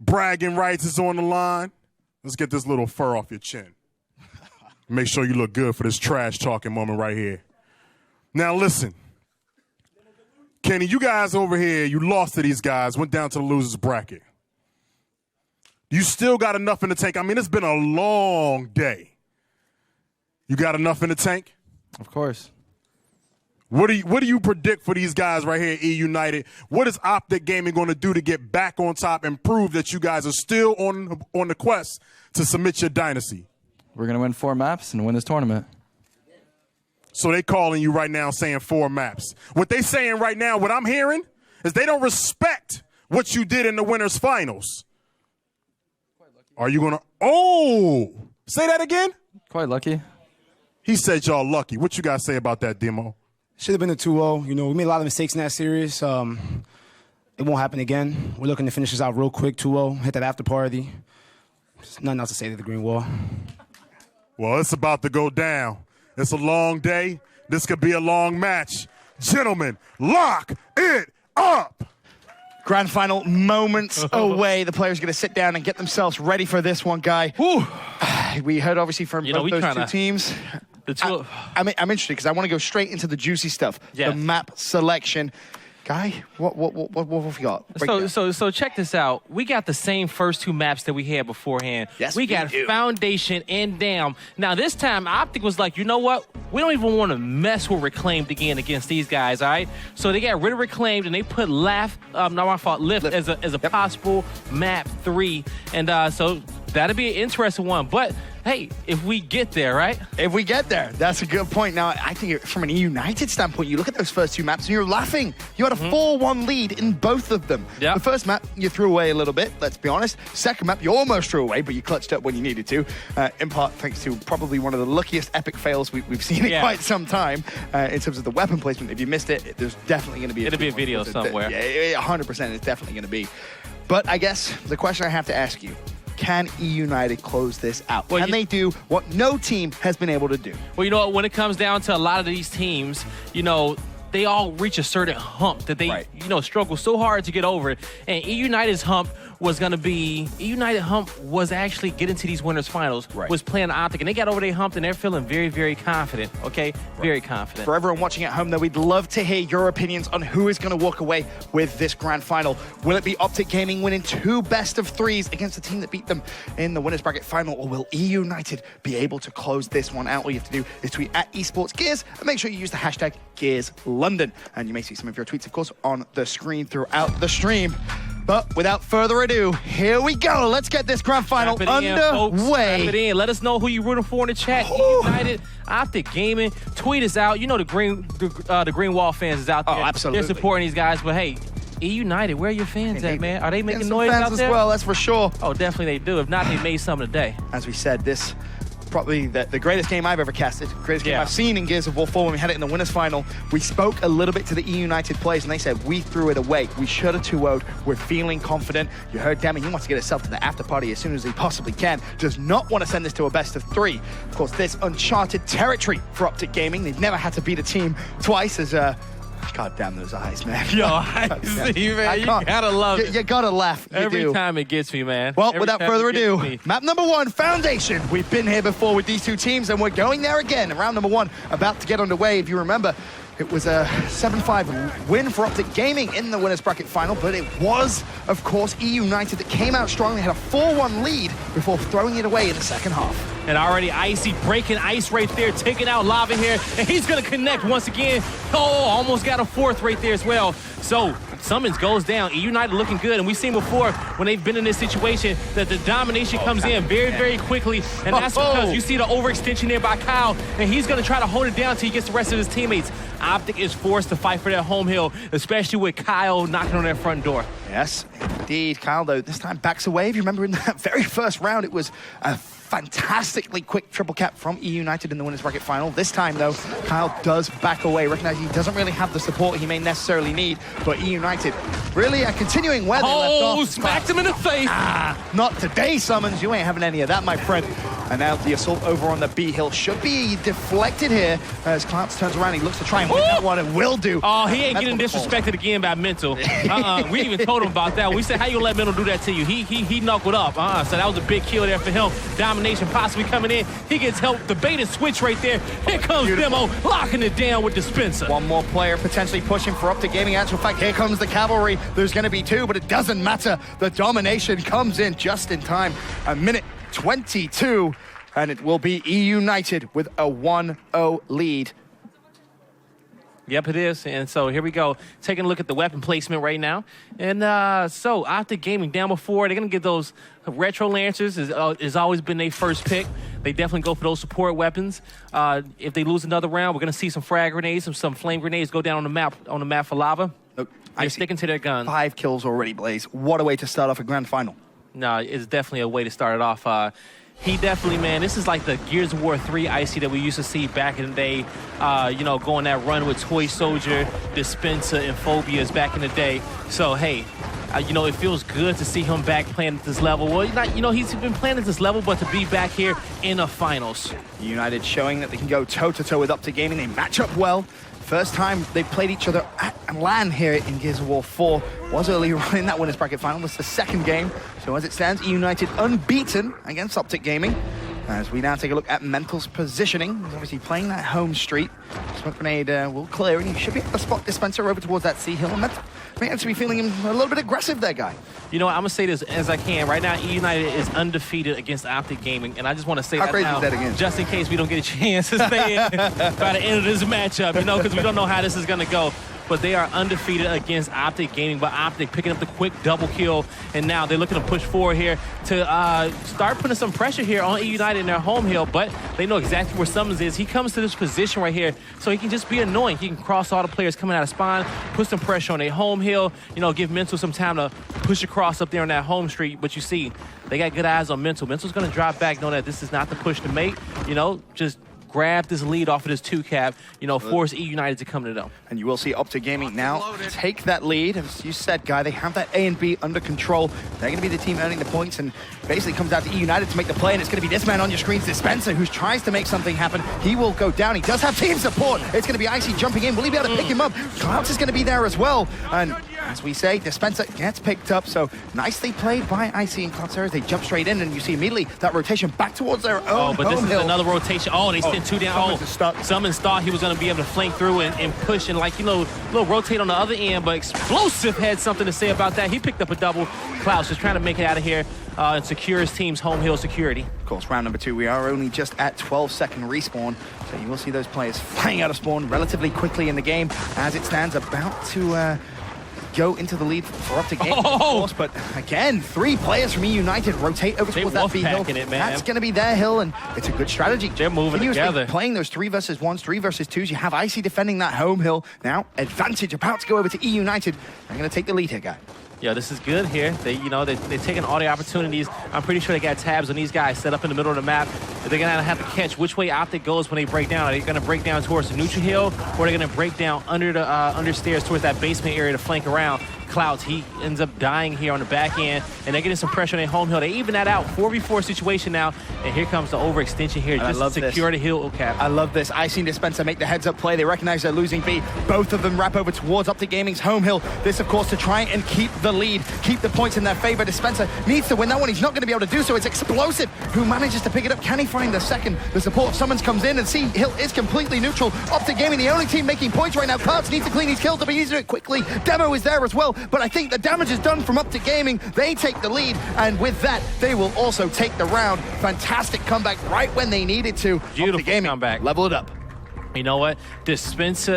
Bragging rights is on the line. Let's get this little fur off your chin. Make sure you look good for this trash talking moment right here. Now listen, Kenny, you guys over here, you lost to these guys, went down to the losers bracket. You still got enough in the tank. I mean, it's been a long day. You got enough in the tank? Of course. What do you predict for these guys right here at Eunited? What is Optic Gaming going to do to get back on top and prove that you guys are still on the quest to submit your dynasty? We're going to win 4 maps and win this tournament. So they calling you right now saying 4 maps. What they saying right now, what I'm hearing, is they don't respect what you did in the winners finals. Are you going to, say that again? Quite lucky. He said y'all lucky. What you guys say about that, Demo? Should have been a 2-0. You know, we made a lot of mistakes in that series. It won't happen again. We're looking to finish this out real quick, 2-0, hit that after party. There's nothing else to say to the Green Wall. Well, it's about to go down. It's a long day. This could be a long match. Gentlemen, lock it up. Grand final moments away. The players are going to sit down and get themselves ready for this one, Guy. We heard obviously from both those two teams. I'm interested because I want to go straight into the juicy stuff. Yeah. The map selection. Guy, what have we got? So check this out. We got the same first 2 maps that we had beforehand. Yes, we got do. Foundation and Dam. Now this time Optic was like, you know what? We don't even want to mess with Reclaimed again against these guys, all right? So they got rid of Reclaimed and they put Lift as a possible map 3. And so that'll be an interesting one. But hey, if we get there, right? If we get there, that's a good point. Now, I think from an Eunited standpoint, you look at those first 2 maps and you're laughing. You had a 4-1 lead in both of them. Yep. The first map, you threw away a little bit, let's be honest. Second map, you almost threw away, but you clutched up when you needed to. In part, thanks to probably one of the luckiest epic fails we've seen in quite some time in terms of the weapon placement. If you missed it, there's definitely going to be It'll be a video somewhere. Yeah, 100% it's definitely going to be. But I guess the question I have to ask you, can Eunited close this out? Can they do what no team has been able to do? Well, you know what? When it comes down to a lot of these teams, you know, they all reach a certain hump that they, struggle so hard to get over. And Eunited's hump was going to be, Eunited hump was actually getting to these winners finals, was playing Optic. And they got over their hump and they're feeling very, very confident, okay? Very confident. For everyone watching at home, though, we'd love to hear your opinions on who is going to walk away with this grand final. Will it be Optic Gaming winning 2 best-of-3s against the team that beat them in the winners bracket final, or will Eunited be able to close this one out? All you have to do is tweet at esportsgears and make sure you use the hashtag GearsLondon. And you may see some of your tweets, of course, on the screen throughout the stream. But without further ado, here we go. Let's get this grand final underway. Let us know who you're rooting for in the chat. Eunited, Optic Gaming. Tweet us out. You know the Green Wall fans is out there. Oh, absolutely. They're supporting these guys. But hey, Eunited, where are your fans at, man? Are they making noise out there? As well, that's for sure. Oh, definitely they do. If not, they made some today. As we said, this probably the greatest game I've ever casted, greatest game I've seen in Gears of War 4 when we had it in the winners final. We spoke a little bit to the Eunited players and they said, we threw it away. We should have 2-0'd. We're feeling confident. You heard Demi, he wants to get himself to the after party as soon as he possibly can. Does not want to send this to a best of 3. Of course, this uncharted territory for Optic Gaming. They've never had to beat a team twice as God damn those eyes, man. Yo, I see, man. You gotta love it. You gotta laugh. Every time it gets me, man. Well, without further ado, map number 1, Foundation. We've been here before with these 2 teams, and we're going there again. Round number 1 about to get underway. If you remember, it was a 7-5 win for Optic Gaming in the winners bracket final, but it was, of course, Eunited that came out strongly, had a 4-1 lead before throwing it away in the second half. And already Icy breaking ice right there, taking out Lava here, and he's gonna connect once again. Oh, almost got a 4th right there as well. So Summons goes down. Eunited looking good, and we've seen before when they've been in this situation that the domination comes in very, very quickly, and that's because you see the overextension there by Kyle, and he's gonna try to hold it down until he gets the rest of his teammates. Optic is forced to fight for that home hill, especially with Kyle knocking on their front door. Yes, indeed. Kyle, though, this time backs away. If you remember in that very first round, it was a fantastically quick triple cap from Eunited in the winners bracket final. This time, though, Kyle does back away, recognizing he doesn't really have the support he may necessarily need, but Eunited really continuing where they left off. Oh, smacked him in the face. Not today, Summons. You ain't having any of that, my friend. And now the assault over on the B hill should be deflected here as Clouds turns around. He looks to try and win that one and will do. Oh, he ain't That's getting wonderful. disrespected again by Mental. We even told him about that. We said, how you let Mental do that to you? He knuckled up. So that was a big kill there for him. Domination possibly coming in. He gets help. The bait and switch right there. Here comes Demo, locking it down with Dispenser. One more player potentially pushing for Optic Gaming. Actual fact, here comes the cavalry. There's going to be two, but it doesn't matter. The domination comes in just in time. A minute 22, and it will be Eunited with a 1-0 lead. Yep, it is. And so here we go. Taking a look at the weapon placement right now. And so Optic Gaming down before, they're going to get those retro lancers. Has always been their first pick. They definitely go for those support weapons. If they lose another round, we're going to see some frag grenades, some flame grenades go down on the map for lava. Look, They're sticking to their guns. 5 kills already, Blaze. What a way to start off a grand final. No, it's definitely a way to start it off. He definitely, man, this is like the Gears of War 3 Icy that we used to see back in the day, going that run with Toy Soldier, Dispenser, and Phobias back in the day. So, hey, it feels good to see him back playing at this level. Well, he's been playing at this level, but to be back here in the finals. United showing that they can go toe-to-toe with Optic Gaming. They match up well. First time they played each other at LAN here in Gears of War 4 was earlier on in that winners bracket final. It's the second game. So as it stands, United unbeaten against Optic Gaming. As we now take a look at Mental's positioning. He's obviously playing that home street. Smoke grenade will clear, and he should be able to spot Dispenser over towards that C hill. And Mental may actually be feeling him a little bit aggressive there, guy. You know what, I'm going to say this as I can. Right now, Eunited is undefeated against Optic Gaming, and I just want to say How that crazy now, is that again? just in case we don't get a chance to stay in by the end of this matchup, because we don't know how this is going to go. But they are undefeated against Optic Gaming, but Optic picking up the quick double kill, and now they're looking to push forward here to start putting some pressure here on Eunited in their home hill, but they know exactly where Summons is. He comes to this position right here, so he can just be annoying. He can cross all the players coming out of spawn, put some pressure on their home hill, give Mental some time to push across up there on that home street, but you see, they got good eyes on Mental. Mental's going to drop back, know that this is not the push to make, just grab this lead off of this 2-cap, force Eunited to come to them. And you will see Optic Gaming now take that lead. As you said, Guy, they have that A and B under control. They're going to be the team earning the points, and basically comes out to Eunited to make the play, and it's going to be this man on your screens, Dispenser, who tries to make something happen. He will go down. He does have team support. It's going to be Icy jumping in. Will he be able to pick him up? Clouds is going to be there as well. And as we say, Dispenser gets picked up, so nicely played by Icy and Clouds. They jump straight in, and you see immediately that rotation back towards their own Oh, but this home is hill. another rotation. Oh, they sent 2 down. Summons is stuck. Summons thought he was going to be able to flank through and push and little rotate on the other end, but Explosive had something to say about that. He picked up a double. Clouds just trying to make it out of here and secure his team's home hill security. Of course, round number 2, we are only just at 12-second respawn, so you will see those players flying out of spawn relatively quickly in the game as it stands about to go into the lead for Optic Gaming, of course, but again, 3 players from Eunited rotate over towards that B hill. It, man. That's going to be their hill, and it's a good strategy. They're moving together. Playing those 3 versus 1s, 3 versus 2s. You have Icy defending that home hill. Now, advantage about to go over to Eunited. They're going to take the lead here, guy. Yeah, this is good here. They're taking all the opportunities. I'm pretty sure they got tabs on these guys set up in the middle of the map. They're going to have to catch which way Optic goes when they break down. Are they going to break down towards the neutral hill, or are they going to break down under the understairs towards that basement area to flank around? Clouds, he ends up dying here on the back end, and they're getting some pressure on their home hill. They even that out. 4v4 situation now, and here comes the overextension here. Just to secure the hill cap. I love this. Icy and Dispenser make the heads-up play. They recognize they're losing B. Both of them wrap over towards Optic Gaming's home hill. This, of course, to try and keep the lead, keep the points in their favor. Dispenser needs to win that one. He's not going to be able to do so. It's Explosive who manages to pick it up. Can he find the second? The support Summons comes in, and C hill is completely neutral. Optic Gaming, the only team making points right now. Clouds needs to clean his kills, but he needs to do it quickly. Demo is there as well, but I think the damage is done from Optic Gaming. They take the lead, and with that, they will also take the round. Fantastic comeback right when they needed to. Beautiful Optic Gaming comeback. Level it up. You know what? Dispenser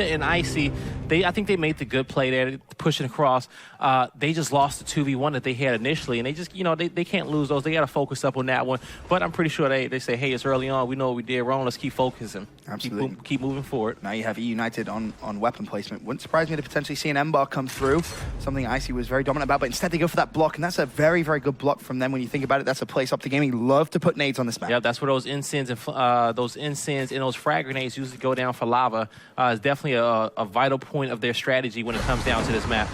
and Icy, I think they made the good play there, pushing across. They just lost the 2v1 that they had initially, and they just, they can't lose those. They got to focus up on that one. But I'm pretty sure they say, hey, it's early on. We know what we did wrong. Let's keep focusing. Absolutely. Keep moving forward. Now you have Eunited on weapon placement. Wouldn't surprise me to potentially see an M-bar come through, something Icy was very dominant about, but instead they go for that block, and that's a very, very good block from them when you think about it. That's a place Optic Gaming love to put nades on this map. Yeah, that's where those incense and those frag grenades usually go down for lava. It's definitely a vital point of their strategy when it comes down to this map.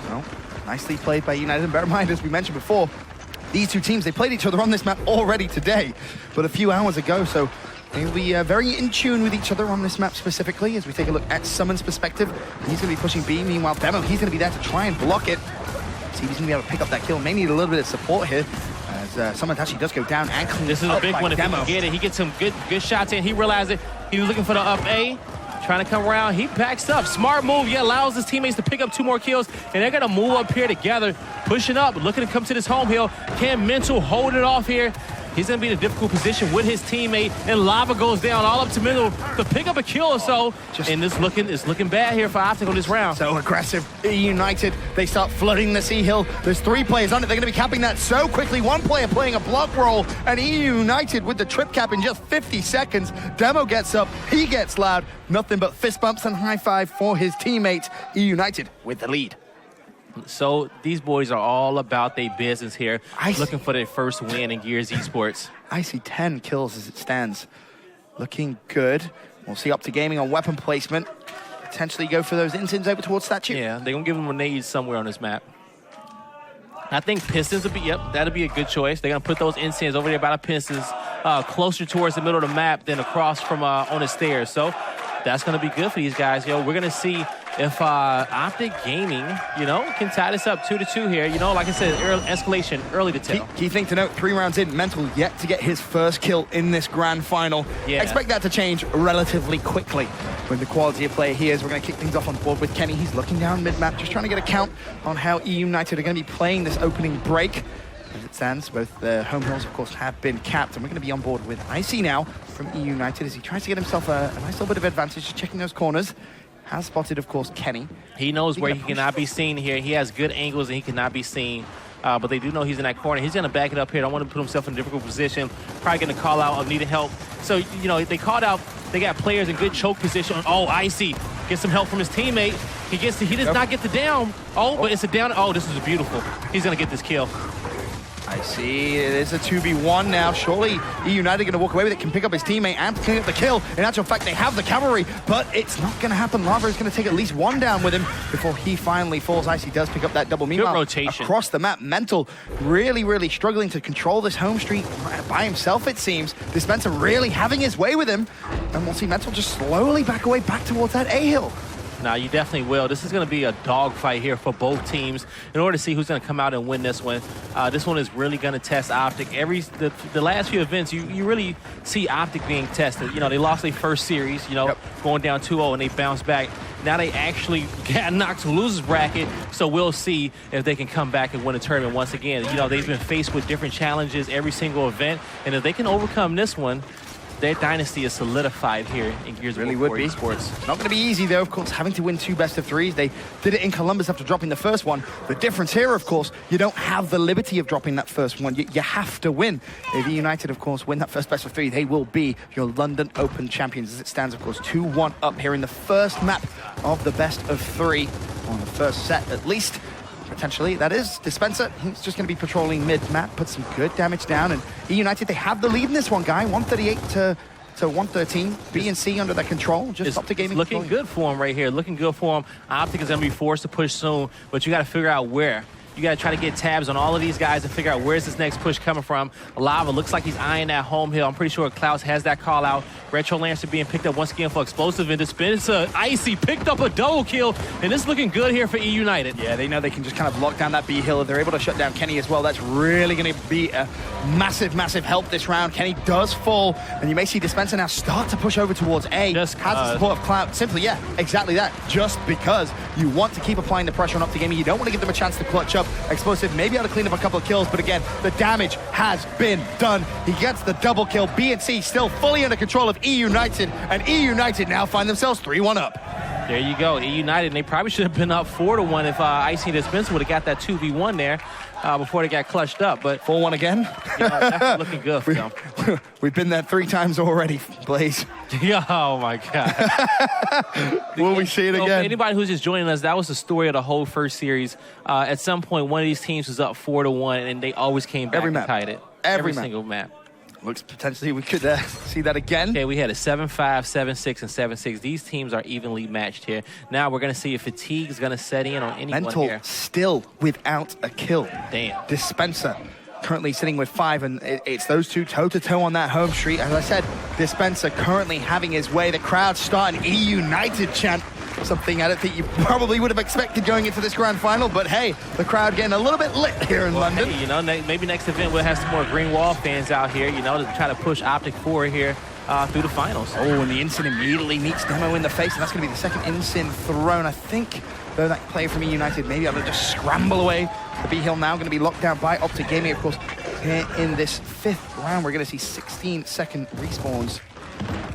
Well, nicely played by United, and bear in mind, as we mentioned before, These two teams, they played each other on this map already today, but a few hours ago, so they'll be very in tune with each other on this map specifically. As we take a look at Summon's perspective, he's going to be pushing B. Meanwhile, Demo, he's going to be there to try and block it. See if he's going to be able to pick up that kill. May need a little bit of support here, as Summon actually does go down and clean. This is a big one if he can get it. He gets some good shots in. He realized it. He was looking for the up A. Trying to come around, he backs up. Smart move, yeah, allows his teammates to pick up 2 more kills, and they're gonna move up here together, pushing up, looking to come to this home hill. Can Mental hold it off here? He's gonna be in a difficult position with his teammate, and Lava goes down all up to middle to pick up a kill or so. And it's looking bad here for Optic on this round. So aggressive, Eunited. They start flooding the C hill. There's 3 players on it. They're gonna be capping that so quickly. 1 player playing a block roll, and Eunited with the trip cap in just 50 seconds. Demo gets up, he gets loud. Nothing but fist bumps and high five for his teammates. Eunited with the lead. So these boys are all about their business here, I see. looking for their first win in Gears Esports. I see 10 kills as it stands. Looking good. We'll see Optic Gaming on weapon placement. Potentially go for those insims over towards Statue. Yeah, they're gonna give them a nade somewhere on this map. I think Pistons would be, that'll be a good choice. They're gonna put those incense over there by the Pistons, closer towards the middle of the map than across from on the stairs. So that's gonna be good for these guys. We're gonna see if Optic Gaming, can tie this up 2-2 here. Like I said, escalation, early to tell. Key thing to note, 3 rounds in, Mental yet to get his first kill in this grand final. Yeah. Expect that to change relatively quickly with the quality of play he is. We're going to kick things off on board with Kenny. He's looking down mid-map, just trying to get a count on how Eunited are going to be playing this opening break. As it stands, both the home hills, of course, have been capped, and we're going to be on board with Icy now from Eunited as he tries to get himself a nice little bit of advantage, just checking those corners. Has spotted, of course, Kenny. He knows where he cannot be seen here. He has good angles and he cannot be seen. But they do know he's in that corner. He's going to back it up here. Don't want to put himself in a difficult position. Probably going to call out of needing help. So, they called out. They got players in good choke position. Oh, Icy gets some help from his teammate. He does not get the down. But it's a down. Oh, this is beautiful. He's going to get this kill. I see, it is a 2v1 now. Surely Eunited going to walk away with it, can pick up his teammate and clean up the kill. In actual fact, they have the cavalry, but it's not going to happen. Lava is going to take at least 1 down with him before he finally falls. Icy does pick up that double. Meanwhile, rotation across the map, Mental really struggling to control this home street by himself, it seems. Dispenser really having his way with him. And we'll see Mental just slowly back away back towards that A-hill. Now, you definitely will. This is going to be a dogfight here for both teams in order to see who's going to come out and win this one. This one is really going to test Optic. The last few events, you really see Optic being tested. They lost their first series, going down 2-0, and they bounced back. Now they actually got knocked to losers bracket, so we'll see if they can come back and win a tournament once again. They've been faced with different challenges every single event, and if they can overcome this one, their dynasty is solidified here in Gears of War Esports. Not going to be easy, though, of course, having to win 2 best-of-3s. They did it in Columbus after dropping the first one. The difference here, of course, you don't have the liberty of dropping that first one. You have to win. If United, of course, win that first best-of-3, they will be your London Open champions. As it stands, of course, 2-1 up here in the first map of the best-of-3, on the first set at least. Potentially, that is Dispenser. He's just going to be patrolling mid-map, put some good damage down, and Eunited, they have the lead in this one, guy. 138 to 113. B and C under their control. Just Optic Gaming. Looking good for him right here. Looking good for him. Optic is going to be forced to push soon, but you got to figure out where. You got to try to get tabs on all of these guys and figure out where's this next push coming from. Lava looks like he's eyeing that home hill. I'm pretty sure Klaus has that call out. Retro Lancer being picked up once again for explosive and Dispenser. Icy picked up a double kill, and it's looking good here for Eunited. Yeah, they know they can just kind of lock down that B hill. If they're able to shut down Kenny as well, that's really going to be a massive help this round. Kenny does fall, and you may see Dispenser now start to push over towards A. Just has the support of Cloud. Simply, exactly that. Just because you want to keep applying the pressure on Optic Gaming. You don't want to give them a chance to clutch up. Explosive maybe able to clean up a couple of kills, but again, the damage has been done. He gets the double kill. B and C still fully under control of Eunited, and Eunited now find themselves 3-1 up. There you go, Eunited, and they probably should have been up 4-1 if Icy and Dispenser would have got that 2v1 there before they got clutched up. But 4-1 again? That's looking good for them. We've been there 3 times already, Blaze. Yeah, oh my God. Will we see it again? Anybody who's just joining us, that was the story of the whole first series. At some point, one of these teams was up 4-1, and they always came back and tied it. Every single map. Looks potentially we could see that again. Okay, we had a 7-5, 7-6, and 7-6. These teams are evenly matched here. Now we're going to see if fatigue is going to set in on anyone Mental here. Still without a kill. Damn. Dispenser currently sitting with 5, and it's those two toe-to-toe on that home street. As I said, Dispenser currently having his way. The crowd starting E-United chant, something I don't think you probably would have expected going into this grand final, but hey, the crowd getting a little bit lit here in London. Hey, you know, maybe next event we'll have some more Green Wall fans out here, you know, to try to push Optic forward here through the finals. Oh, and the Ensign immediately meets Demo in the face, and that's going to be the second Ensign thrown. I think, though, that player from E-United maybe able to just scramble away. The B-Hill now going to be locked down by Optic Gaming, of course. Here in this 5th round, we're going to see 16-second respawns.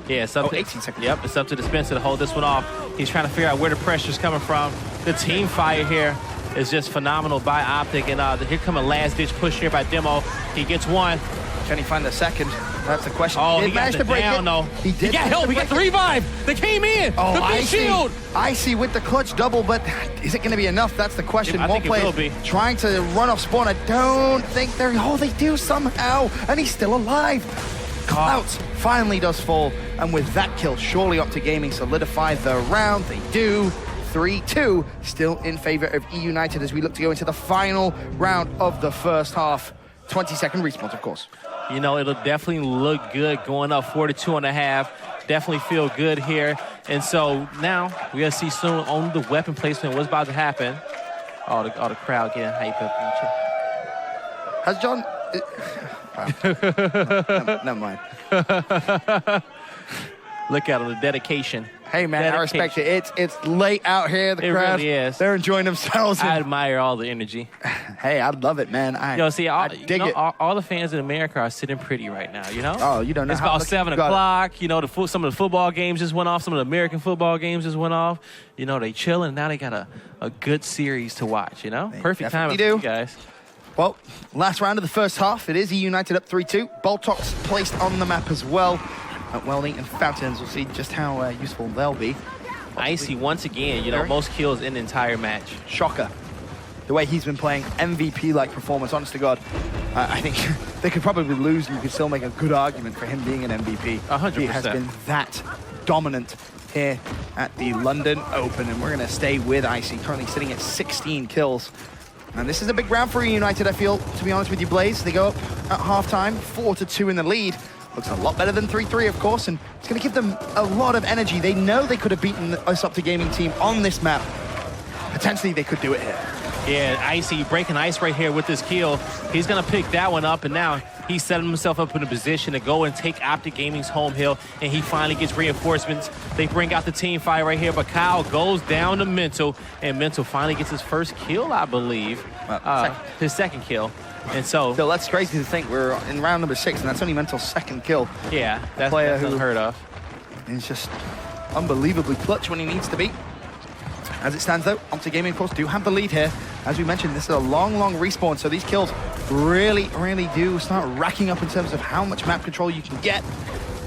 Yeah, it's up to, 18 seconds. Yep, it's up to Dispenser to hold this one off. He's trying to figure out where the pressure's coming from. The team fire here is just phenomenal by Optic, and here come a last-ditch push here by Demo. He gets one. Can he find the second? That's the question. Oh, He he got managed the to break down, it. though. He did. He got help. He got the revive. They came in. Oh, the big shield. Icy with the clutch double, but is it going to be enough? That's the question. I think it will be. Trying to run off spawn. I don't think they're... Oh, they do somehow, and he's still alive. Clouds finally does fall, and with that kill, surely Optic Gaming solidify the round. They do. 3-2, still in favor of E-United as we look to go into the final round of the first half. 20-second respawns, of course. You know, it'll definitely look good going up 4-2.5. Definitely feel good here. And so now we're going to see soon on the weapon placement what's about to happen. All the crowd getting hyped up. Has John... Never mind. Look at him, the dedication. Hey, man, I respect it. It's late out here. The crowd, really is. They're enjoying themselves. I admire all the energy. Hey, I love it, man. I dig it. All the fans in America are sitting pretty right now, you know? Oh, you don't know It's how about lucky 7 you got o'clock. You know, some of the football games just went off. Some of the American football games just went off. You know, they chilling. Now they got a good series to watch, you know? They Perfect time for definitely you guys. Well, last round of the first half. It is E-United up 3-2. Boltox placed on the map as well. Welding and Fountains. We'll see just how useful they'll be. Icy, once again, you know, most kills in the entire match. Shocker. The way he's been playing, MVP-like performance, honest to God. I think they could probably lose and you could still make a good argument for him being an MVP. 100%. He has been that dominant here at the London Open, and we're going to stay with Icy, currently sitting at 16 kills. And this is a big round for United, I feel, to be honest with you, Blaze. They go up at halftime, 4-2 in the lead. Looks a lot better than 3-3, of course, and it's going to give them a lot of energy. They know they could have beaten us Optic Gaming team on this map. Potentially, they could do it here. Yeah, Icy breaking ice right here with this kill. He's going to pick that one up, and now he's setting himself up in a position to go and take Optic Gaming's home hill, and he finally gets reinforcements. They bring out the team fight right here, but Kyle goes down to Mental, and Mental finally gets his first kill, I believe. His second kill. And so that's crazy to think we're in round number 6, and that's only Mental's second kill. Yeah, that's unheard of. He's just unbelievably clutch when he needs to be. As it stands, though, Optic Gaming, of course, do have the lead here. As we mentioned, this is a long, long respawn, so these kills really, really do start racking up in terms of how much map control you can get.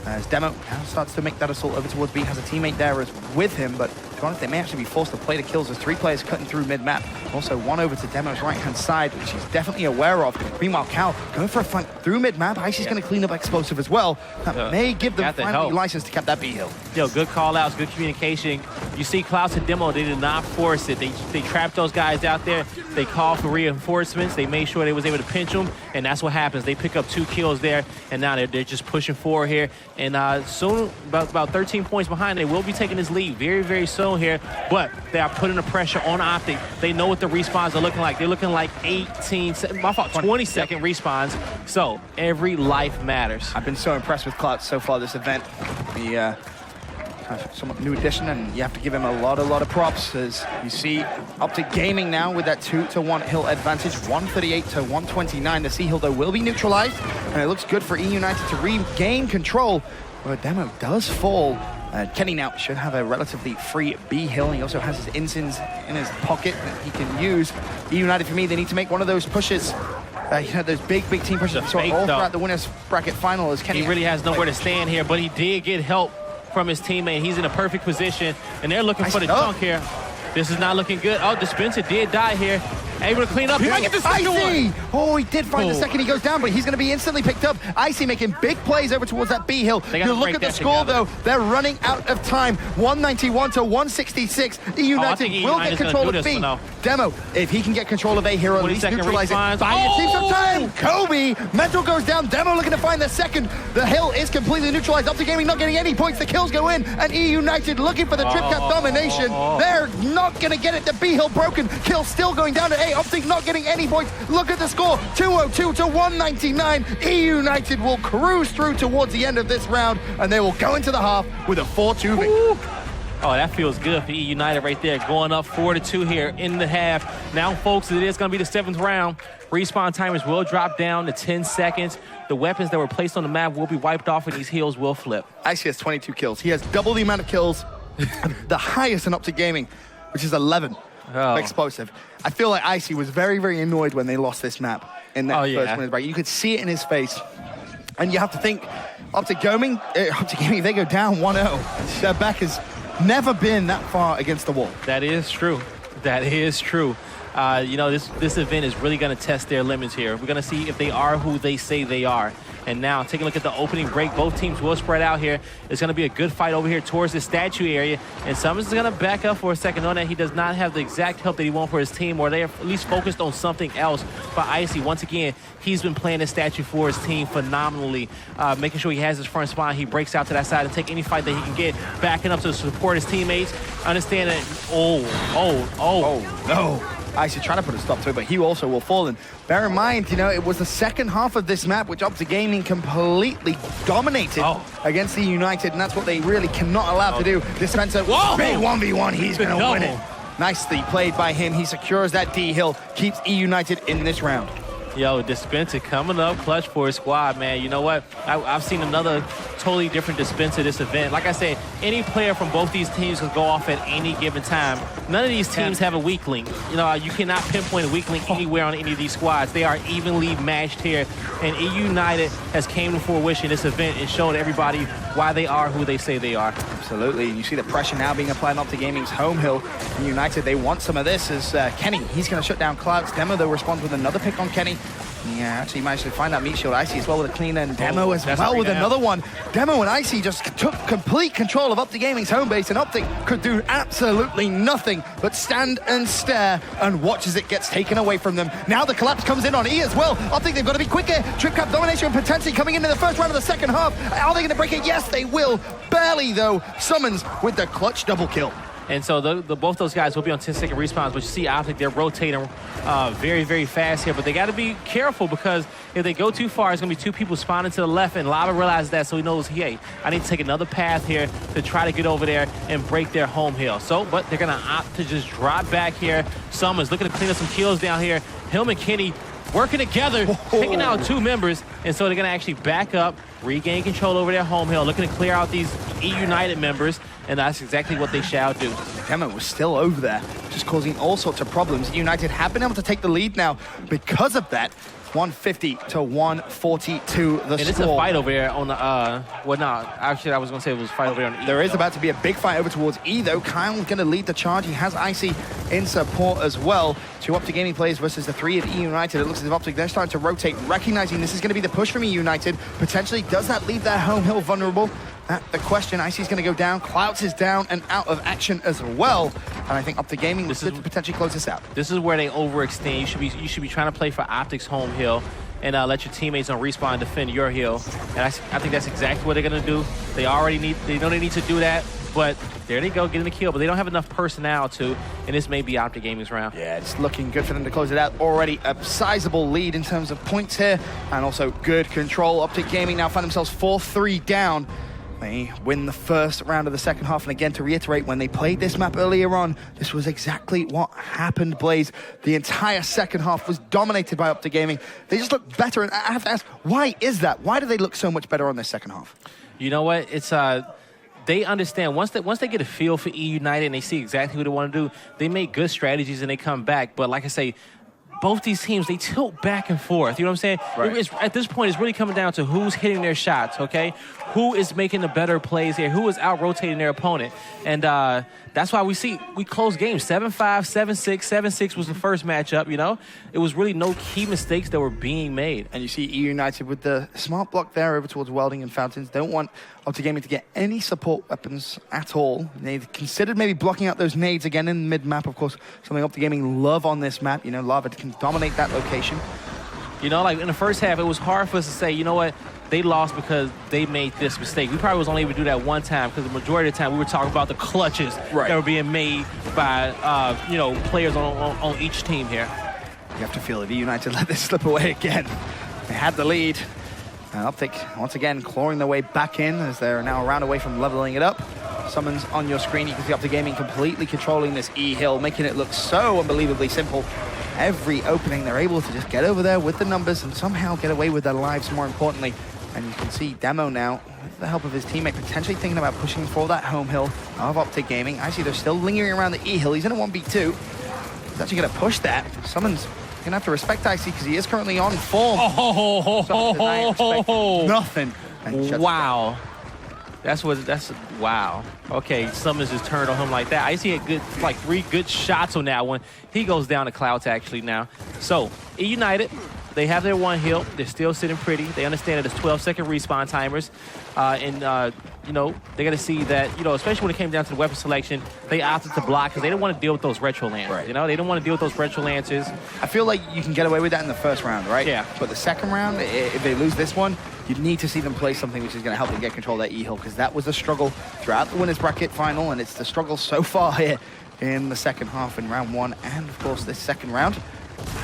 As Demo now starts to make that assault over towards B, has a teammate there with him, but to be honest, they may actually be forced to play the kills. There's 3 players cutting through mid-map. Also, one over to Demo's right-hand side, which he's definitely aware of. Meanwhile, Cal going for a flank through mid-map. Icy's going to clean up explosive as well. That may give them finally license to cap that B-hill. Yo, good call-outs, good communication. You see Klaus and Demo, they did not force it. They trapped those guys out there. They called for reinforcements. They made sure they was able to pinch them, and that's what happens. They pick up 2 kills there, and now they're just pushing forward here. And soon, about 13 points behind, they will be taking this lead very, very soon here. But they are putting the pressure on Optic. They know what the respawns are looking like. They're looking like 20-second respawns. So every life matters. I've been so impressed with Clout so far this event. The somewhat new addition, and you have to give him a lot of props. As you see, Optic Gaming now with that 2-1 hill advantage, 138-129. The C hill though will be neutralized, and it looks good for E-United to regain control. Well, Demo does fall. Kenny now should have a relatively free B hill. He also has his Insins in his pocket that he can use. E-United, for me, they need to make one of those pushes. You know, those big team pushes we saw all throughout the winners bracket final. As Kenny he really has nowhere to stand here, but he did get help from his teammate. He's in a perfect position, and they're looking for the dunk here. This is not looking good. Oh, Dispenser did die here. Able to clean up. He might get the second one. Oh, he did find the second. He goes down, but he's going to be instantly picked up. Icy making big plays over towards that B hill. You look at the score, though. They're running out of time. 191-166. E-United will get control of B. Demo, if he can get control of A here, or at least 20-second neutralize it, respawns. buying a team some Oh! time. Kobe, Mental goes down. Demo looking to find the second. The hill is completely neutralized. Optic Gaming not getting any points. The kills go in, and E United looking for the trip cap domination. They're not going to get it. The B hill broken. Kill still going down to A. Optic not getting any points. Look at the score, 202 to 199. E United will cruise through towards the end of this round, and they will go into the half with a 4-2 victory. Oh, that feels good for E United right there, going up 4-2 here in the half. Now, folks, it is going to be the 7th round. Respawn timers will drop down to 10 seconds. The weapons that were placed on the map will be wiped off, and these heals will flip. Icy has 22 kills. He has double the amount of kills, the highest in Optic Gaming, which is 11. Oh. Explosive. I feel like Icy was very, very annoyed when they lost this map in that first winners break. You could see it in his face. And you have to think, Optic Gaming, if they go down 1-0, their back has never been that far against the wall. That is true. That is true. You know, this event is really going to test their limits here. We're going to see if they are who they say they are. And now, taking a look at the opening break, both teams will spread out here. It's going to be a good fight over here towards the statue area. And Summons is going to back up for a second, knowing that he does not have the exact help that he wants for his team, or they are at least focused on something else. But Icy, once again, he's been playing this statue for his team phenomenally, making sure he has his front spine. He breaks out to that side and take any fight that he can get, backing up to support his teammates. Understand that, No. Icy trying to put a stop to it, but he also will fall. And bear in mind, you know, it was the second half of this map which Optic Gaming completely dominated against the United, and that's what they really cannot allow to do. Dispenser, big 1v1, he's going to win it. Nicely played by him. He secures that D hill, keeps E United in this round. Yo, Dispenser coming up clutch for his squad, man. You know what? I've seen another totally different Dispenser this event. Like I said, any player from both these teams can go off at any given time. None of these teams have a weak link. You know, you cannot pinpoint a weak link anywhere on any of these squads. They are evenly matched here. And E United has came to fruition this event and showed everybody why they are who they say they are. Absolutely. You see the pressure now being applied on Optic Gaming's home hill. And United, they want some of this as Kenny, he's going to shut down Clouds. Demo, though, responds with another pick on Kenny. Yeah, actually managed to find that meat shield. Icy as well with a clean, and Demo as well with another one. Demo and Icy just took complete control of Optic Gaming's home base, and Optic could do absolutely nothing but stand and stare and watch as it gets taken away from them. Now the collapse comes in on E as well. Optic, they've got to be quicker. Trip cap domination potentially coming into the first round of the second half. Are they going to break it? Yes, they will. Barely, though. Summons with the clutch double kill. And so both those guys will be on 10-second respawns, but you see Optic, they're rotating very, very fast here. But they got to be careful, because if they go too far, it's going to be two people spawning to the left, and Lava realizes that, so he knows, hey, I need to take another path here to try to get over there and break their home hill. So, but they're going to opt to just drop back here. Summons looking to clean up some kills down here. Him and Kenny working together, picking out two members, and so they're going to actually back up, regain control over their home hill, looking to clear out these E United members, and that's exactly what they shall do. Demo was still over there, just causing all sorts of problems. United have been able to take the lead now because of that. 150 to 142 the and score. it's a fight over there on the, well, no, actually I was going to say it was a fight over there on E. There is about to be a big fight over towards E, though. Kyle's going to lead the charge. He has Icy in support as well. Two Optic Gaming players versus the three of E United. It looks as if Optic, they're starting to rotate, recognizing this is going to be the push from E United. Potentially, does that leave their home hill vulnerable? The question. Icy's going to go down. Clouds is down and out of action as well. And I think Optic Gaming will potentially close this out. This is where they overextend. You should be trying to play for Optic's home hill and let your teammates on respawn defend your hill. And I think that's exactly what they're going to do. They know they need to do that. But there they go, getting the kill. But they don't have enough personnel to, and this may be Optic Gaming's round. Yeah, it's looking good for them to close it out. Already a sizable lead in terms of points here, and also good control. Optic Gaming now find themselves 4-3 down. They win the first round of the second half, and again, to reiterate, when they played this map earlier on, this was exactly what happened, Blaze. The entire second half was dominated by Optic Gaming. They just look better, and I have to ask, why is that? Why do they look so much better on this second half? You know what? It's they understand once they get a feel for E United and they see exactly what they want to do, they make good strategies and they come back. But like I say, both these teams, they tilt back and forth. You know what I'm saying? Right. At this point, it's really coming down to who's hitting their shots, okay? Who is making the better plays here? Who is out-rotating their opponent? And that's why we close games. 7-5, 7-6. 7-6 was the first matchup, you know? It was really no key mistakes that were being made. And you see Eunited with the smart block there over towards Welding and Fountains. Don't want Optic Gaming to get any support weapons at all. They've considered maybe blocking out those nades again in the mid-map, of course. Something Optic Gaming love on this map. You know, Lava can dominate that location. You know, like in the first half, it was hard for us to say, you know what, they lost because they made this mistake. We probably was only able to do that one time because the majority of the time we were talking about the clutches that were being made by, you know, players on each team here. You have to feel it. Eunited let this slip away again. They had the lead. And Optic, once again, clawing their way back in as they're now a round away from leveling it up. Summons on your screen. You can see Optic Gaming completely controlling this E-hill, making it look so unbelievably simple. Every opening, they're able to just get over there with the numbers and somehow get away with their lives, more importantly. And you can see Demo now, with the help of his teammate, potentially thinking about pushing for that home hill of Optic Gaming. Actually, they're still lingering around the E-hill. He's in a 1v2. He's actually going to push that. Summons going to have to respect Icy because he is currently on form. Nothing. Wow. Wow. Okay, Summons just turned on him like that. Icy had like 3 good shots on that one. He goes down to Clouds actually now. So, Eunited, they have their one hill. They're still sitting pretty. They understand that it's 12-second respawn timers. You know, they got to see that, you know, especially when it came down to the weapon selection, they opted to block because they didn't want to deal with those retro lances. Right. You know, they don't want to deal with those retro lances. I feel like you can get away with that in the first round, right? Yeah. But the second round, if they lose this one, you need to see them play something which is going to help them get control of that E-hill, because that was a struggle throughout the winners bracket final, and it's the struggle so far here in the second half in round 1 and, of course, this second round.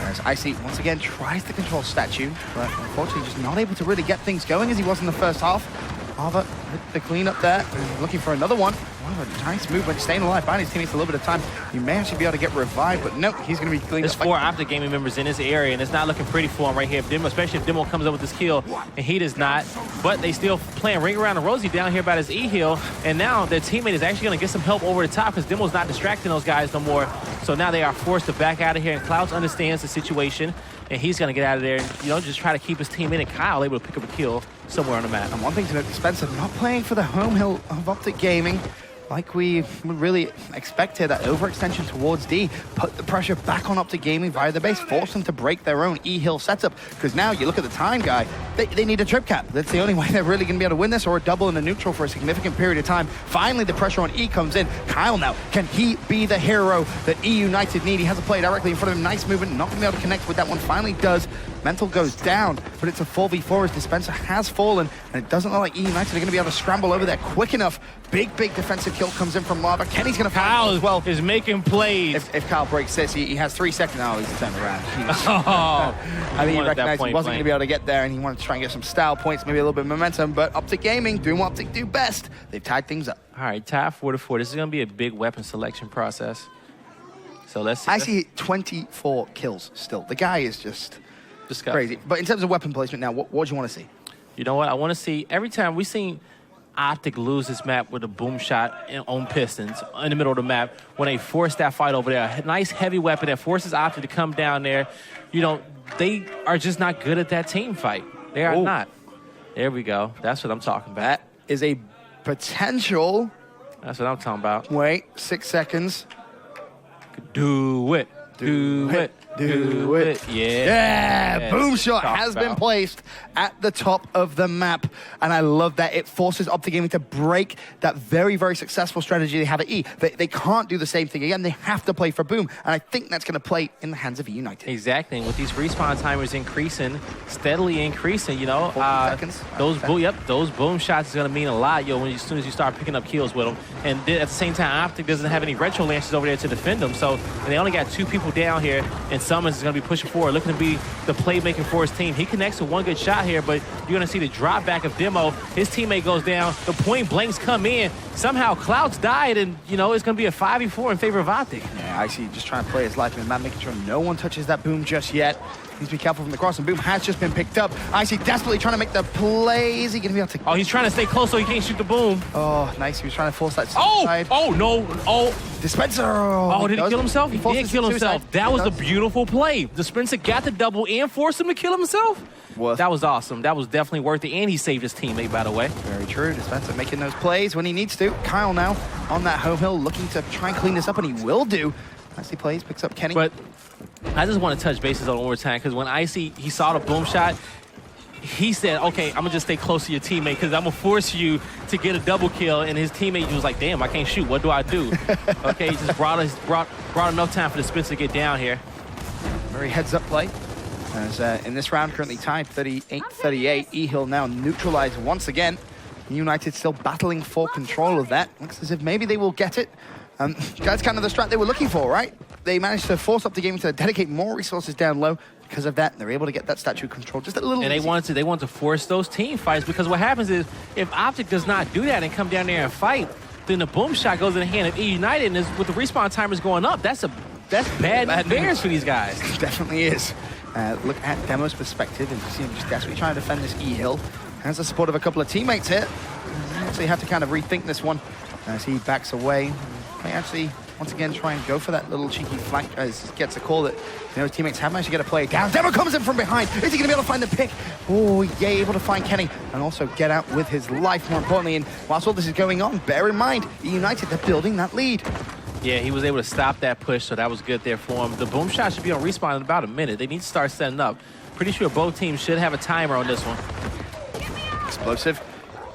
As Icy, once again, tries to control Statue, but unfortunately just not able to really get things going as he was in the first half. Lava with the cleanup there, and looking for another one. Wow, a nice movement, staying alive, buying his teammates a little bit of time. He may actually be able to get revived, but no, he's going to be cleaned There's up. 4 Optic Gaming members in this area, and it's not looking pretty for him right here. Especially if Demo comes up with this kill, and he does not. But they still playing ring around the rosy down here about his E-hill, and now their teammate is actually going to get some help over the top because Demo's not distracting those guys no more. So now they are forced to back out of here, and Clouds understands the situation, and he's going to get out of there and, you know, just try to keep his team in, and Kyle able to pick up a kill somewhere on the map. And one thing to note, Spencer not playing for the home hill of Optic Gaming like we really expected. That overextension towards D put the pressure back on Optic Gaming via the base, forced them to break their own E-hill setup, because now you look at the time, guy, they need a trip cap. That's the only way they're really going to be able to win this, or a double and a neutral for a significant period of time. Finally, the pressure on E comes in. Kyle now, can he be the hero that E United need? He has a play directly in front of him. Nice movement, not going to be able to connect with that one. Finally does. Mental goes down, but it's a 4v4 as Dispenser has fallen, and it doesn't look like E United are going to be able to scramble over there quick enough. Big defensive kill comes in from Lava. Kenny's going to find Kyle as well. is making plays. If Kyle breaks this, he has 3 seconds. Oh, he's turned around. Oh, I think he wanted that recognized he point wasn't going to be able to get there, and he wanted to try and get some style points, maybe a little bit of momentum, but Optic Gaming doing what Optic do best. They've tied things up. All right, tie 4-4. This is going to be a big weapon selection process. So let's see. I see 24 kills still. The guy is just Disgusting. crazy. But in terms of weapon placement now, what do you want to see? You know what? I want to see, every time we've seen Optic lose this map with a boom shot on Pistons in the middle of the map when they force that fight over there. A nice heavy weapon that forces Optic to come down there. You know, they are just not good at that team fight. They are not. There we go. That's what I'm talking about. That is a potential. That's what I'm talking about. Wait, 6 seconds. Do it. Do it. Do it. Yeah. Boom shot has been placed at the top of the map. And I love that. It forces Optic Gaming to break that very, very successful strategy they have at E. They can't do the same thing again. They have to play for boom. And I think that's going to play in the hands of Eunited. Exactly. And with these respawn timers increasing, steadily increasing, you know, 14 seconds. those boom shots is going to mean a lot, yo, as soon as you start picking up kills with them. And at the same time, Optic doesn't have any retro lances over there to defend them. So they only got 2 people down here, and Summons is going to be pushing forward, looking to be the playmaker for his team. He connects with one good shot here, but you're going to see the drop back of Demo. His teammate goes down. The point blanks come in. Somehow Clouds died, and, you know, it's going to be a 5v4 in favor of Optic. Yeah, I see just trying to play his life in the map, making sure no one touches that boom just yet. Needs to be careful from the cross, and Boom has just been picked up. Icy desperately trying to make the play. Is he going to be able to... Oh, he's trying to stay close so he can't shoot the boom. Oh, nice. He was trying to force that Oh! side. Oh, no. Oh. Dispenser. Oh, did he kill himself? He did forces kill the himself. suicide. That was He a does. beautiful play. Dispenser got the double and forced him to kill himself. Worth. That was awesome. That was definitely worth it. And he saved his teammate, by the way. Very true. Dispenser making those plays when he needs to. Kyle now on that home hill looking to try and clean this up, and he will do. As he plays, picks up Kenny. But I just want to touch bases on overtime because when Icy, he saw the boom shot, he said, okay, I'm going to just stay close to your teammate because I'm going to force you to get a double kill. And his teammate was like, damn, I can't shoot. What do I do? Okay, he just brought enough time for the Dispenser to get down here. Very heads-up play. As in this round, currently tied 38-38. E-Hill now neutralized once again. United still battling for control of that. Looks as if maybe they will get it. That's kind of the strat they were looking for, right? They managed to force up the game to dedicate more resources down low. Because of that, they're able to get that statue control just a little bit. And they wanted to force those team fights because what happens is if Optic does not do that and come down there and fight, then the boom shot goes in the hand of Eunited, and with the respawn timers going up, that's bad bears for these guys. It definitely is. Look at Demo's perspective, and you see him just desperately trying to defend this E-Hill. Has the support of a couple of teammates here. So you have to kind of rethink this one as he backs away. May actually, once again, try and go for that little cheeky flank as he gets a call that his teammates have managed to get a play down. Demo comes in from behind. Is he going to be able to find the pick? Oh, yeah, able to find Kenny and also get out with his life, more importantly. And whilst all this is going on, bear in mind, United, they're building that lead. Yeah, he was able to stop that push, so that was good there for him. The boom shot should be on respawn in about a minute. They need to start setting up. Pretty sure both teams should have a timer on this one. Explosive.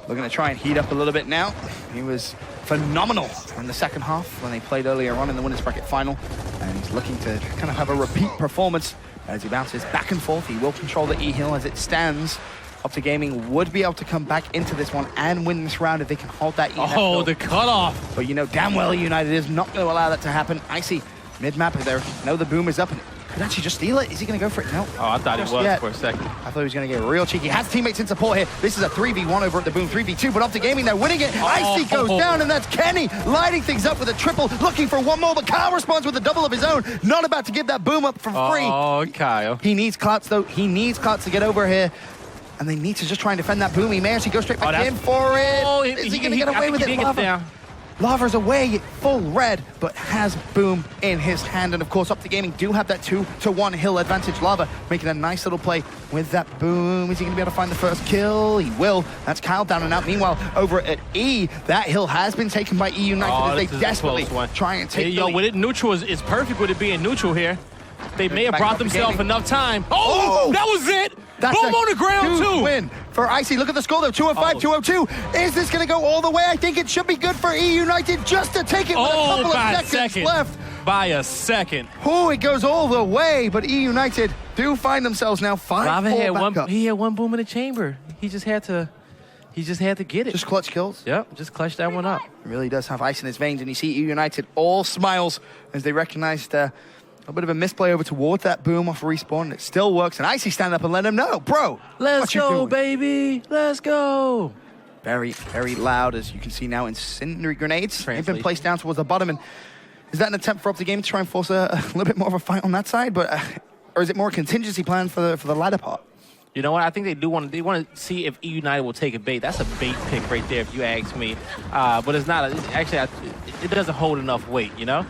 Looking to try and heat up a little bit now. He was phenomenal in the second half when they played earlier on in the winners bracket final. And he's looking to kind of have a repeat performance as he bounces back and forth. He will control the E-Hill as it stands. Optic Gaming would be able to come back into this one and win this round if they can hold that E-Hill. Oh, the cutoff. But you know damn well United is not going to allow that to happen. Icy mid-map there. No, the boom is up and could actually just steal it. Is he going to go for it? No. Oh, I thought he was for a second. I thought he was going to get real cheeky. Has teammates in support here. This is a 3v1 over at the boom, 3v2, but Optic Gaming, they're winning it. Icy goes down, and that's Kenny lighting things up with a triple, looking for one more, but Kyle responds with a double of his own. Not about to give that boom up for free. Oh, Kyle. He needs clouts, though. He needs clouts to get over here. And they need to just try and defend that boom. He may actually go straight back in for it. Oh, is he going to get away with it? Lava's away, full red, but has boom in his hand. And of course, Optic Gaming do have that 2-1 hill advantage. Lava making a nice little play with that boom. Is he going to be able to find the first kill? He will. That's Kyle down and out. Meanwhile, over at E, that hill has been taken by E United as they desperately try and take the lead. With it neutral, it's perfect with it being neutral here. They may have brought themselves enough time. Oh, that was it. That's boom on the ground, too. Win for Icy. Look at the score, though. 205, 202. Is this going to go all the way? I think it should be good for E United just to take it with a couple of seconds left. By a second. Oh, it goes all the way, but E United do find themselves now 5-4 back up. He had one boom in the chamber. He just had to get it. Just clutch kills? Yep, just clutch that one up. He really does have ice in his veins, and you see E United all smiles as they recognized a bit of a misplay over towards that boom off respawn. It still works, and Icy stand up and let him know, bro. Let's go, baby. Let's go. Very, very loud, as you can see now. Incendiary grenades. They've been Translate. placed down towards the bottom, and is that an attempt for Optic Game to try and force a little bit more of a fight on that side? But or is it more a contingency plan for the latter part? You know what? I think they want to see if E United will take a bait. That's a bait pick right there, if you ask me. But it's not. It doesn't hold enough weight. You know,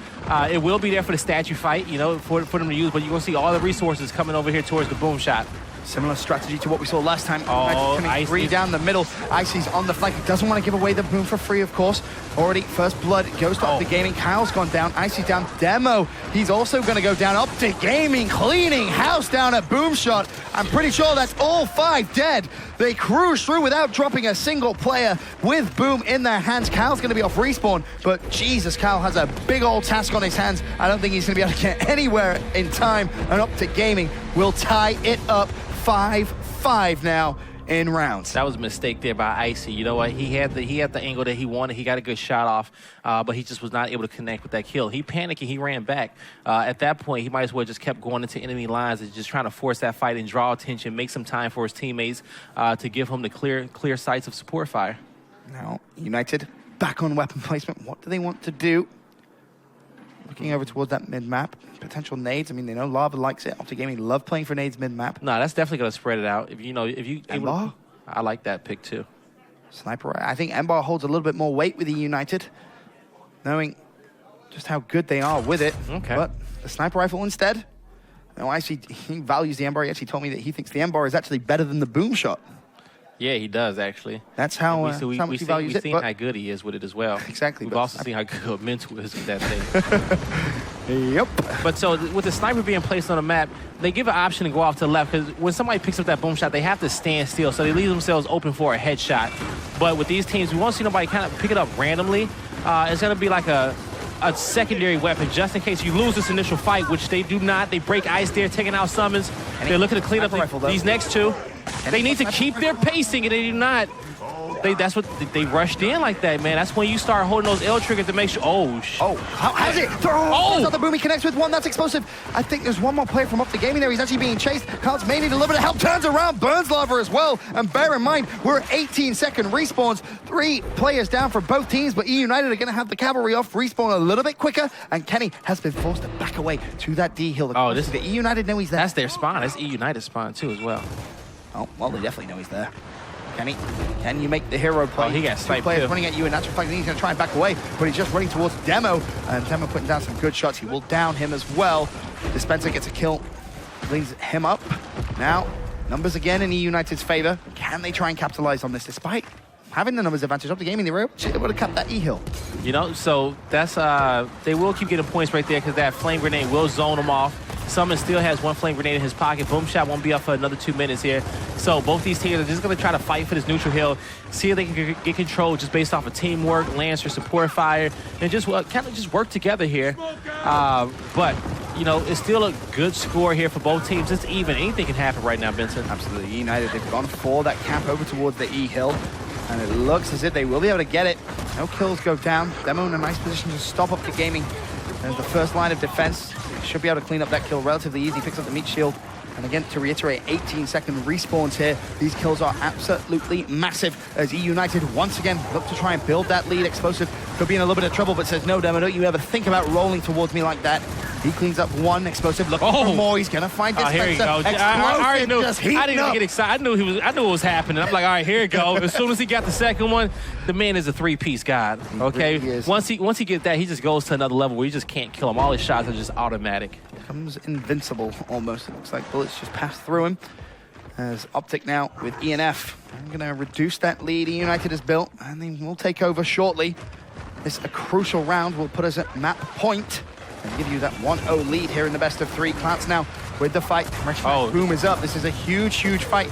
it will be there for the statue fight. You know, for them to use. But you're gonna see all the resources coming over here towards the boom shot. Similar strategy to what we saw last time. Oh, coming three down the middle. Icy's on the flank. He doesn't want to give away the boom for free, of course. Already, first blood goes to Optic Gaming. Kyle's gone down. Icy's down. Demo, he's also going to go down. Optic Gaming cleaning house down at boom shot. I'm pretty sure that's all 5 dead. They cruise through without dropping a single player with boom in their hands. Kyle's going to be off respawn, but Jesus, Kyle has a big old task on his hands. I don't think he's going to be able to get anywhere in time, and Optic Gaming will tie it up 5-5 now in rounds. That was a mistake there by Icy. You know what? He had the angle that he wanted. He got a good shot off, but he just was not able to connect with that kill. He panicked and he ran back. At that point, he might as well just kept going into enemy lines and just trying to force that fight and draw attention, make some time for his teammates to give him the clear sights of support fire. Now, United back on weapon placement. What do they want to do? looking over towards that mid-map. Potential nades. I mean, they know Lava likes it. Optic Gaming love playing for nades mid-map. No, that's definitely going to spread it out. If you Embar? I like that pick too. Sniper. I think Embar holds a little bit more weight with the United, knowing just how good they are with it. Okay. But the sniper rifle instead. No, actually, he values the Embar. He actually told me that he thinks the Embar is actually better than the boom shot. Yeah, he does actually. That's how much he values we've it. seen how good he is with it as well. Exactly. We've also seen how good mental is with that thing. Yep. But so with the sniper being placed on the map, they give an option to go off to the left because when somebody picks up that boom shot, they have to stand still. So they leave themselves open for a headshot. But with these teams, we won't see nobody kind of pick it up randomly. It's going to be like a secondary weapon just in case you lose this initial fight, which they do not. They break ice there, taking out summons. They're looking to clean up these next two. They need to keep their pacing, and they do not. That's what they rushed in like that, man. That's when you start holding those L triggers to make sure. How's it? Another boom. He connects with one. That's explosive. I think there's one more player from Optic Gaming there. He's actually being chased. Clouds may need a little bit of help. Turns around, burns Lava as well. And bear in mind, we're at 18-second respawns. 3 players down for both teams, but Eunited are going to have the cavalry off, respawn a little bit quicker, and Kenny has been forced to back away to that D hill. This the Eunited know he's there. That's their spawn. That's Eunited spawn too as well. Oh, well, they definitely know he's there. Kenny, can you make the hero play? Oh, he got sniped. 2 players running at you, and that's reflecting. He's going to try and back away, but he's just running towards Demo, and Demo putting down some good shots. He will down him as well. Dispenser gets a kill, leads him up. Now, numbers again in United's favor. Can they try and capitalize on this despite having the numbers advantage? Optic Gaming, they were able to cut that E-hill. You know, so that's they will keep getting points right there because that flame grenade will zone them off. Summon still has 1 flame grenade in his pocket. Boom shot won't be up for another 2 minutes here. So both these teams are just going to try to fight for this neutral hill, see if they can get control just based off of teamwork, Lancer, support fire, and just kind of just work together here. But, you know, it's still a good score here for both teams. It's even. Anything can happen right now, Benson. Absolutely. United, they've gone for that cap over towards the E-hill, and it looks as if they will be able to get it. No kills go down. Demo in a nice position to stop up the gaming. There's the first line of defense. Should be able to clean up that kill relatively easy. Picks up the meat shield. And again, to reiterate, 18-second respawns here. These kills are absolutely massive as Eunited once again look to try and build that lead. Explosive could be in a little bit of trouble, but says, no, Demo, don't you ever think about rolling towards me like that. He cleans up 1. Explosive looking for more. He's going to find Dispenser. Here you go. I already knew. I didn't even get excited. I knew what was happening. I'm like, all right, here you go. As soon as he got the second one, the man is a 3-piece god. Okay, really once he gets that, he just goes to another level where you just can't kill him. All his shots are just automatic. Becomes invincible almost. It looks like bullets just pass through him. As Optic now with ENF. I'm going to reduce that lead United has built, and they will take over shortly. This a crucial round will put us at map point and give you that 1-0 lead here in the best of 3. Clouds now with the fight. Boom is up. This is a huge, huge fight.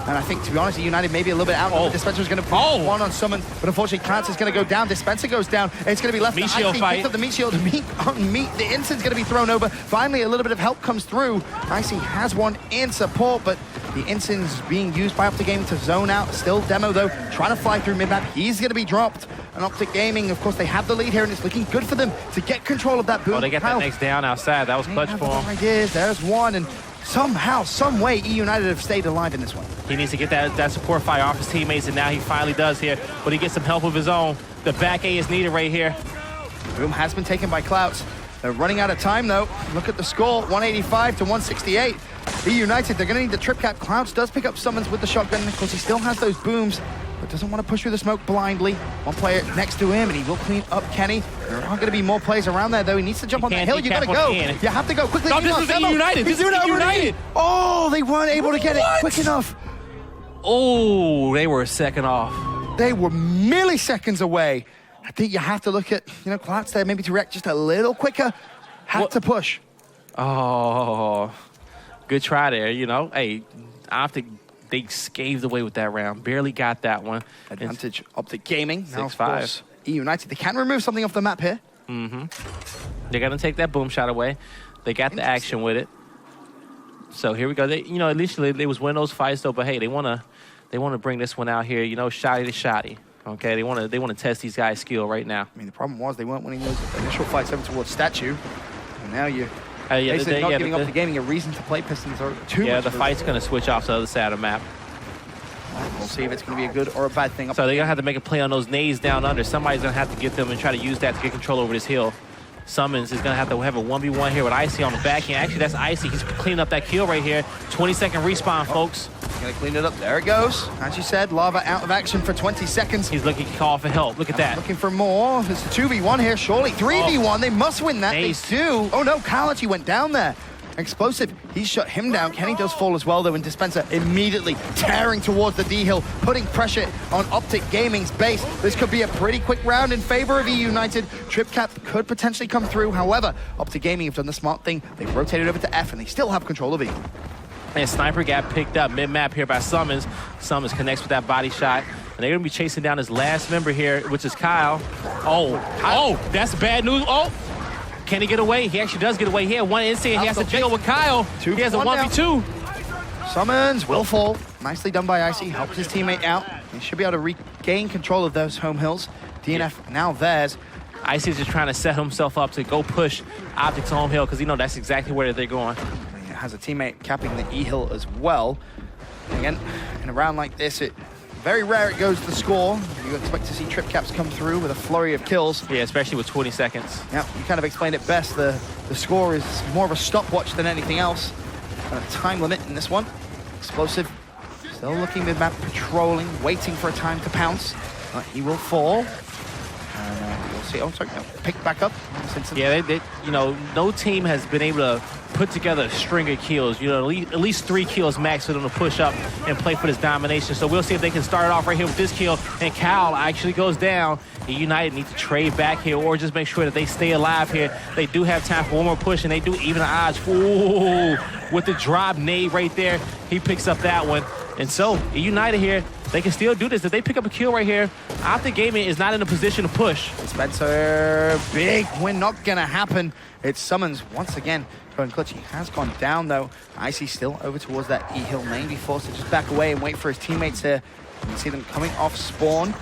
And I think, to be honest, United maybe a little bit out. Dispenser is going to put 1 on Summon, but unfortunately, Clouds is going to go down. Dispenser goes down, and it's going to be left. Meat shield fight. Picks up the meat shield. Meat on meat. The Ensign's going to be thrown over. Finally, a little bit of help comes through. Icy has one in support, but the Ensign's being used by Optic Gaming to zone out. Still Demo, though, trying to fly through mid-map. He's going to be dropped. And Optic Gaming, of course, they have the lead here, and it's looking good for them to get control of that boom. Oh, they got that next down outside. That was clutch for him. Ideas. There's one, and somehow, some way, Eunited have stayed alive in this one. He needs to get that support fire off his teammates, and now he finally does here. But he gets some help of his own. The back A is needed right here. Boom has been taken by Clouds. They're running out of time, though. Look at the score, 185 to 168. Eunited, they're going to need the trip cap. Clouds does pick up summons with the shotgun. Of course, he still has those booms, but doesn't want to push through the smoke blindly. One player next to him, and he will clean up Kenny. There are going to be more players around there, though. He needs to jump on that hill. You got to go. You have to go quickly. No, this is Eunited. This is Eunited. Oh, they weren't able to get it quick enough. Oh, they were a second off. They were milliseconds away. I think you have to look at, Clouds there, maybe to react just a little quicker. Had to push. Oh, good try there, Hey, Optic, they scathed away with that round. Barely got that one. Advantage Optic Gaming. Now, 6-5. United, they can remove something off the map here. Mm-hmm. They're going to take that boom shot away. They got the action with it. So here we go. They, initially they was winning those fights though, but hey, they want to bring this one out here, shotty to shotty. Okay, they want to test these guys' skill right now. I mean, the problem was they weren't winning those initial fights over towards Statue, and now you basically not giving Optic Gaming a reason to play Pistons or too much. Yeah, the fight's going to switch off to the other side of the map. We'll see if it's going to be a good or a bad thing. So they're going to have to make a play on those nades down under. Somebody's going to have to get them and try to use that to get control over this hill. Summons is going to have a 1v1 here with Icy on the back end. Actually, that's Icy. He's cleaning up that kill right here. 20-second respawn, folks. Gonna clean it up. There it goes. As you said, Lava out of action for 20 seconds. He's looking to call for help. Look at that. Looking for more. It's a 2v1 here, surely. 3v1. They must win that. Ace. They do. Oh no, Kyle actually went down there. Explosive. He shut him down. Kenny does fall as well, though, and Dispenser immediately tearing towards the D-Hill, putting pressure on Optic Gaming's base. This could be a pretty quick round in favor of Eunited. TripCap could potentially come through. However, Optic Gaming have done the smart thing. They've rotated over to F, and they still have control of E. And Sniper got picked up mid-map here by Summons. Summons connects with that body shot. And they're going to be chasing down his last member here, which is Kyle. Oh, that's bad news. Oh, can he get away? He actually does get away. He had one instinct. He has to deal with Kyle. He has a 1v2. Summons will fall. Nicely done by Icy. Helps his teammate out. He should be able to regain control of those home hills. DNF now theirs. Icy's just trying to set himself up to go push Optic's home hill because you know that's exactly where they're going. He has a teammate capping the E-hill as well. Again, in a round like this, very rare it goes to score. You expect to see trip caps come through with a flurry of kills. Yeah, especially with 20 seconds. Yeah, you kind of explained it best. The score is more of a stopwatch than anything else. A time limit in this one. Explosive. Still looking mid-map, patrolling, waiting for a time to pounce. But he will fall. And we'll see. Oh, sorry, no, picked back up. Yeah, you know, no team has been able to put together a string of kills. You know, at least 3 kills max for them to push up and play for this domination. So we'll see if they can start off right here with this kill. And Cal actually goes down. The United need to trade back here or just make sure that they stay alive here. They do have time for one more push, and they do even the odds. Ooh, with the drop nade right there, he picks up that one. And so, United here, they can still do this. If they pick up a kill right here, Optic Gaming is not in a position to push. Spencer, big win, not gonna happen. It's Summons once again going clutch. He has gone down though. Icy still over towards that E-hill main. Be forced to just back away and wait for his teammates here. You can see them coming off spawn.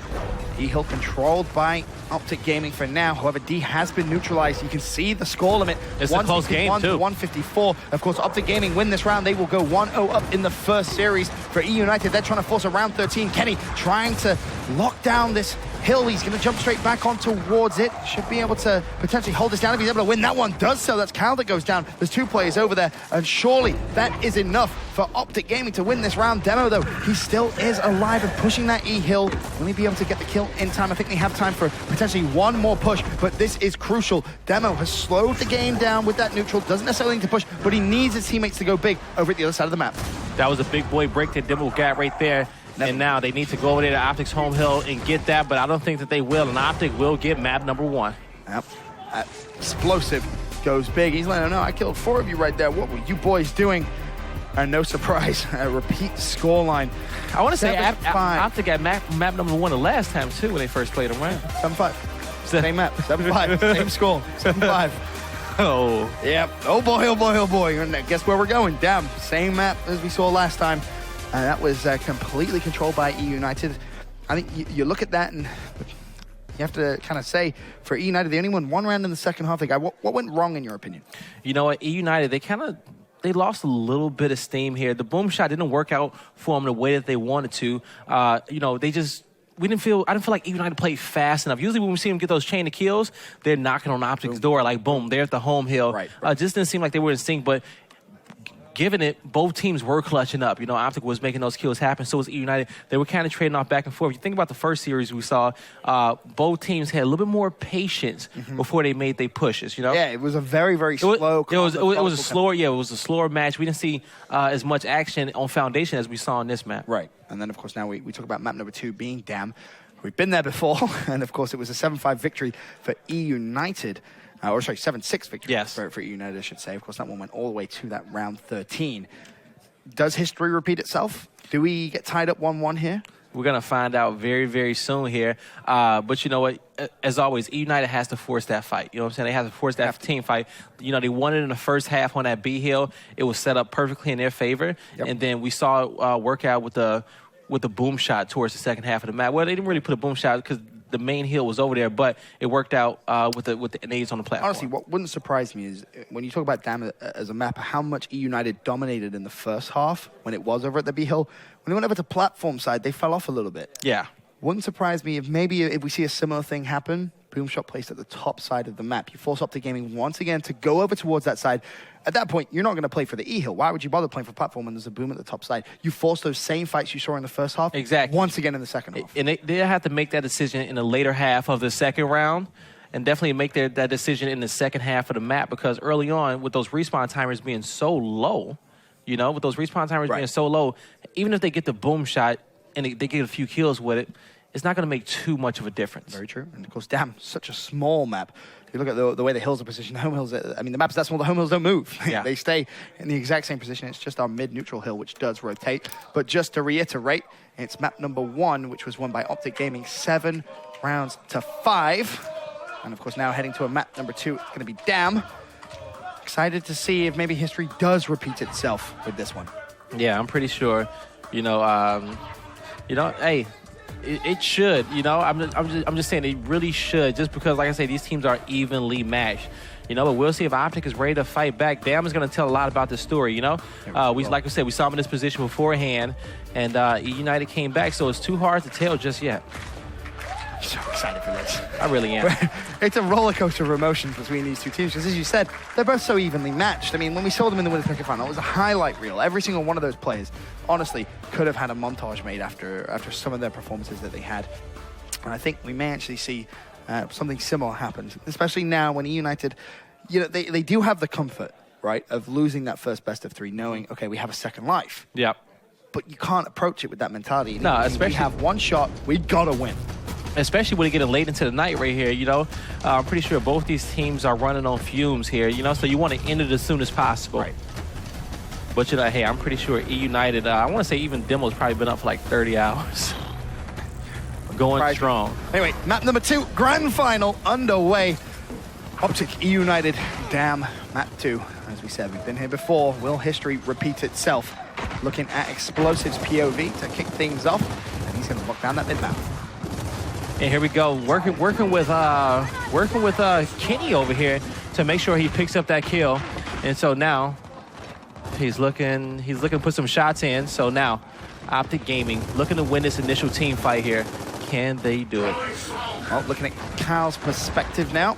E-hill controlled by Optic Gaming for now. However, D has been neutralized. You can see the score limit. It's a close game, too. 154. Of course, Optic Gaming win this round. They will go 1-0 up in the first series. For E-United, they're trying to force a round 13. Kenny trying to lock down this hill. He's going to jump straight back on towards it. Should be able to potentially hold this down if he's able to win. That one does so. That's Kyle that goes down. There's 2 players over there. And surely that is enough for Optic Gaming to win this round. Demo, though, he still is alive and pushing that E-hill. Will he be able to get the kill in time? I think they have time for potentially one more push, but this is crucial. Demo has slowed the game down with that neutral. Doesn't necessarily need to push, but he needs his teammates to go big over at the other side of the map. That was a big boy break that Demo got right there. And now they need to go over there to Optic's home hill and get that, but I don't think that they will, and Optic will get map number 1. Yep. Explosive goes big. He's letting them know, I killed 4 of you right there. What were you boys doing? And no surprise, a repeat scoreline. I want to say 7-5. Optic got map number 1 the last time, too, when they first played them, right? 7-5. Same map. 7-5. Same score. 7-5. Oh. Yep. Oh boy, oh boy, oh boy. And guess where we're going? Damn. Same map as we saw last time. And that was completely controlled by E-United. I think you look at that and you have to kind of say, for E-United, they only won 1 round in the second half. What went wrong in your opinion? You know what? E-United, they lost a little bit of steam here. The boom shot didn't work out for them the way that they wanted to. You know, I didn't feel like United played fast enough. Usually when we see them get those chain of kills, they're knocking on Optic's door, like boom, they're at the home hill. Right. Just didn't seem like they were in sync, but given it, both teams were clutching up. You know, Optic was making those kills happen. So was United. They were kind of trading off back and forth. You think about the first series we saw, both teams had a little bit more patience before they made their pushes. You know, yeah, it was a very, very slow. It was a slower. Yeah, it was a slower match. We didn't see as much action on Foundation as we saw on this map. Right, and then of course now we talk about map number 2 being Dam. We've been there before, and of course it was a 7-5 victory for E-United. Or sorry, 7-6 victory for Eunited, I should say. Of course, that one went all the way to that round 13. Does history repeat itself? Do we get tied up 1-1 here? We're going to find out very, very soon here. But you know what? As always, United has to force that fight. You know what I'm saying? They have to force that team fight. You know, they won it in the first half on that B hill. It was set up perfectly in their favor. Yep. And then we saw it work out with the boom shot towards the second half of the map. Well, they didn't really put a boom shot because the main hill was over there, but it worked out with the nades on the platform. Honestly, what wouldn't surprise me is when you talk about Dam as a map, how much E-United dominated in the first half when it was over at the B hill. When they went over to platform side, they fell off a little bit. Yeah. Wouldn't surprise me if we see a similar thing happen boom shot placed at the top side of the map. You force Optic Gaming once again to go over towards that side. At that point, you're not going to play for the E-Hill. Why would you bother playing for platform when there's a boom at the top side? You force those same fights you saw in the first half once again in the second half. And they have to make that decision in the later half of the second round, and definitely make that decision in the second half of the map, because early on, with those respawn timers being so low, with those respawn timers being so low, even if they get the boom shot and they get a few kills with it, it's not going to make too much of a difference. Very true. And of course, damn, such a small map. If you look at the way the hills are positioned, the home hills, I mean, the map's that small, the home hills don't move. Yeah. They stay in the exact same position. It's just our mid-neutral hill, which does rotate. But just to reiterate, it's map number 1, which was won by Optic Gaming 7 rounds to 5. And of course, now heading to a map number 2, it's going to be Damn. Excited to see if maybe history does repeat itself with this one. Yeah, I'm pretty sure. Hey, it should. I'm just saying it really should, just because, like I say, these teams are evenly matched. But we'll see if Optic is ready to fight back. Damn is going to tell a lot about this story. Like we said, we saw him in this position beforehand, and Eunited came back, so it's too hard to tell just yet. So excited for this. I really am. It's a roller coaster of emotions between these two teams, because as you said, they're both so evenly matched. I mean, when we saw them in the Winners Bracket final, it was a highlight reel. Every single one of those players, honestly, could have had a montage made after some of their performances that they had. And I think we may actually see something similar happen, especially now when Eunited, they do have the comfort, right, of losing that first best of 3, knowing, okay, we have a second life. Yep. But you can't approach it with that mentality. No, especially we have one shot, we gotta win. Especially when you get it late into the night right here, I'm pretty sure both these teams are running on fumes here, so you want to end it as soon as possible. Right. But, hey, I'm pretty sure Eunited, I want to say even Demo's probably been up for like 30 hours. Going strong. Anyway, map number 2, grand final underway. Optic Eunited, Damn, map 2. As we said, we've been here before. Will history repeat itself? Looking at Explosives POV to kick things off, and he's going to lock down that mid-map. And here we go, working with Kenny over here to make sure he picks up that kill. And so now he's looking to put some shots in. So now Optic Gaming looking to win this initial team fight here. Can they do it? Well, looking at Kyle's perspective now.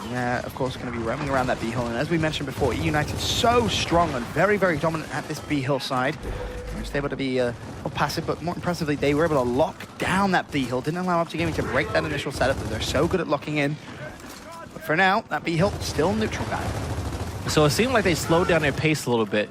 Yeah, of course, going to be roaming around that B hill. And as we mentioned before, Eunited so strong and very, very dominant at this B hill side. They were just able to be more passive, but more impressively, they were able to lock down that B hill. Didn't allow Optic Gaming to break that initial setup. They're so good at locking in. But for now, that B hill still neutral guy. So it seemed like they slowed down their pace a little bit.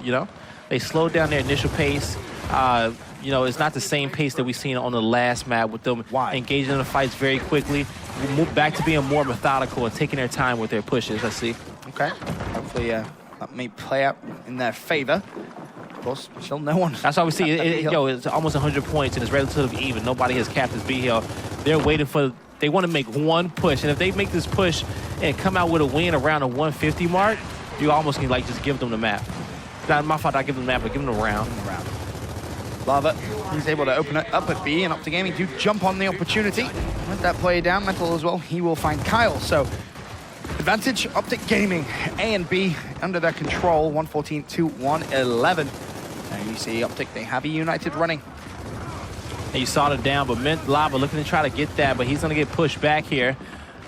They slowed down their initial pace. It's not the same pace that we've seen on the last map with them engaging in the fights very quickly. We'll move back to being more methodical and taking their time with their pushes, I see. Okay. Hopefully that may play out in their favor. Of course, still no one. That's why we see it's almost 100 points and it's relatively even. Nobody has capped this B hill. They're waiting for, they want to make one push. And if they make this push and come out with a win around the 150 mark, you almost can just give them the map. Not my fault I give them the map, but give them the round. Lava, he's able to open it up at B, and Optic Gaming do jump on the opportunity. Let that play down, Mental as well. He will find Kyle. So, advantage, Optic Gaming, A and B under their control, 114 to 111. And you see Optic, they have a Eunited running. And you saw it down, but Lava looking to try to get that, but he's going to get pushed back here.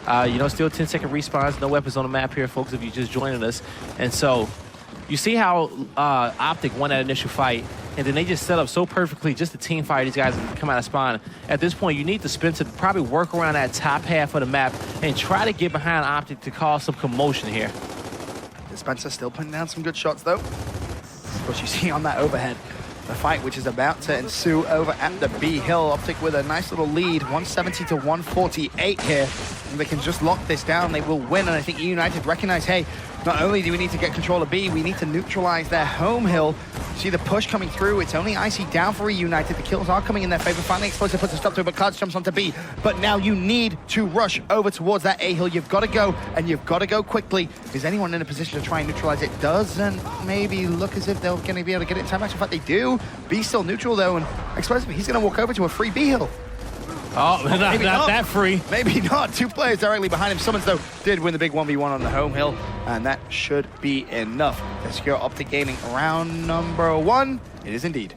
Still 10-second respawns, no weapons on the map here, folks, if you're just joining us. And so, you see how Optic won that initial fight, and then they just set up so perfectly just to team fire these guys and come out of spawn. At this point, you need the Spin to probably work around that top half of the map and try to get behind Optic to cause some commotion here. Spencer still putting down some good shots, though. Of course, you see on that overhead, the fight which is about to ensue over at the B hill. Optic with a nice little lead, 170 to 148 here. And they can just lock this down, they will win. And I think Eunited recognize, hey, not only do we need to get control of B, we need to neutralize their home hill. See the push coming through. It's only Icy down for Eunited. The kills are coming in their favor. Finally, Explosive puts a stop to it, but Cards jumps onto B. But now you need to rush over towards that A hill. You've got to go, and you've got to go quickly. Is anyone in a position to try and neutralize it? Doesn't maybe look as if they're going to be able to get it in time. Actually, in fact, they do. B's still neutral, though, and Explosive, he's going to walk over to a free B hill. Oh, not that free. Maybe not. 2 players directly behind him. Summons, though, did win the big 1v1 on the home hill, and that should be enough to secure Optic Gaming round number 1. It is indeed.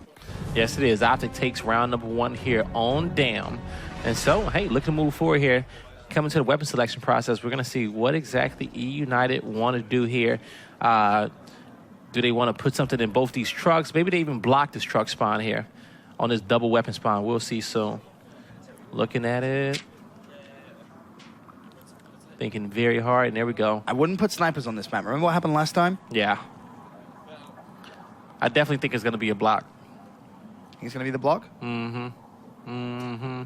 Yes, it is. Optic takes round number 1 here on Damn. And so, hey, look to move forward here. coming to the weapon selection process, we're going to see what exactly Eunited want to do here. Do they want to put something in both these trucks? Maybe they even block this truck spawn here on this double weapon spawn. We'll see soon. Looking at it. Thinking very hard, and there we go. I wouldn't put snipers on this map. Remember what happened last time? Yeah. I definitely think it's going to be a block. Think it's going to be the block? Mm-hmm. Mm-hmm.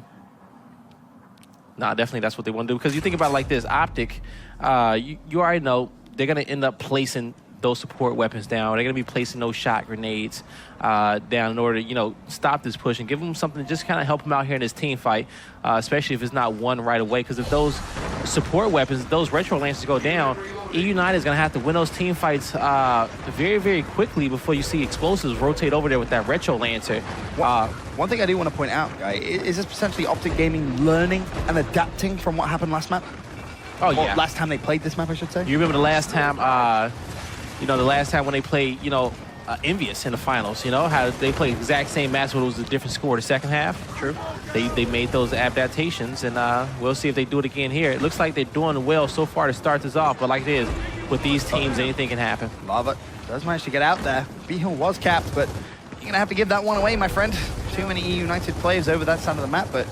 Nah, definitely that's what they want to do. Because you think about it like this, Optic, you already know they're going to end up placing those support weapons down. They're going to be placing those shot grenades down in order to, you know, stop this push and give them something to just kind of help them out here in this team fight, especially if it's not won right away. Because if those support weapons, those retro lancers go down, Eunited is going to have to win those team fights very, very quickly before you see explosives rotate over there with that retro lancer. One thing I do want to point out, guy, is this potentially Optic Gaming learning and adapting from what happened last map? Oh, Or yeah. last time they played this map, I should say? You remember the last time, you know, the last time when they played, you know, Envious in the finals, you know, how they played the exact same match, but it was a different score the second half. True. They made those adaptations, and we'll see if they do it again here. It looks like they're doing well so far to start this off, but like it is, with these teams, anything can happen. Lava does manage to get out there. B-Hill was capped, but you're going to have to give that one away, my friend. Too many Eunited players over that side of the map, but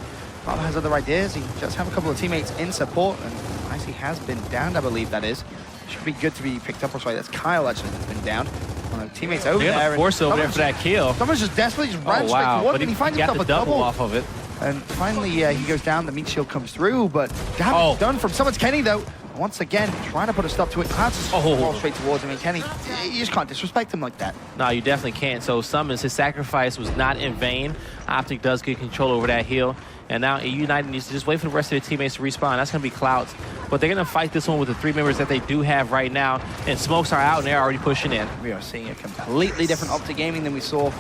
Lava has other ideas. He does have a couple of teammates in support, and Icy has been downed, I believe that is. Should be good to be picked up. Or sorry, that's Kyle actually that's been down. One of the teammates over They're there. gonna force over there for that kill. Someone's just desperately just ran Oh, straight wow. towards But him. He finds got himself the a double off of it. And finally, he goes down. The meat shield comes through, but damage done from someone's Kenny, though. Once again, trying to put a stop to it. Clouds just fall straight towards him. And Kenny, you just can't disrespect him like that. No, you definitely can't. So Summons, his sacrifice was not in vain. Optic does get control over that hill. And now United needs to just wait for the rest of their teammates to respawn. That's going to be Clouds. But they're going to fight this one with the 3 members that they do have right now. And smokes are out, and they're already pushing in. We are seeing a completely different Optic Gaming than we saw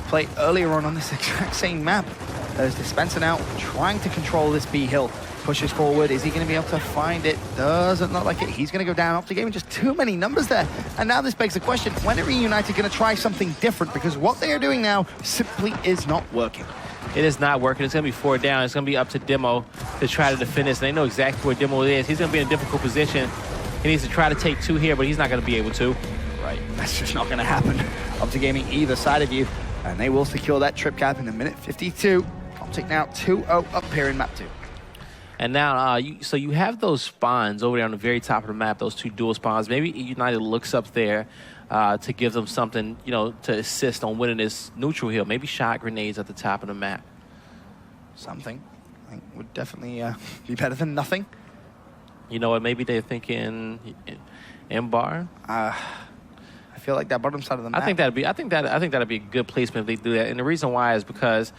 play earlier on this exact same map. There's Dispenser now trying to control this B hill. Pushes forward. Is he going to be able to find it? Doesn't look like it. He's going to go down. Optic Gaming, just too many numbers there. And now this begs the question, when are United going to try something different? Because what they are doing now simply is not working. It is not working. It's going to be 4 down. It's going to be up to Demo to try to defend this. And they know exactly where Demo is. He's going to be in a difficult position. He needs to try to take 2 here, but he's not going to be able to. Right. That's just not going to happen. Optic Gaming either side of you. And they will secure that trip cap in a minute 52. Optic now 2-0 up here in map 2. And now, so you have those spawns over there on the very top of the map, those 2 dual spawns. Maybe United looks up there to give them something, you know, to assist on winning this neutral hill. Maybe shot grenades at the top of the map. Something, I think, would definitely be better than nothing. You know what? Maybe they're thinking M-bar. I feel like that bottom side of the map. I think that'd be a good placement if they do that. And the reason why is because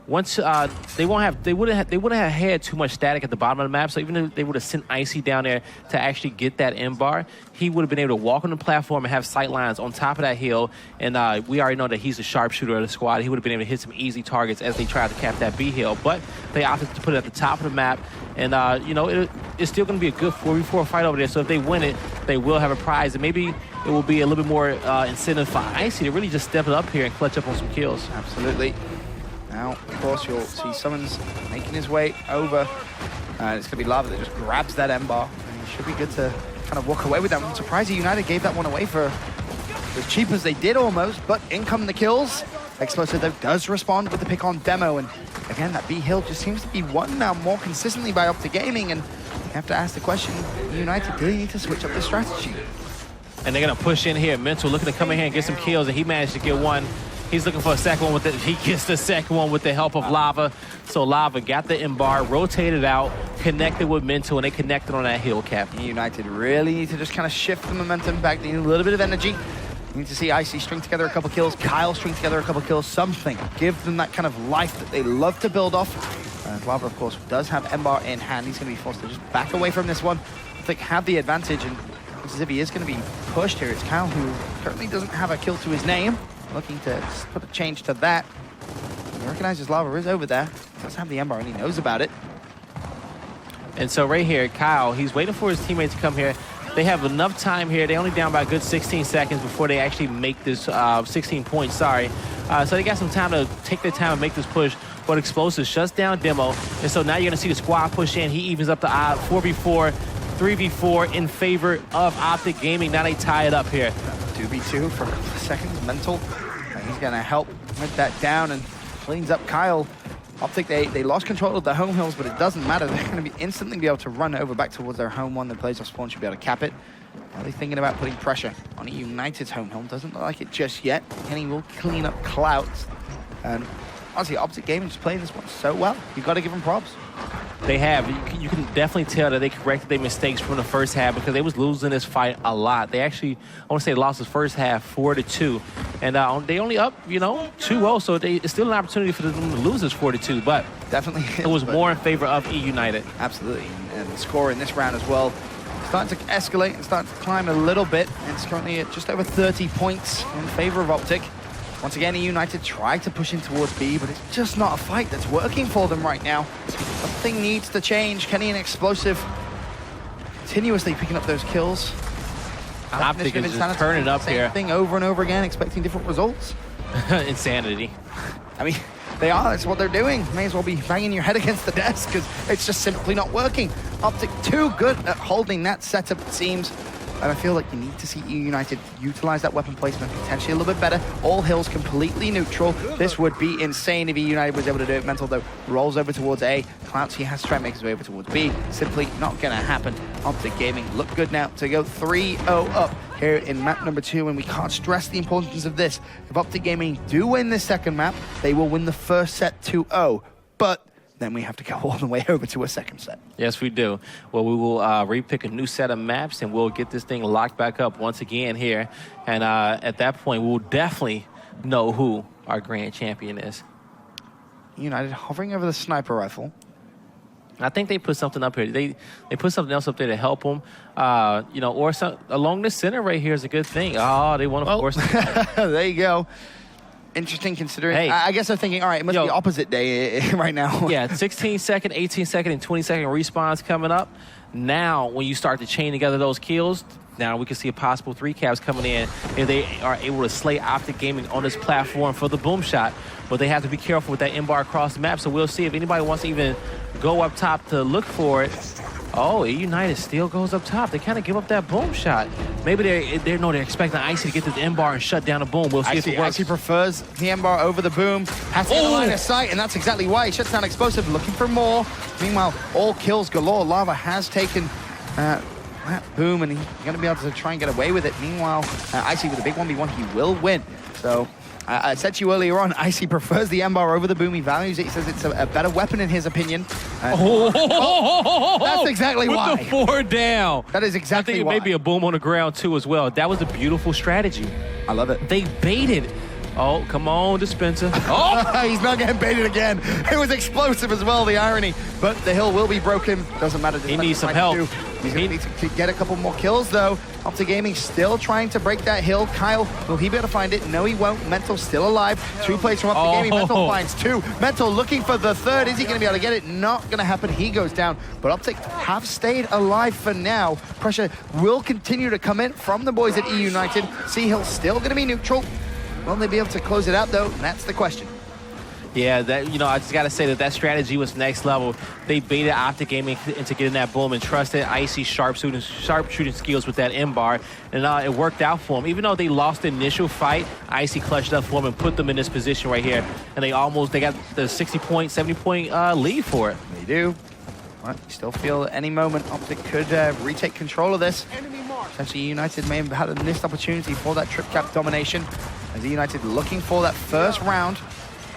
once they wouldn't have had too much static at the bottom of the map. So even if they would have sent Icy down there to actually get that M-bar, he would have been able to walk on the platform and have sight lines on top of that hill. And we already know that he's the sharpshooter of the squad. He would have been able to hit some easy targets as they tried to cap that B hill. But they opted to put it at the top of the map. And, you know, it's still going to be a good 4v4 fight over there. So if they win it, they will have a prize. And maybe it will be a little bit more incentive for Icy to really just step it up here and clutch up on some kills. Absolutely. Now, of course, you'll see Summons making his way over. And it's going to be Lava that just grabs that M-bar. And he should be good to kind of walk away with that. I'm surprised United gave that one away for as cheap as they did almost. But in come the kills. Explosive, though, does respond with the pick on Demo. And again, that B-Hill just seems to be won now more consistently by Optic Gaming. And you have to ask the question, United, do they need to switch up their strategy? And they're going to push in here. Mental looking to come in here and get some kills. And he managed to get one. He's looking for a second one with it. He gets the second one with the help of Lava. So Lava got the M-bar, rotated out, connected with Mental, and they connected on that hill cap. United really need to just kind of shift the momentum back. They need a little bit of energy. You need to see Icy string together a couple kills, Kyle string together a couple kills, something. Give them that kind of life that they love to build off. And Lava, of course, does have M-bar in hand. He's going to be forced to just back away from this one. I think have the advantage, and looks as if he is going to be pushed here. It's Kyle, who currently doesn't have a kill to his name. Looking to put a change to that. He recognizes Lava is over there. He does have the M-bar, and he knows about it. And so right here, Kyle, he's waiting for his teammates to come here. They have enough time here. They only down by a good 16 seconds before they actually make this 16 points, sorry. So they got some time to take their time and make this push. but Explosive shuts down Demo. And so now you're going to see the squad push in. He evens up the odd 4v4, 3v4 in favor of Optic Gaming. Now they tie it up here. 2v2 for a couple of seconds. Mental, and he's going to help with that down and cleans up Kyle. Optic, they lost control of the home hills, but it doesn't matter. They're going to be instantly be able to run over back towards their home one. The plays off spawn should be able to cap it. Are they thinking about putting pressure on United's home hill? Doesn't look like it just yet. Kenny will clean up clouds. And honestly, Optic Gaming just playing this one so well. You've got to give them props. They have. You can definitely tell that they corrected their mistakes from the first half because they was losing this fight a lot. They actually, I want to say, lost the first half 4-2. And they only up, 2-0, so it's still an opportunity for them to lose this 4-2. But definitely it was more in favor of Eunited. Absolutely. And the score in this round as well, starting to escalate and starting to climb a little bit. It's currently at just over 30 points in favor of Optic. Once again, United try to push in towards B, but it's just not a fight that's working for them right now. Something needs to change. Kenny and Explosive continuously picking up those kills. Optic is just turning up here. Same thing over and over again, expecting different results. Insanity. I mean, they are. That's what they're doing. May as well be banging your head against the desk because it's just simply not working. Optic too good at holding that setup, it seems. And I feel like you need to see United utilize that weapon placement potentially a little bit better. All hills completely neutral. This would be insane if United was able to do it. Mental, though, rolls over towards A. Clouds, he has to try and make his way over towards B. Simply not going to happen. Optic Gaming look good now to go 3-0 up here in map number 2, and we can't stress the importance of this. If Optic Gaming do win this second map, they will win the first set 2-0. But then we have to go all the way over to a second set. Yes, we do. Well, we will repick a new set of maps, and we'll get this thing locked back up once again here. And at that point, we'll definitely know who our grand champion is. United hovering over the sniper rifle. I think they put something up here. They put something else up there to help them. Or along the center right here is a good thing. Oh, they want to force it. There you go. Interesting considering. Hey. I guess I'm thinking, all right, it must be opposite day right now. Yeah, 16-second, 18-second, and 20-second respawns coming up. Now, when you start to chain together those kills, now we can see a possible 3 caps coming in if they are able to slay Optic Gaming on this platform for the boom shot. But they have to be careful with that M-bar across the map, so we'll see if anybody wants to even go up top to look for it. Oh, United still goes up top. They kind of give up that boom shot. Maybe they're expecting Icy to get this M-bar and shut down the boom. We'll see if it works. Icy prefers the M-bar over the boom. Has to get the line of sight, and that's exactly why he shuts down Explosive, looking for more. Meanwhile, all kills galore. Lava has taken that boom, and he's going to be able to try and get away with it. Meanwhile, Icy with a big 1v1, he will win. So I said to you earlier on, Icy prefers the M-bar over the boom. He values it. He says it's a better weapon in his opinion. That's exactly why. With the 4 down. That is exactly why. I think it may be a boom on the ground too as well. That was a beautiful strategy. I love it. They baited. Oh, come on, Dispenser. Oh! He's not getting baited again. It was Explosive as well, the irony. But the hill will be broken. Doesn't matter. He needs some help. He's going to need to get a couple more kills, though. Optic Gaming still trying to break that hill. Kyle, will he be able to find it? No, he won't. Mental still alive. 2 plays from Optic Gaming. Mental finds 2. Mental looking for the 3rd. Is he going to be able to get it? Not going to happen. He goes down. But Optic have stayed alive for now. Pressure will continue to come in from the boys at Eunited. Sea Hill still going to be neutral. Will they be able to close it out, though? That's the question. Yeah, I just got to say that strategy was next level. They baited Optic Gaming into getting that boom and trusted Icy's sharp shooting skills with that M-bar, and it worked out for them. Even though they lost the initial fight, Icy clutched up for them and put them in this position right here, and they got the 60-point, 70-point lead for it. They do. But you still feel at any moment Optic could retake control of this. Essentially, United may have had a missed opportunity for that trip cap domination. As United looking for that first round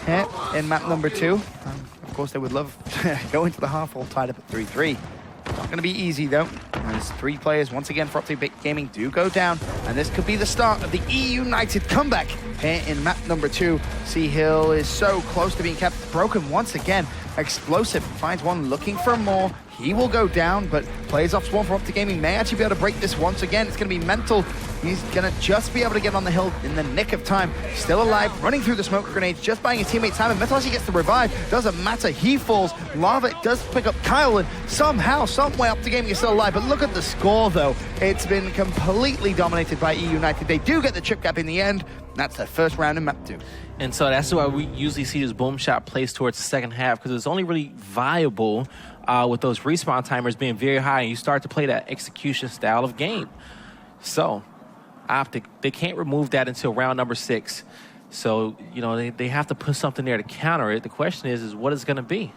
here in map number 2. Of course, they would love to go into the half all tied up at 3-3. Not going to be easy, though. As 3 players, once again, for Optic Gaming do go down. And this could be the start of the Eunited comeback here in map number 2. Sea Hill is so close to being kept broken once again. Explosive finds one looking for more. He will go down, but plays off Swarm for Optic Gaming may actually be able to break this once again. It's going to be Mental He's going to just be able to get on the hill in the nick of time. Still alive, running through the smoke grenades, just buying his teammate time. And Montages gets the revive. Doesn't matter. He falls. Lava does pick up Kyle, and somehow, some way, Optic Gaming is still alive. But look at the score, though. It's been completely dominated by Eunited. They do get the chip gap in the end. That's their first round in map 2. And so that's why we usually see this boom shot placed towards the second half, because it's only really viable with those respawn timers being very high, and you start to play that execution style of game. So Optic, they can't remove that until round number 6. So, you know, they have to put something there to counter it. The question is what is going to be?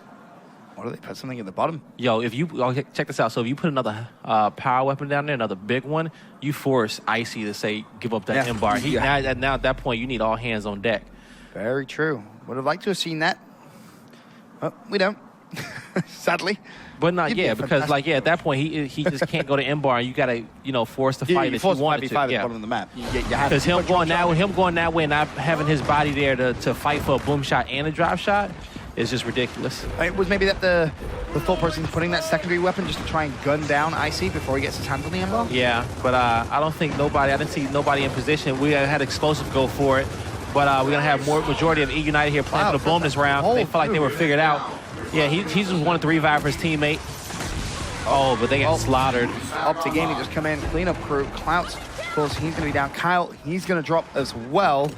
What do they put something at the bottom? Yo, if you check this out. So if you put another power weapon down there, another big one, you force Icy to say give up that M-bar. Now at that point, you need all hands on deck. Very true. Would have liked to have seen that. Well, we don't, sadly. But not because at that point he just can't go to M-bar. You got to force the fight that you want to. At the bottom of the map. Because him going that way and not having his body there to fight for a boom shot and a drop shot is just ridiculous. It was maybe that the thought process putting that secondary weapon just to try and gun down Icy before he gets his hands on the M-bar? Yeah, but I didn't see nobody in position. We had explosive go for it, but we're going to have majority of Eunited here playing for the boom this round. They felt like they were figured out. Yeah, he just wanted to revive for his teammate. Oh, but they got slaughtered. Optic Gaming just come in, clean up crew. Clouts, of course, he's going to be down. Kyle, he's going to drop as well.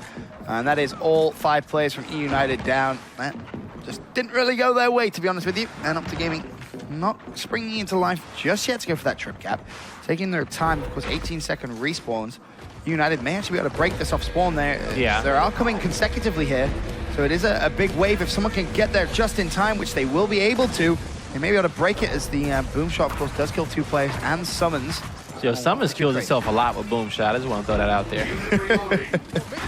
And that is all 5 players from Eunited down. That just didn't really go their way, to be honest with you. And Optic Gaming not springing into life just yet to go for that trip cap. Taking their time, of course, 18-second respawns. United may actually be able to break this off spawn there. Yeah. They are coming consecutively here. So it is a big wave. If someone can get there just in time, which they will be able to, they may be able to break it as the boom shot, of course, does kill 2 players and Summons. Yo, Summons kills himself a lot with boom shot. I just want to throw that out there.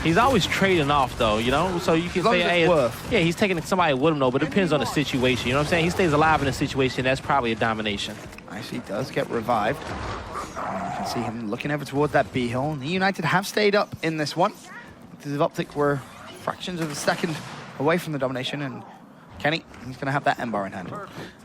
He's always trading off, though, So you can say, hey, he's taking somebody with him, though, but it depends on the situation. You know what I'm saying? He stays alive in a situation. That's probably a domination. Actually does get revived. You can see him looking over towards that B hill. And the United have stayed up in this one. The Optic were fractions of a second away from the domination, and Kenny, he's going to have that M-bar in hand.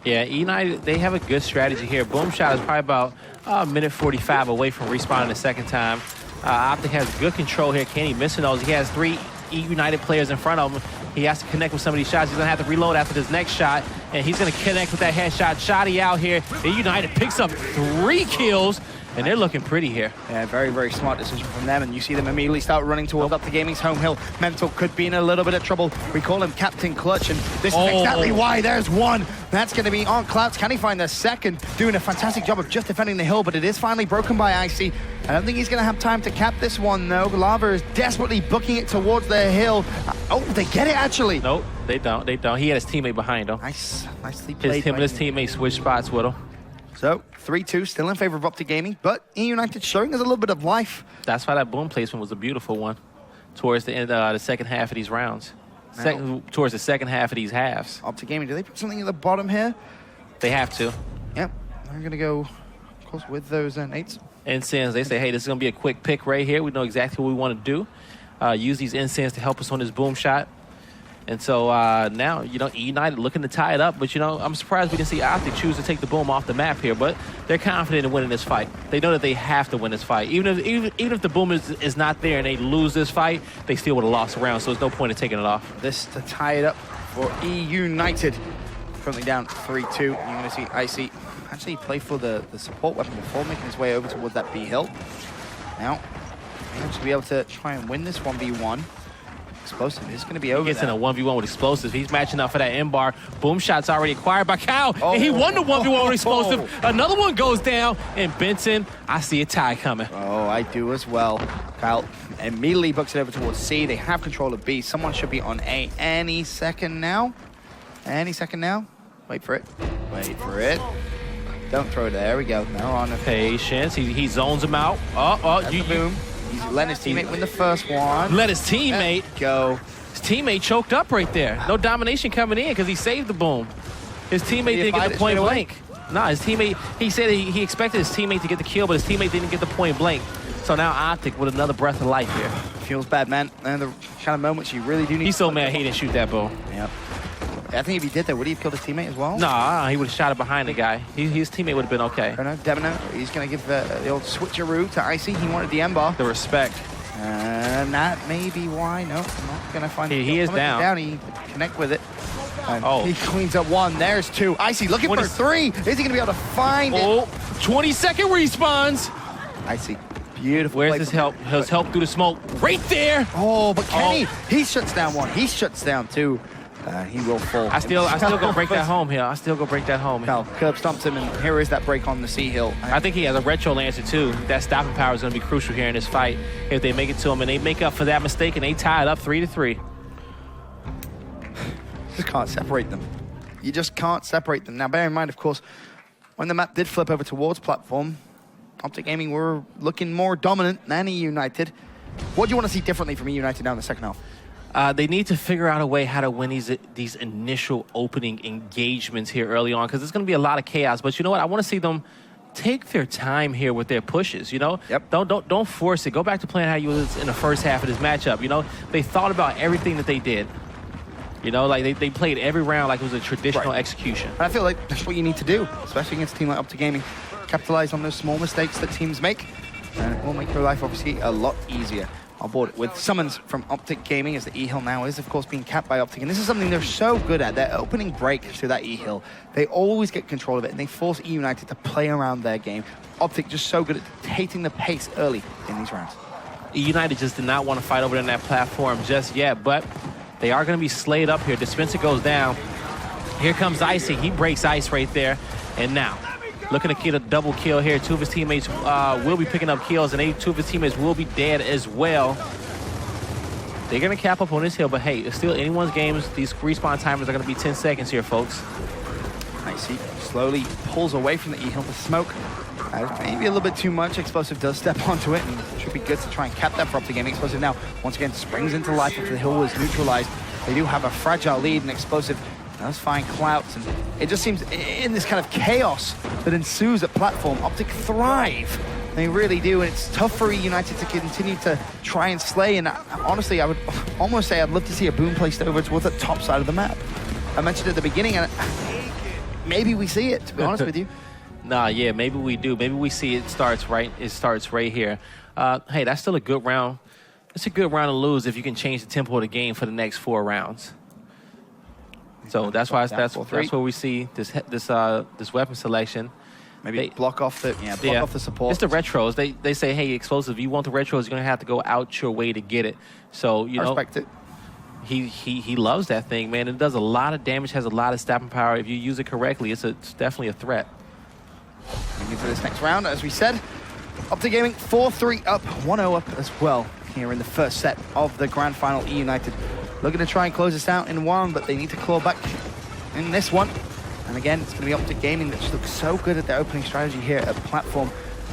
Yeah, United, they have a good strategy here. Boom shot is probably about a minute 45 away from respawning the second time. Optic has good control here. Kenny missing those. He has 3 United players in front of him. He has to connect with some of these shots. He's going to have to reload after this next shot, and he's going to connect with that headshot. Shotty out here. The United picks up 3 kills. And they're looking pretty here. Yeah, very, very smart decision from them. And you see them immediately start running towards Optic Gaming's home hill. Mental could be in a little bit of trouble. We call him Captain Clutch, and this is exactly why. There's one. That's going to be on Clouds. Can he find the second? Doing a fantastic job of just defending the hill, but it is finally broken by Icy. I don't think he's going to have time to cap this one, though. Lava is desperately booking it towards the hill. Oh, they get it, actually. Nope, they don't. He had his teammate behind him. Nicely played. Him and his teammate switched spots with him. So, 3-2, still in favor of Optic Gaming, but Eunited showing us a little bit of life. That's why that boom placement was a beautiful one towards the end the second half of these rounds. Towards the second half of these halves. Optic Gaming, do they put something at the bottom here? They have to. Yep, they're going to go, of course, with those nades. Incense, they say, hey, this is going to be a quick pick right here. We know exactly what we want to do. Use these incense to help us on this boom shot. And so now, Eunited looking to tie it up. But, I'm surprised we didn't see Optic choose to take the boom off the map here. But they're confident in winning this fight. They know that they have to win this fight. Even if the boom is not there and they lose this fight, they still would have lost a round. So there's no point in taking it off. This to tie it up for Eunited. Currently down 3-2. You're going to see Icy actually play for the support weapon before making his way over towards that B hill. Now, he'll be able to try and win this 1v1. Explosive is going to be over. He gets in a 1v1 with Explosive. He's matching up for that M-bar. Boom shot's already acquired by Kyle. And he won the 1v1 with Explosive. Another one goes down. And Benson, I see a tie coming. Oh, I do as well. Kyle immediately books it over towards C. They have control of B. Someone should be on A any second now. Any second now. Wait for it. Wait for it. Don't throw it. There we go. Now on. Patience. He zones him out. Boom. He's letting his teammate win the first one. Let his teammate go. His teammate choked up right there. No domination coming in because he saved the boom. His teammate didn't get the point blank. Nah, his teammate, he said he expected his teammate to get the kill, but his teammate didn't get the point blank. So now Optic with another breath of life here. Feels bad, man. And the kind of moments you really do need. He's so mad he didn't shoot that boom. Yep. I think if he did that, would he have killed his teammate as well? Nah, he would have shot it behind the guy. His teammate would have been okay. Demino, he's going to give the old switcheroo to Icy. He wanted the M-bar. The respect. And that may be why. No, I'm not going to find it. He is down. He connect with it. And Oh. he cleans up one. There's two. Icy looking for three. Is he going to be able to find it? 20-second respawns. Icy, beautiful. Where's play his from help? him. His help through the smoke. Right there. Oh, but Kenny, he shuts down one. He shuts down two. He will fall. I still go break that home here. I still go break that home. No, curb stomps him, and here is that break on the Sea Hill. I think he has a retro lancer too. That stopping power is going to be crucial here in this fight. If they make it to him and they make up for that mistake and they tie it up 3-3. Just can't separate them. You just can't separate them. Now, bear in mind, of course, when the map did flip over towards platform, Optic Gaming were looking more dominant than Eunited. What do you want to see differently from Eunited now in the second half? They need to figure out a way how to win these initial opening engagements here early on, because there's going to be a lot of chaos. But you know what? I want to see them take their time here with their pushes. You know, Yep. Don't force it. Go back to playing how you was in the first half of this matchup. You know, they thought about everything that they did. You know, like they played every round like it was a traditional execution. And I feel like that's what you need to do, especially against a team like Optic Gaming. Capitalize on those small mistakes that teams make, and it will make your life obviously a lot easier. On board with summons from Optic Gaming, as the E-Hill now is, of course, being capped by Optic. And this is something they're so good at. Their opening break to that E-Hill, they always get control of it, and they force Eunited to play around their game. Optic just so good at dictating the pace early in these rounds. United just did not want to fight over in that platform just yet, but they are going to be slayed up here. Dispenser goes down. Here comes Icy. He breaks ice right there. And now, looking to get a double kill here. Two of his teammates will be picking up kills, and two of his teammates will be dead as well. They're going to cap up on this hill, but hey, it's still anyone's games. These respawn timers are going to be 10 seconds here, folks. Icy slowly pulls away from the E-Hill. The smoke, maybe a little bit too much. Explosive does step onto it, and it should be good to try and cap that for Optic Gaming. Explosive now, once again, springs into life after the hill was neutralized. They do have a fragile lead, and Explosive does find clouts, and it just seems in this kind of chaos that ensues at platform, Optic thrive. They really do, and it's tough for United to continue to try and slay, and honestly, I would almost say I'd love to see a boom placed over towards the top side of the map. I mentioned at the beginning, and maybe we see it, to be honest with you. Nah, yeah, maybe we do. Maybe we see it starts right here. Hey, that's still a good round. It's a good round to lose if you can change the tempo of the game for the next 4 rounds. So that's why that's where we see this weapon selection. Maybe block off the off the support. It's the retros. They say, hey, Explosive, you want the retros, you're gonna have to go out your way to get it. So you know, respect it. He loves that thing, man. It does a lot of damage, has a lot of stopping power. If you use it correctly, it's definitely a threat. Moving to this next round, as we said, Optic Gaming 4-3 up, 1-0 up as well here in the first set of the grand final. Eunited looking to try and close this out in one, but they need to claw back in this one. And again, it's going to be Optic Gaming that just looks so good at their opening strategy here at platform.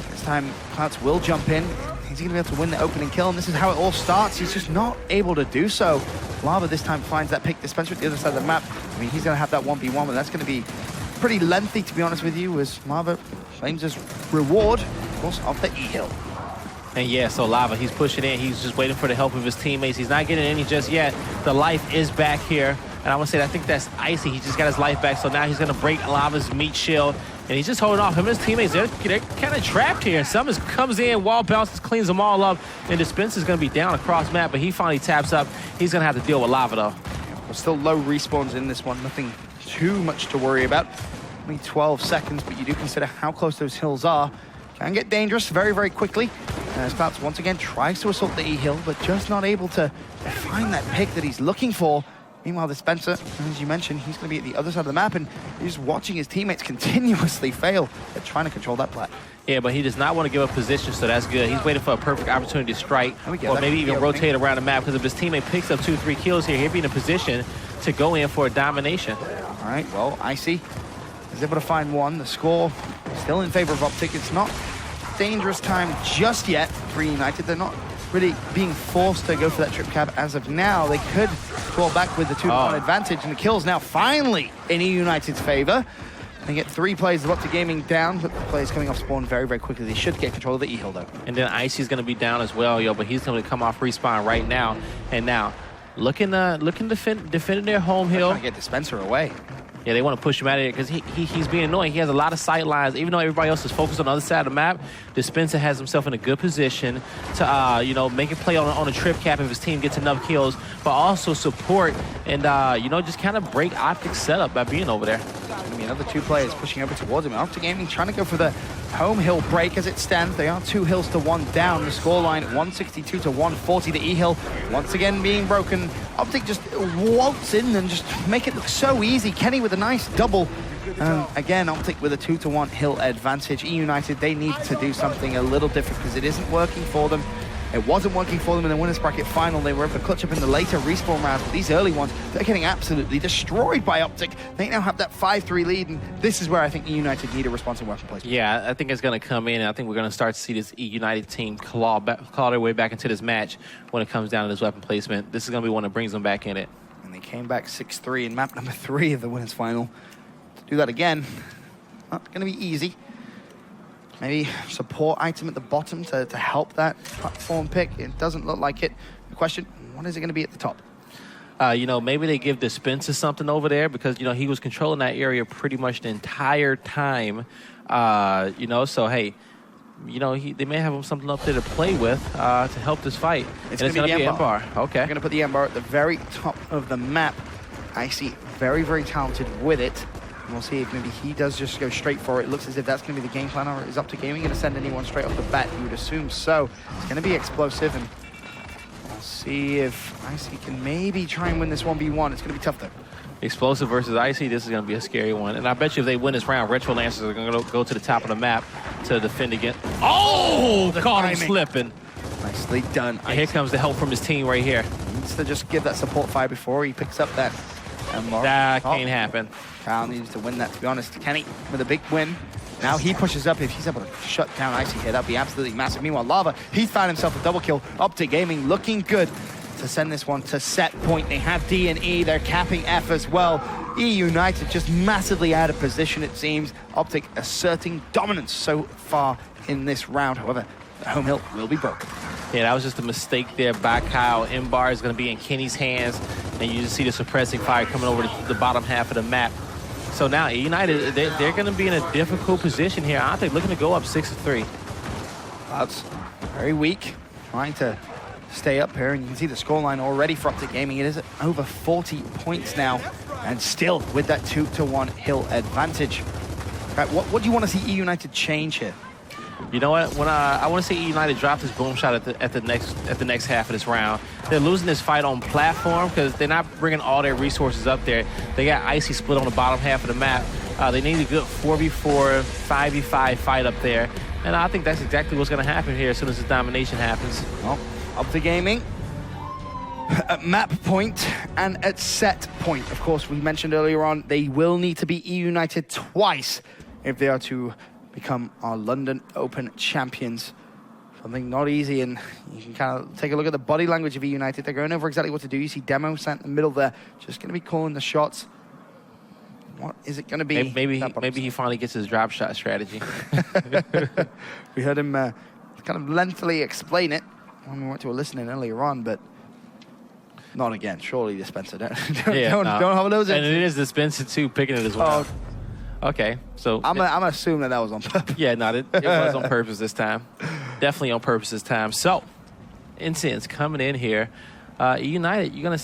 This time, Clouds will jump in. He's going to be able to win the opening kill, and this is how it all starts. He's just not able to do so. Lava this time finds that pick. Dispenser at the other side of the map. I mean, he's going to have that 1v1, but that's going to be pretty lengthy, to be honest with you, as Lava claims his reward, of course, of the E-Hill. And yeah, so Lava, he's pushing in. He's just waiting for the help of his teammates. He's not getting any just yet. The life is back here. And I want to say, I think that's Icy. He just got his life back. So now he's going to break Lava's meat shield. And he's just holding off. Him and his teammates, they're kind of trapped here. Summons comes in, wall bounces, cleans them all up. And Dispenser's going to be down across map, but he finally taps up. He's going to have to deal with Lava, though. There's still low respawns in this one. Nothing too much to worry about. Only 12 seconds, but you do consider how close those hills are. Can get dangerous very, very quickly. As Clouds once again tries to assault the E-Hill, but just not able to find that pick that he's looking for. Meanwhile, Dispenser, as you mentioned, he's going to be at the other side of the map, and he's watching his teammates continuously fail at trying to control that plat. Yeah, but he does not want to give up position, so that's good. He's waiting for a perfect opportunity to strike, or maybe even rotate around the map, because if his teammate picks up 2-3 kills here, he'll be in a position to go in for a domination. All right, well, Icy is able to find one. The score still in favor of Optic. It's not dangerous time just yet for United. They're not really being forced to go for that trip cap as of now. They could fall back with the 2-1 advantage, and the kill's now finally in United's favor. They get 3 players of Optic Gaming down, but the players coming off spawn very, very quickly. They should get control of the E-Hill, though. And then Icy's going to be down as well, but he's going to come off respawn right now. And now, looking defending their home hill. Trying to get Dispenser away. Yeah, they want to push him out of there because he's being annoying. He has a lot of sight lines. Even though everybody else is focused on the other side of the map, Dispenser has himself in a good position to, you know, make a play on a trip cap if his team gets enough kills, but also support and, you know, just kind of break Optic's setup by being over there. I mean, another 2 players pushing over towards him. Optic Gaming trying to go for the home hill break as it stands. They are 2 hills to 1 down. The scoreline 162 to 140. The E hill once again being broken. Optic just waltz in and just make it look so easy. Kenny with a nice double. Again, Optic with a 2-to-1 hill advantage. Eunited, they need to do something a little different because it isn't working for them. It wasn't working for them in the winners bracket final. They were able to clutch up in the later respawn rounds, but these early ones, they're getting absolutely destroyed by Optic. They now have that 5-3 lead, and this is where I think Eunited need a responsive weapon placement. Yeah, I think it's going to come in, and I think we're going to start to see this United team claw their way back into this match when it comes down to this weapon placement. This is going to be one that brings them back in it. And they came back 6-3 in map number 3 of the winners final. To do that again, not going to be easy. Maybe support item at the bottom to help that platform pick. It doesn't look like it. The question, what is it going to be at the top? You know, maybe they give Dispenser something over there because, you know, he was controlling that area pretty much the entire time. You know, so, hey, you know, they may have him something up there to play with to help this fight. It's going to be Embar. Okay. We're going to put the Embar at the very top of the map. I see very, very talented with it. And we'll see if maybe he does just go straight for it. It looks as if that's going to be the game plan, or is Optic Gaming going to send anyone straight off the bat? You would assume so. It's going to be explosive, and we'll see if Icy can maybe try and win this 1v1. It's going to be tough, though. Explosive versus Icy, this is going to be a scary one. And I bet you if they win this round, Retro Lancers are going to go to the top of the map to defend again. Oh, caught him slipping. Nicely done. And here comes the help from his team right here. Needs to just give that support fire before he picks up that. That can't happen. Kyle needs to win that, to be honest. Kenny with a big win. Now he pushes up. If he's able to shut down Icy here, that'd be absolutely massive. Meanwhile, Lava, he's found himself a double kill. Optic Gaming looking good to send this one to set point. They have D and E. They're capping F as well. Eunited just massively out of position, it seems. Optic asserting dominance so far in this round. However, the home hill will be broken. Yeah, that was just a mistake there by Kyle. Embar is going to be in Kenny's hands, and you just see the suppressing fire coming over to the bottom half of the map. So now United, they're going to be in a difficult position here. I think looking to go up 6-3. That's very weak, trying to stay up here, and you can see the scoreline already for Optic Gaming. It is at over 40 points now, and still with that 2-to-1 hill advantage. Right, what do you want to see Eunited change here? You know what? When I want to see United drop this boom shot at the next half of this round. They're losing this fight on platform because they're not bringing all their resources up there. They got Icy split on the bottom half of the map. They need a good 4v4, 5v5 fight up there, and I think that's exactly what's going to happen here as soon as this domination happens. Well, Optic Gaming at map point and at set point. Of course, we mentioned earlier on they will need to beat Eunited twice if they are to become our London Open champions. Something not easy, and you can kind of take a look at the body language of Eunited. They're going over exactly what to do. You see Demo sent in the middle there, just going to be calling the shots. What is it going to be? Maybe he finally gets his drop shot strategy. We heard him kind of lengthily explain it when we went to a listening earlier on, but not again. Surely Dispenser. Don't have those. And it is Dispenser too, picking it as well. Oh. Okay, so I'm gonna assume that was on purpose. Yeah, no, it was on purpose this time. Definitely on purpose this time. So, Incense coming in here. United, you're gonna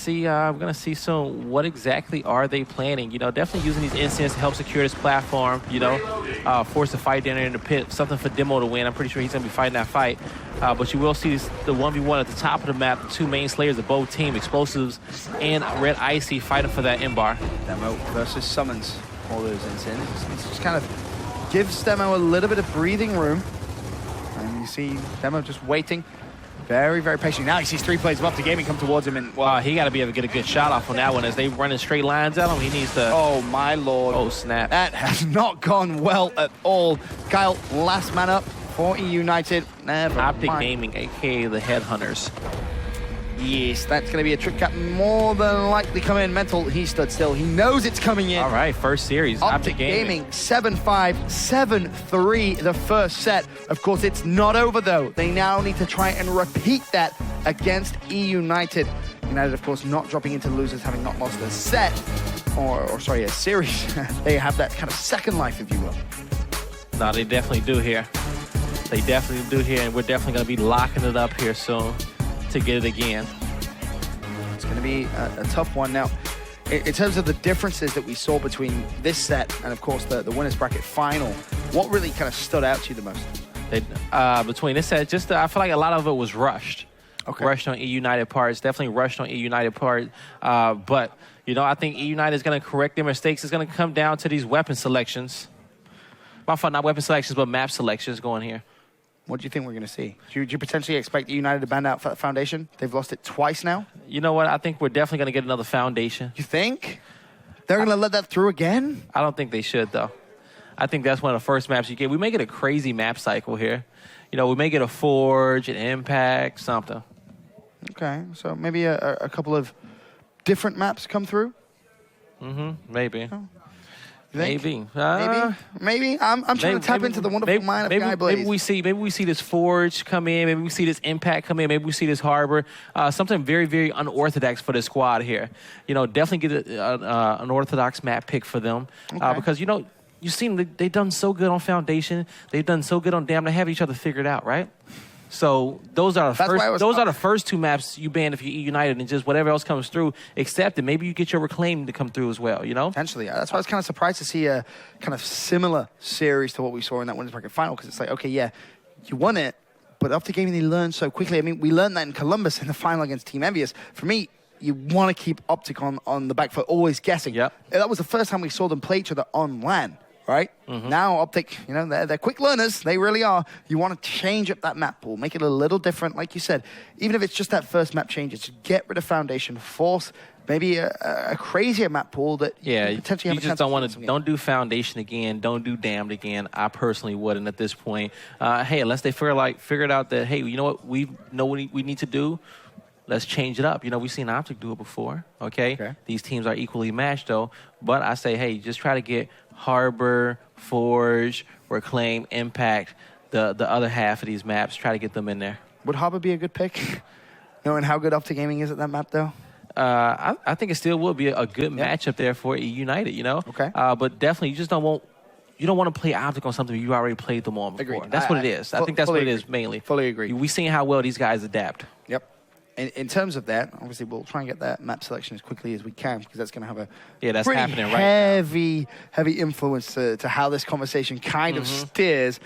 see soon what exactly are they planning. You know, definitely using these Incense to help secure this platform. You know, force a fight down there in the pit, something for Demo to win. I'm pretty sure he's gonna be fighting that fight. But you will see the 1v1 at the top of the map. The two main slayers of both teams, Explosives and Red Icy, fighting for that Embar. Demo versus Summons. All those Incense. It just kind of gives Demo a little bit of breathing room. And you see Demo just waiting. Very, very patient. Now he sees 3 players of Optic Gaming come towards him, and well, he got to be able to get a good shot off on that one as they running straight lines at him. He needs to. Oh my lord! Oh snap! That has not gone well at all. Kyle, last man up for Eunited. Never Optic mind. Gaming, aka the Headhunters. Yes, that's going to be a trick cap more than likely coming in. Mental, he stood still. He knows it's coming in. All right, first series. Optic Gaming 7-5, 7-3 the first set. Of course, it's not over though. They now need to try and repeat that against Eunited. United, of course, not dropping into losers, having not lost a set, or sorry, a series. They have that kind of second life, if you will. No, they definitely do here. They definitely do here, and we're definitely going to be locking it up here soon to get it again. It's going to be a tough one. Now, in terms of the differences that we saw between this set and, of course, the winners bracket final, what really kind of stood out to you the most? Between this set, just I feel like a lot of it was rushed. Okay. Rushed on Eunited parts, definitely rushed on Eunited part. But, you know, I think Eunited is going to correct their mistakes. It's going to come down to these weapon selections. My fault, not weapon selections, but map selections going here. What do you think we're going to see? Do you potentially expect United to ban out Foundation? They've lost it twice now. You know what? I think we're definitely going to get another Foundation. You think? They're going to let that through again? I don't think they should, though. I think that's one of the first maps you get. We may get a crazy map cycle here. You know, we may get a Forge, an Impact, something. Okay, so maybe a couple of different maps come through? Maybe. Oh. Maybe. Maybe. I'm trying to tap into the wonderful mind of Guy Blaze. Maybe we see this Forge come in. Maybe we see this Impact come in. Maybe we see this Harbor. Something very, very unorthodox for the squad here. You know, definitely get an orthodox map pick for them. Okay. Because, you know, you've seen they've done so good on Foundation. They've done so good on Damn. They have each other figured out, right? So those are the first two maps you ban if you United, and just whatever else comes through, accept it. Maybe you get your Reclaim to come through as well, you know? Potentially. That's why I was kind of surprised to see a kind of similar series to what we saw in that winners bracket final, because it's like, okay, yeah, you won it, but after gaming they learned so quickly. I mean, we learned that in Columbus in the final against Team Envious. For me, you want to keep Optic on the back foot, always guessing. Yep. That was the first time we saw them play each other on LAN. Right? Now, Optic, you know, they're quick learners. They really are. You want to change up that map pool, make it a little different, like you said. Even if it's just that first map change, it's get rid of Foundation, force maybe a crazier map pool that you potentially have a chance. Don't do Foundation again. Don't do Damned again. I personally wouldn't at this point. Hey, unless they figured out that, hey, you know what we need to do. Let's change it up. You know, we've seen Optic do it before, okay? These teams are equally matched, though. But I say, hey, just try to get Harbor, Forge, Reclaim, Impact, the other half of these maps. Try to get them in there. Would Harbor be a good pick? Knowing how good Optic Gaming is at that map, though? I think it still will be a good matchup there for United, you know? Okay. But definitely, you don't want to play Optic on something you already played them on before. Agreed. That's what it is. I think that's what it is mainly. Fully agree. We've seen how well these guys adapt. Yep. In terms of that, obviously, we'll try and get that map selection as quickly as we can, because that's going to have a that's pretty happening right now. heavy influence to how this conversation kind of steers.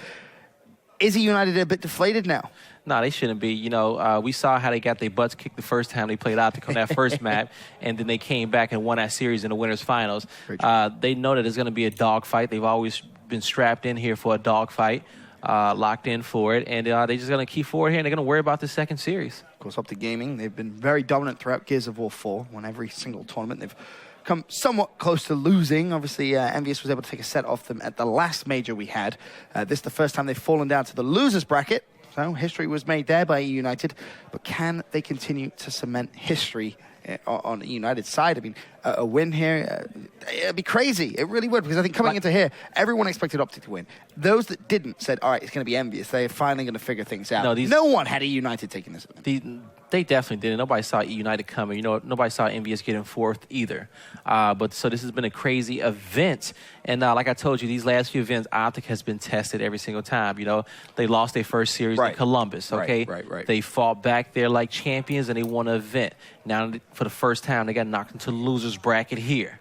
Is United a bit deflated now? No, they shouldn't be. You know, we saw how they got their butts kicked the first time they played Optic on that first map, and then they came back and won that series in the winners finals. They know that it's going to be a dogfight. They've always been strapped in here for a dogfight, locked in for it, and they're just going to keep forward here, and they're going to worry about the second series. Of course, Optic Gaming, they've been very dominant throughout Gears of War 4. Won every single tournament. They've come somewhat close to losing. Obviously, Envious was able to take a set off them at the last major we had. This is the first time they've fallen down to the losers bracket. So history was made there by Eunited. But can they continue to cement history on the United side? I mean, a win here, it'd be crazy. It really would, because I think coming into here, everyone expected Optic to win. Those that didn't said, all right, it's going to be Envious. They're finally going to figure things out. No one had a United taking this. They definitely didn't. Nobody saw United coming. You know, nobody saw Envious getting fourth either. But so this has been a crazy event. And like I told you, these last few events, Optic has been tested every single time. You know, they lost their first series in Columbus, okay? Right. They fought back there like champions, and they won an event. Now, for the first time, they got knocked into the losers bracket here.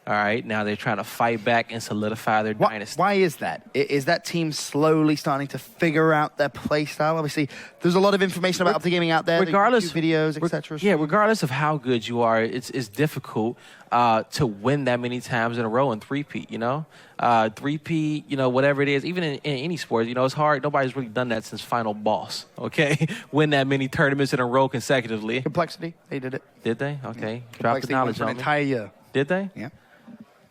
All right, now they're trying to fight back and solidify their dynasty. Why is that? Is that team slowly starting to figure out their play style? Obviously, there's a lot of information about Optic Gaming out there, regardless videos, etc. Yeah, regardless of how good you are, it's difficult to win that many times in a row and three-peat, you know? Three-peat, you know, whatever it is, even in any sport, you know, it's hard. Nobody's really done that since Final Boss, okay? Win that many tournaments in a row consecutively. Complexity, they did it. Did they? Okay. Yeah. Drop the knowledge on me. An entire year. Did they? Yeah.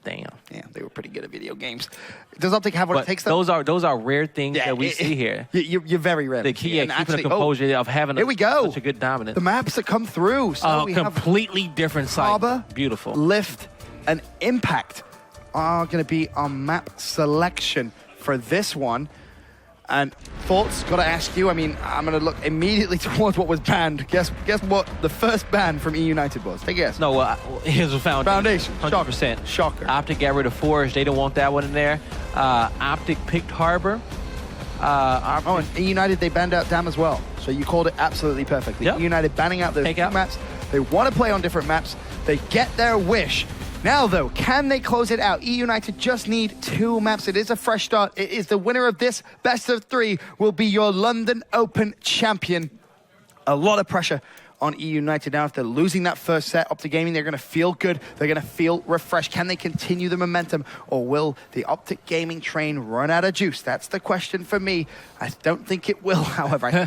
Damn. Yeah, they were pretty good at video games. Does Optic have what it takes? Those are rare things that we see here. You're very rare. The key, keeping the composure of having such a good dominance. The maps that come through. So we completely have different side. Harbor, beautiful. Lift, and Impact are going to be our map selection for this one. And thoughts, gotta ask you, I mean, I'm gonna look immediately towards what was banned. Guess what the first ban from Eunited was? Take a guess. No, here's a Foundation. 100%. Shocker. Optic got rid of Forge. They don't want that one in there. Optic picked Harbor. Oh, and Eunited, they banned out Dam as well. So you called it absolutely perfectly. Yep. Eunited banning out those two Takeout. maps. They want to play on different maps. They get their wish. Now, though, can they close it out? Eunited just need 2 maps. It is a fresh start. It is the winner of this best of 3 will be your London Open champion. A lot of pressure on Eunited now. If they're losing that first set Optic Gaming, they're going to feel good. They're going to feel refreshed. Can they continue the momentum, or will the Optic Gaming train run out of juice? That's the question for me. I don't think it will, however. I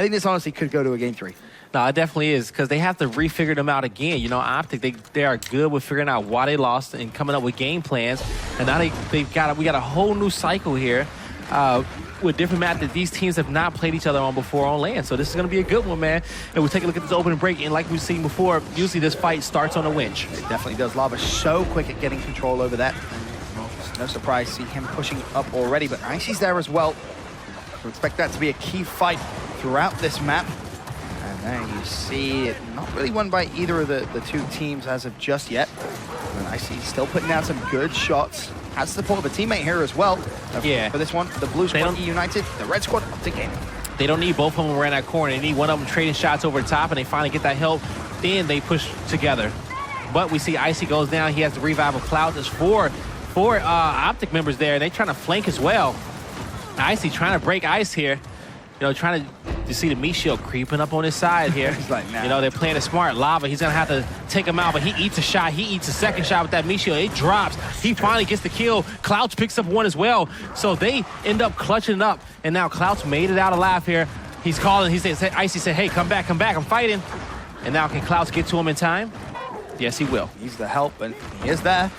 think this honestly could go to a game 3. No, it definitely is, because they have to refigure them out again. You know, Optic, they are good with figuring out why they lost and coming up with game plans. And now we got a whole new cycle here with different maps that these teams have not played each other on before on land. So this is going to be a good one, man. And we'll take a look at this opening break. And like we've seen before, usually this fight starts on a winch. It definitely does. Lava so quick at getting control over that. No surprise, see him pushing up already, but Icy's there as well. So expect that to be a key fight throughout this map. And there you see it not really won by either of the 2 teams as of just yet. And Icy still putting down some good shots. Has support of a teammate here as well. Yeah. For this one, the blue squad Eunited, the red squad Optic Gaming. They don't need both of them around that corner. They need one of them trading shots over the top, and they finally get that help. Then they push together. But we see Icy goes down. He has the revive of Cloud. There's four Optic members there. They're trying to flank as well. Icy trying to break ice here. You know, trying to see the meat shield creeping up on his side here. He's like, nah. You know, they're playing it smart. Lava, he's going to have to take him out, but he eats a shot. He eats a second shot with that meat shield. It drops. He finally gets the kill. Clouch picks up one as well. So they end up clutching it up, and now Clouch made it out alive here. He's calling. He says, Icy said, hey, come back, I'm fighting. And now can Clouch get to him in time? Yes, he will. He's the help, and he is there.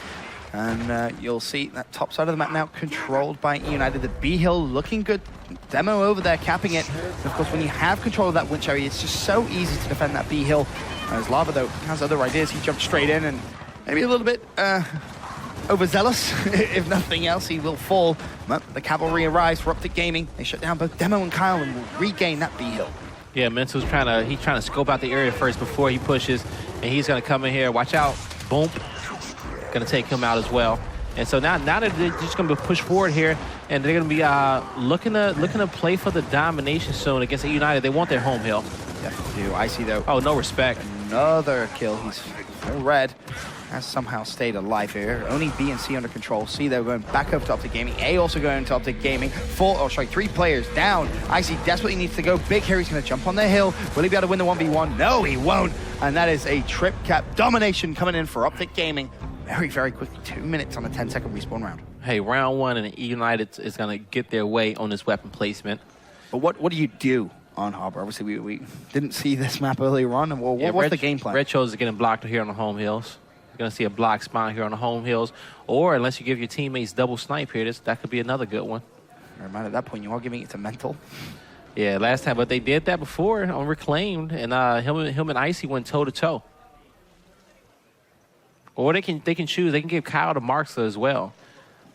And you'll see that top side of the map now controlled by Eunited. The B hill looking good. Demo over there, capping it. And of course, when you have control of that winch area, it's just so easy to defend that B hill. As Lava, though, has other ideas. He jumped straight in and maybe a little bit overzealous. If nothing else, he will fall. But the cavalry arrives for Optic Gaming. They shut down both Demo and Kyle and will regain that B hill. Yeah, Mental's trying to scope out the area first before he pushes, and he's going to come in here. Watch out. Boom. Going to take him out as well. And so now they're just going to push forward here, and they're going to be looking to play for the domination zone against United. They want their home hill. Definitely do. Icy, though. Oh, no respect. Another kill. He's full red. Has somehow stayed alive here. Only B and C under control. C, they're going back over to Optic Gaming. A also going to Optic Gaming. 3 players down. Icy desperately needs to go big here. He's going to jump on the hill. Will he be able to win the 1v1? No, he won't. And that is a trip cap domination coming in for Optic Gaming. Very, very quickly. 2 minutes on a 10-second respawn round. Hey, round 1, and United is going to get their way on this weapon placement. But what do you do on Harbor? Obviously, we didn't see this map earlier on. Well, what's the game plan? Red chose getting blocked here on the home hills. You're going to see a block spawn here on the home hills. Or unless you give your teammates double snipe here, that could be another good one. Remind at that point, you are giving it to Mental. Yeah, last time. But they did that before on Reclaimed, and him and Icy went toe-to-toe. Or they can choose. They can give Kyle to Marksler as well.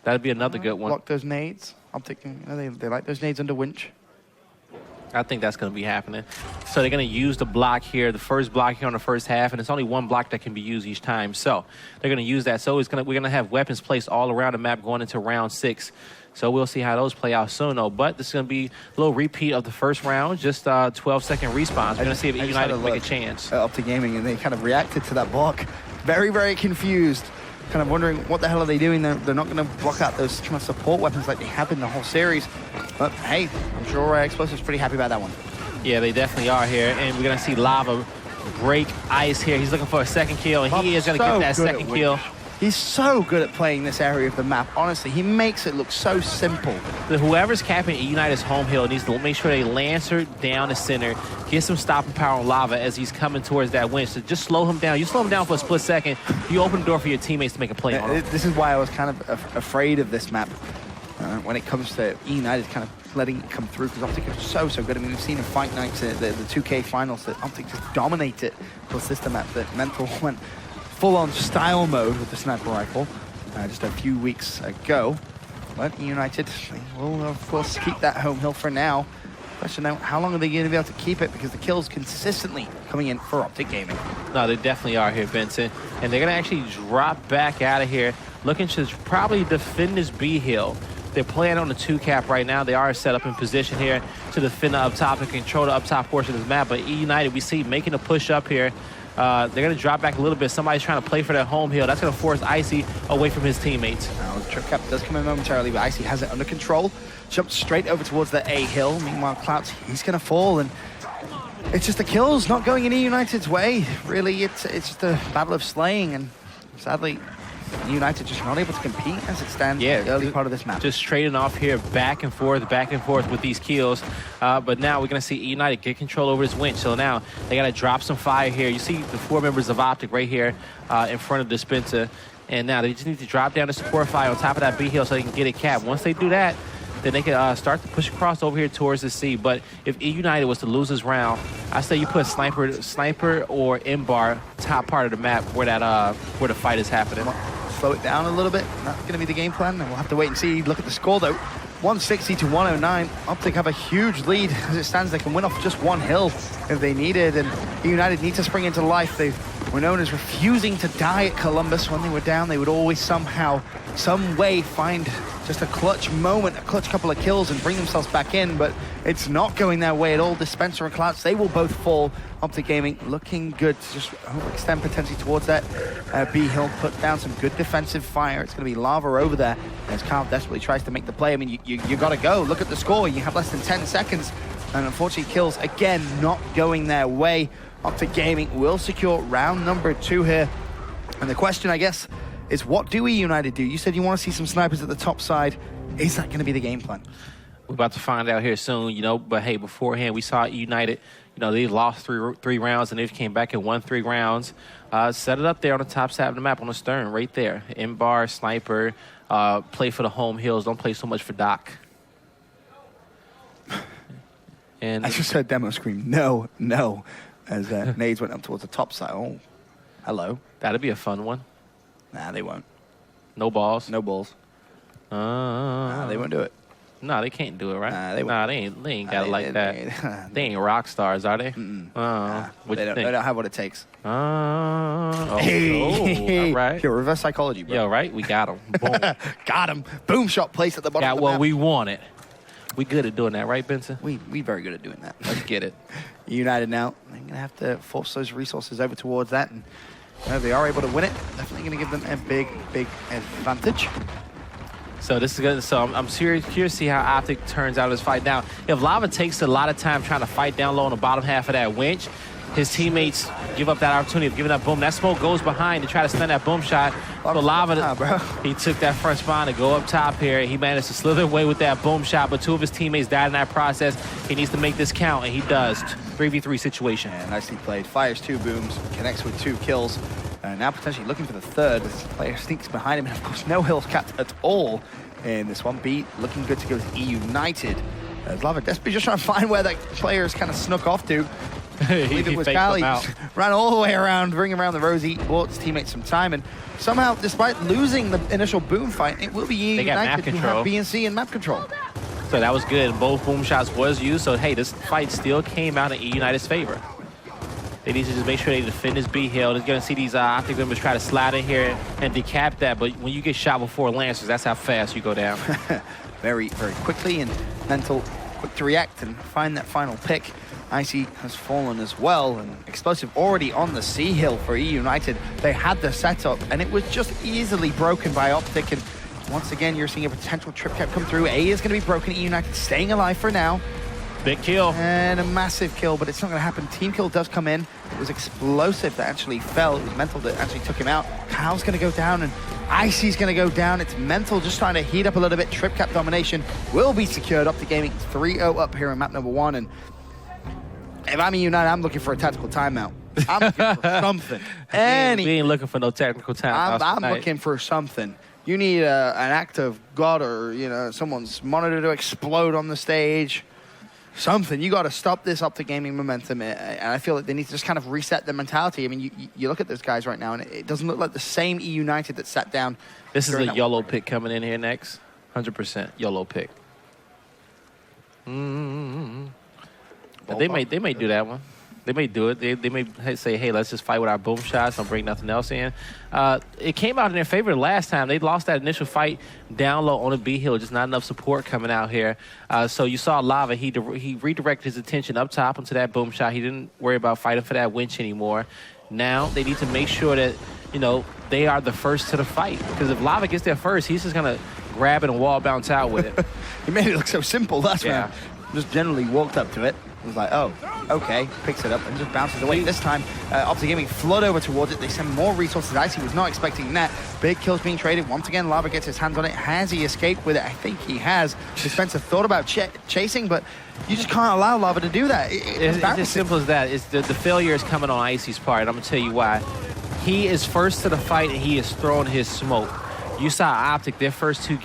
That'd be another good one. Block those nades. I'm thinking they like those nades under winch. I think that's going to be happening. So they're going to use the block here, the first block here on the first half, and it's only one block that can be used each time. So they're going to use that. So we're going to have weapons placed all around the map going into round 6. So we'll see how those play out soon, though. But this is going to be a little repeat of the first round, just 12-second respawns. We're going to see if United can make a chance. Up to Gaming, and they kind of reacted to that block. Very, very confused. Kind of wondering what the hell are they doing. They're not going to block out those kind of support weapons like they have in the whole series. But hey, I'm sure Explosive's pretty happy about that one. Yeah, they definitely are here. And we're going to see Lava break ice here. He's looking for a second kill, and he is going to get that second kill. He's so good at playing this area of the map. Honestly, he makes it look so simple. Whoever's capping United's home hill needs to make sure they lancer down the center, get some stopping power on Lava as he's coming towards that winch. So just slow him down. You slow him down for a split second, you open the door for your teammates to make a play on him. This is why I was kind of afraid of this map when it comes to United kind of letting it come through, because Optic is so good. I mean, we've seen in Fight Nights, the 2K finals, that Optic just dominate it. Of course, this the map that Mental went full-on style mode with the sniper rifle just a few weeks ago. But United, they will, of course, keep that home hill for now. Question now, how long are they going to be able to keep it? Because the kills consistently coming in for Optic Gaming. No, they definitely are here, Vincent. And they're going to actually drop back out of here, looking to probably defend this B hill. They're playing on the 2-cap right now. They are set up in position here to defend the up top and control the up top portion of this map. But Eunited, we see making a push up here. They're going to drop back a little bit. Somebody's trying to play for their home hill. That's going to force Icy away from his teammates. Now, the trip cap does come in momentarily, but Icy has it under control. Jumps straight over towards the A hill. Meanwhile, Clouts, he's going to fall. And it's just the kills not going in United's way. Really, it's just a battle of slaying. And sadly, United just not able to compete as it stands in the early part of this map. Just trading off here, back and forth with these kills. But now we're going to see United get control over this winch. So now they got to drop some fire here. You see the 4 members of Optic right here in front of Dispenser. And now they just need to drop down the support fire on top of that B hill so they can get it capped. Once they do that, then they can start to push across over here towards the C. But if United was to lose this round, I say you put sniper or M-bar top part of the map where that where the fight is happening. Slow it down a little bit. That's going to be the game plan, and we'll have to wait and see. Look at the score, though. 160 to 109. Optic have a huge lead. As it stands, they can win off just one hill if they needed, and United need to spring into life. They were known as refusing to die at Columbus. When they were down, they would always somehow, some way find just a clutch moment, a clutch couple of kills and bring themselves back in, but it's not going their way at all. Dispenser and Clouts, they will both fall. Optic Gaming looking good to just overextend potentially towards that B hill, put down some good defensive fire. It's going to be lava over there as Carl desperately tries to make the play. I mean, you got to go. Look at the score. You have less than 10 seconds, and unfortunately kills again not going their way. Optic Gaming will secure round number 2 here. And the question, I guess, is what do United do? You said you want to see some snipers at the top side. Is that going to be the game plan? We're about to find out here soon, you know. But hey, beforehand, we saw United, you know, they lost three rounds and they came back and won 3 rounds. Set it up there on the top side of the map on the stern, right there. M-bar, sniper, play for the home hills. Don't play so much for Doc. And I just heard Demo scream, no, no, as nades went up towards the top side. Oh, hello. that'd be a fun one. Nah, they won't. No balls. No balls. Nah, they won't do it. No, they can't do it, right? Nah, they won't. They ain't got it like that. They ain't rock stars, are they? Nah, what they you don't. think? They don't have what it takes. All right. Yo, reverse psychology, bro. Yo, right? We got him. Boom. Got him. Boom shot placed at the bottom. Got of the what map. we wanted. We good at doing that, right, Benson? We very good at doing that. Let's get it. United now. They're gonna have to force those resources over towards that, and if they are able to win it, definitely gonna give them a big advantage. So this is good. So I'm curious to see how Optic turns out in this fight. Now, if Lava takes a lot of time trying to fight down low on the bottom half of that winch, his teammates give up that opportunity of giving that boom. That smoke goes behind to try to stun that boom shot. So Lava, he took that front spawn to go up top here. He managed to slither away with that boom shot, but 2 of his teammates died in that process. He needs to make this count, and he does. 3v3 situation. Yeah, nicely played. Fires 2 booms, connects with 2 kills. Now potentially looking for the 3rd. This player sneaks behind him, and of course no hills capped at all in this one. Beat looking good to go with Eunited. As Lava desperately just trying to find where that player is kind of snuck off to. he it was faked Cali, him out. ran all the way around, bringing around the Rosie, bought his teammates some time, and somehow, despite losing the initial boom fight, it will be United who have B and C and map control. So that was good. Both boom shots was used. So hey, this fight still came out in United's favor. They need to just make sure they defend this B hill. They're going to see these Optic members try to slide in here and decap that. But when you get shot with 4 Lancers, that's how fast you go down. very quickly, and mental, quick to react and find that final pick. Icy has fallen as well, and Explosive already on the C hill for Eunited. They had the setup, and it was just easily broken by Optic. And once again, you're seeing a potential trip cap come through. A is going to be broken. Eunited staying alive for now. Big kill. And a massive kill, but it's not going to happen. Team kill does come in. It was Explosive that actually fell. It was Mental that actually took him out. Kyle's going to go down, and Icy's going to go down. It's Mental just trying to heat up a little bit. Trip cap domination will be secured. Optic Gaming 3-0 up here in map number 1. And if I'm United, I'm looking for a tactical timeout. I'm looking for something. We ain't looking for no technical timeout. I'm looking for something. You need an act of God, or someone's monitor to explode on the stage. Something. You got to stop this Optic Gaming momentum, and I feel like they need to just kind of reset their mentality. I mean, you look at those guys right now, and it doesn't look like the same Eunited that sat down. This is a YOLO pick coming in here next. 100% YOLO pick. They may do that one. They may do it. They may say, hey, let's just fight with our boom shots. Don't bring nothing else in. It came out in their favor last time. They lost that initial fight down low on a B hill. Just not enough support coming out here. So you saw Lava. He redirected his attention up top into that boom shot. He didn't worry about fighting for that winch anymore. Now they need to make sure that, you know, they are the first to the fight. Because if Lava gets there first, he's just going to grab it and wall bounce out with it. He made it look so simple last round. Just generally walked up to it. Was like, oh, okay, picks it up and just bounces away. This time, Optic Gaming flood over towards it. They send more resources. Icy was not expecting that. Big kills being traded. Once again, Lava gets his hands on it. Has he escaped with it? I think he has. Spencer thought about chasing, but you just can't allow Lava to do that. It's as simple as that. It's the failure is coming on Icy's part. I'm going to tell you why. He is first to the fight, and he is throwing his smoke. You saw Optic, their first two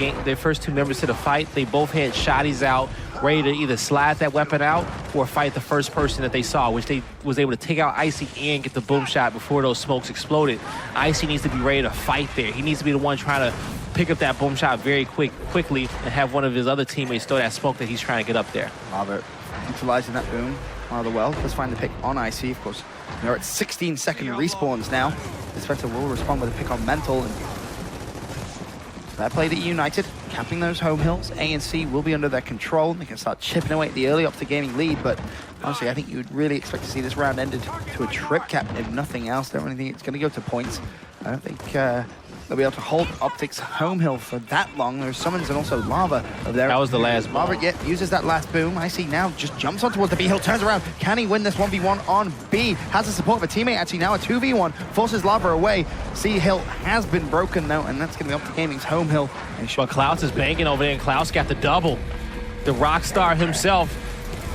members to the fight, they both had shotties out, ready to either slide that weapon out or fight the first person that they saw, which they was able to take out Icy and get the boom shot before those smokes exploded. Icy needs to be ready to fight there. He needs to be the one trying to pick up that boom shot very quickly and have one of his other teammates throw that smoke that he's trying to get up there. Lava utilizing that boom rather well. Let's find the pick on Icy, of course. They're at 16-second respawns now. Spencer will respond with a pick on Mental. And that play to Eunited, capping those home hills. A and C will be under their control. They can start chipping away at the early Optic Gaming lead, but honestly, I think you would really expect to see this round ended to a trip cap, if nothing else. Don't really think it's going to go to points. I don't think they'll be able to hold Optic's home hill for that long. There's summons and also Lava over there. That was the last boom. Lava, yeah, uses that last boom. I see now just jumps on towards the B hill, turns around. Can he win this 1v1 on B? Has the support of a teammate. Actually now a 2v1, forces Lava away. C hill has been broken though, and that's going to be Optic Gaming's home hill. But Klaus is banking over there, and Klaus got the double. The rock star himself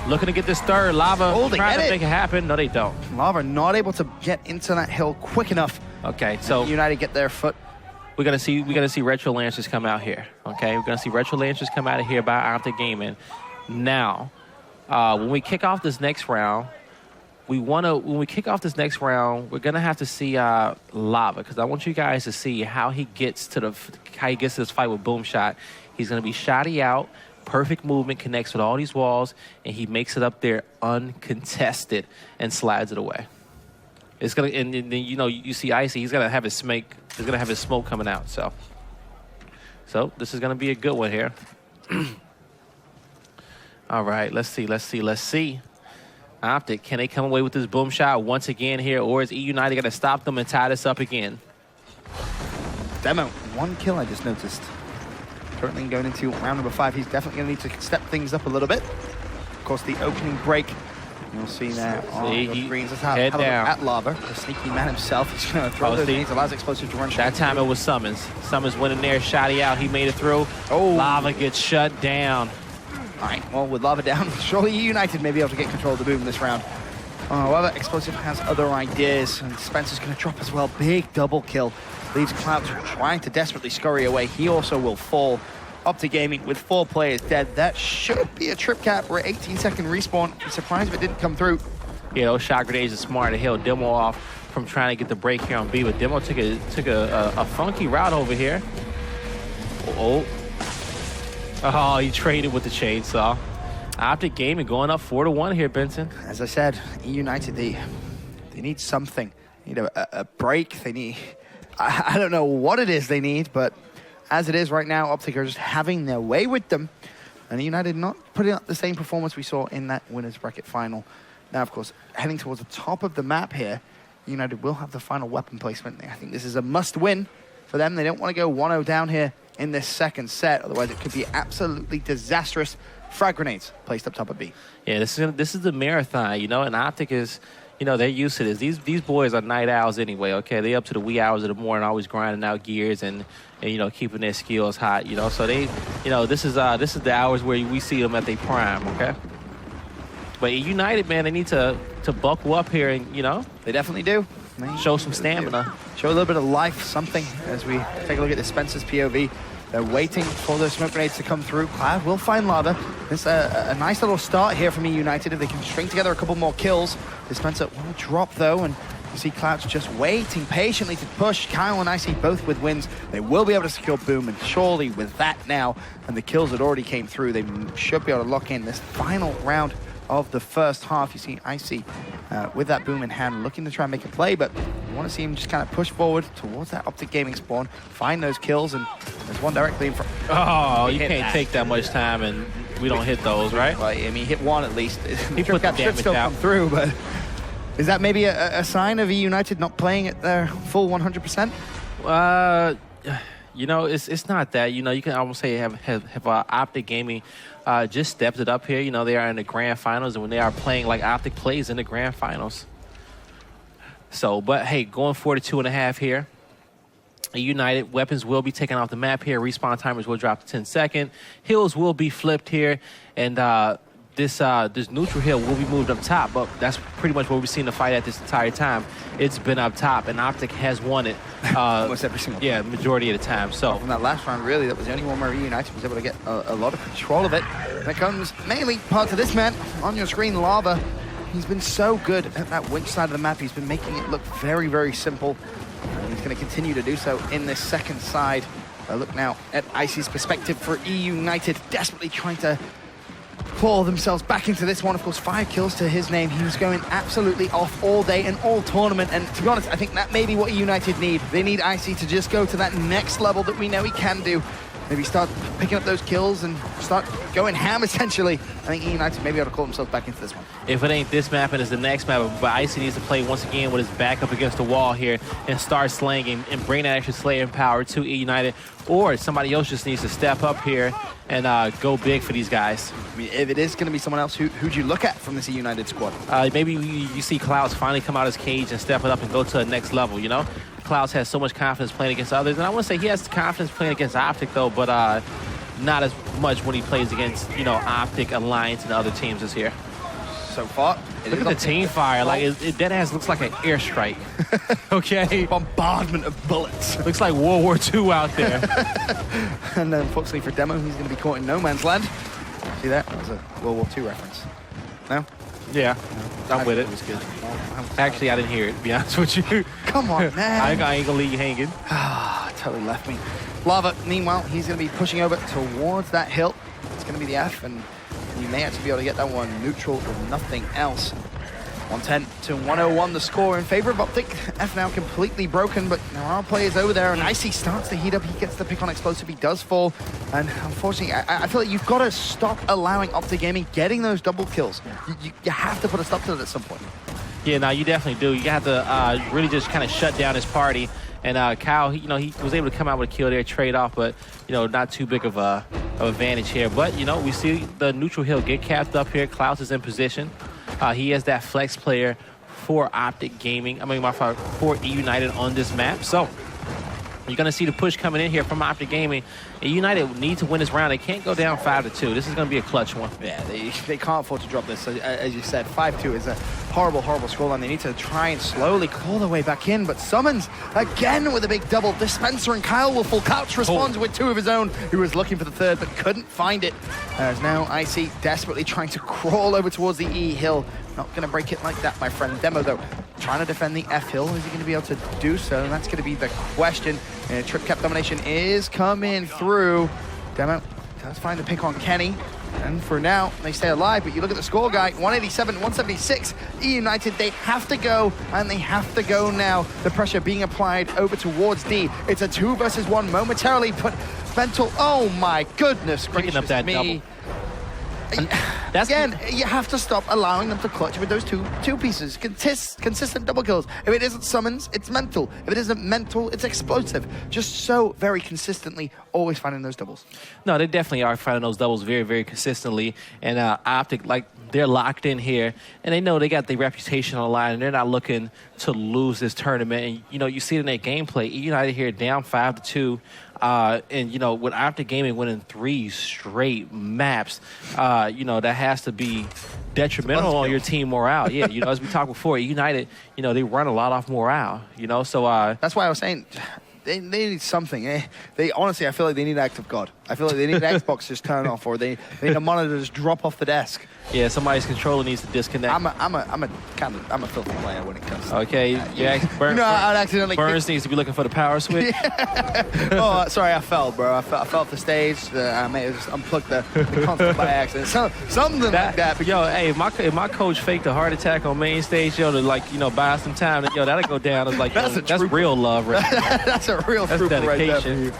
looking to get this third. Lava trying to make it happen. No, they don't. Lava not able to get into that hill quick enough. Okay, so United get their foot. We're gonna see Retro Lancers come out here. Okay, we're gonna see Retro Lancers come out of here by Optic Gaming. Now, when we kick off this next round, we're gonna have to see Lava, because I want you guys to see how he gets to this fight with Boom Shot. He's gonna be shotty out. Perfect movement, connects with all these walls, and he makes it up there uncontested and slides it away. It's gonna, and then you know, you see Icy. He's gonna have his smoke. He's gonna have his smoke coming out. So this is gonna be a good one here. All right, let's see. Optic, can they come away with this boom shot once again here, or is Eunited gonna stop them and tie this up again? Demo, 1 kill I just noticed. Currently going into round number 5. He's definitely gonna need to step things up a little bit. Of course, the opening break. You'll see there on the greens. Let's have a look at Lava, the sneaky man himself. He's going to throw those grenades, allows explosive to run. That time it was Summons. Summons went in there, shotty out. He made it through. Oh, Lava gets shut down. All right, well, with Lava down, surely United may be able to get control of the boom this round. However, Explosive has other ideas, and Spencer's going to drop as well. Big double kill. Leaves Cloud trying to desperately scurry away. He also will fall. Optic Gaming with 4 players dead. That should be a trip cap. We're 18-second respawn. I'm surprised if it didn't come through. Yeah, those shot grenades are smart to held Demo off from trying to get the break here on B, but Demo took a funky route over here. Oh, he traded with the chainsaw. Optic Gaming going up 4-1 here, Benson. As I said, United, they need something. They need a break. They need, I don't know what it is they need, but as it is right now, Optic are just having their way with them. And United not putting up the same performance we saw in that winner's bracket final. Now, of course, heading towards the top of the map here, United will have the final weapon placement. I think this is a must-win for them. They don't want to go 1-0 down here in this second set. Otherwise, it could be absolutely disastrous. Frag grenades placed up top of B. Yeah, this is the marathon, you know, and Optic is, you know, they're used to this. These boys are night owls anyway, okay? They up to the wee hours of the morning, always grinding out gears and you know, keeping their skills hot, you know. So they, you know, this is the hours where we see them at their prime, okay? But United, man, they need to buckle up here and, you know. They definitely do. Show some stamina. Show a little bit of life, something, as we take a look at the Spencer's POV. They're waiting for those smoke grenades to come through. Cloud will find Lava. It's a nice little start here from United. If they can string together a couple more kills, the Spencer will drop, though, and You see Clouds just waiting patiently to push. Kyle and Icy both with wins. They will be able to secure Boom, and surely with that now, and the kills that already came through, they should be able to lock in this final round of the first half. You see Icy with that Boom in hand, looking to try and make a play, but you want to see him just kind of push forward towards that Optic Gaming spawn, find those kills, and there's one directly in front. Oh, you can't take that much time, and we don't hit those, right? Well, I mean, he hit one at least. He put the damage still out. come through, but is that maybe a sign of Eunited not playing at their full 100%? You know, it's not that. You know, you can almost say have Optic Gaming just stepped it up here. You know, they are in the grand finals, and when they are playing like Optic plays in the grand finals. So, but hey, going 42.5 here. United weapons will be taken off the map here. Respawn timers will drop to 10 seconds. Hills will be flipped here, and this neutral hill will be moved up top. But that's pretty much what we've seen the fight at this entire time. It's been up top, and Optic has won it. Almost every single yeah, majority of the time. So from that last round, really, that was the only one where United was able to get a lot of control of it. And it comes mainly part of this man on your screen, Lava. He's been so good at that winch side of the map. He's been making it look very, very simple. And he's going to continue to do so in this second side. Look now at Icy's perspective for Eunited, desperately trying to claw themselves back into this one. Of course, 5 kills to his name. He was going absolutely off all day and all tournament. And to be honest, I think that may be what United need. They need Icy to just go to that next level that we know he can do. Maybe start picking up those kills and start going ham, essentially. I think United may be able to call themselves back into this one. if it ain't this map and it's the next map, but Icy needs to play once again with his back up against the wall here and start slaying and bring that extra slaying power to Eunited. Or somebody else just needs to step up here and go big for these guys. I mean, if it is going to be someone else, who'd you look at from this United squad? Maybe you see Clouds finally come out of his cage and step it up and go to the next level, you know? Clouds has so much confidence playing against others. And I wouldn't say he has confidence playing against Optic, though, but not as much when he plays against, you know, Optic, Alliance, and other teams this year. So far, look at the team fire. Like, it dead ass looks like an airstrike. Okay? Bombardment of bullets. Looks like World War II out there. And unfortunately for Demo, he's going to be caught in no man's land. See that? That was a World War II reference. No? Yeah, I'm with it. It was good. Actually, I didn't hear it, to be honest with you. Come on, man. I ain't gonna leave you hanging. Totally left me. Lava, meanwhile, he's going to be pushing over towards that hill. It's going to be the F, and you may actually be able to get that one neutral with nothing else. 110 to 101 the score in favor of Optic. F now completely broken, but there are players over there, and Icy starts to heat up. He gets the pick on explosive. He does fall, and unfortunately, I feel like you've got to stop allowing Optic Gaming getting those double kills. You have to put a stop to it at some point. Yeah, no, you definitely do. You have to really just kind of shut down his party. And Kyle, he was able to come out with a kill there, trade off, but, not too big of a advantage here. But, we see the neutral hill get capped up here. Klaus is in position. He is that flex player for Optic Gaming. For Eunited on this map. So you're going to see the push coming in here from Optic Gaming. And United need to win this round. They can't go down 5-2. This is going to be a clutch one. Yeah, they can't afford to drop this. As you said, 5-2 is a horrible, horrible scoreline. They need to try and slowly claw their way back in. But Summons, again with a big double. Dispenser and Kyle will full couch responds with 2 of his own. He was looking for the third, but couldn't find it. As now Icy desperately trying to crawl over towards the E hill. Not going to break it like that, my friend. Demo, though, trying to defend the F hill. Is he going to be able to do so? And that's going to be the question. And trip cap domination is coming through. Demo does find the pick on Kenny. And for now, they stay alive. But you look at the score, guy, 187, 176. Eunited, they have to go, and they have to go now. The pressure being applied over towards D. It's a 2 versus 1 momentarily, but Mental, oh my goodness gracious Picking up that me. double. Again, you have to stop allowing them to clutch with those two pieces. Consistent double kills. If it isn't summons, it's mental. If it isn't mental, it's explosive. Just so very consistently, always finding those doubles. No, they definitely are finding those doubles very, very consistently. And Optic, they're locked in here, and they know they got their reputation on the line, and they're not looking to lose this tournament. And, you see it in their gameplay. United here down 5-2. And, with Optic Gaming winning 3 straight maps, that has to be detrimental on your team morale. Yeah, as we talked before, United, they run a lot off morale, so... That's why I was saying, they need something. They honestly, I feel like they need Act of God. I feel like they need Xbox just turn off, or they need a monitor just drop off the desk. Yeah, somebody's controller needs to disconnect. I'm a filthy player when it comes to Okay, yeah. I'd accidentally Burns needs to be looking for the power switch. Oh, sorry, I fell, bro. I fell off the stage. I may have just unplugged the console by accident. Something like that. Yo, hey, if my coach faked a heart attack on main stage, yo, to like, you know, buy some time, yo, that'll go down. It's like, that's real love, right? That's a real trooper right there for you.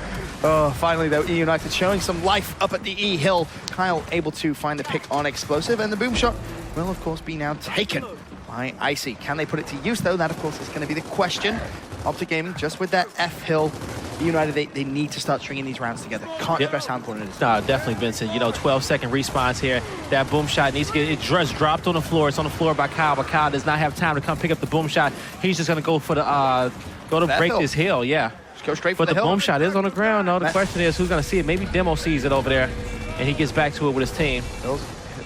Oh, finally, though, Eunited showing some life up at the E hill. Kyle able to find the pick on Explosive, and the boom shot will, of course, be now taken by Icy. Can they put it to use, though? That, of course, is going to be the question. Optic Gaming, just with that F hill, United, they need to start stringing these rounds together. Can't stress how important it is. Nah, definitely, Vincent. You know, 12-second response here. That boom shot needs to get it just dropped on the floor. It's on the floor by Kyle, but Kyle does not have time to come pick up the boom shot. He's just going to go for the break this hill, yeah. Just go straight for the hill. Boom shot is on the ground. No, the question is who's going to see it. Maybe Demo sees it over there, and he gets back to it with his team.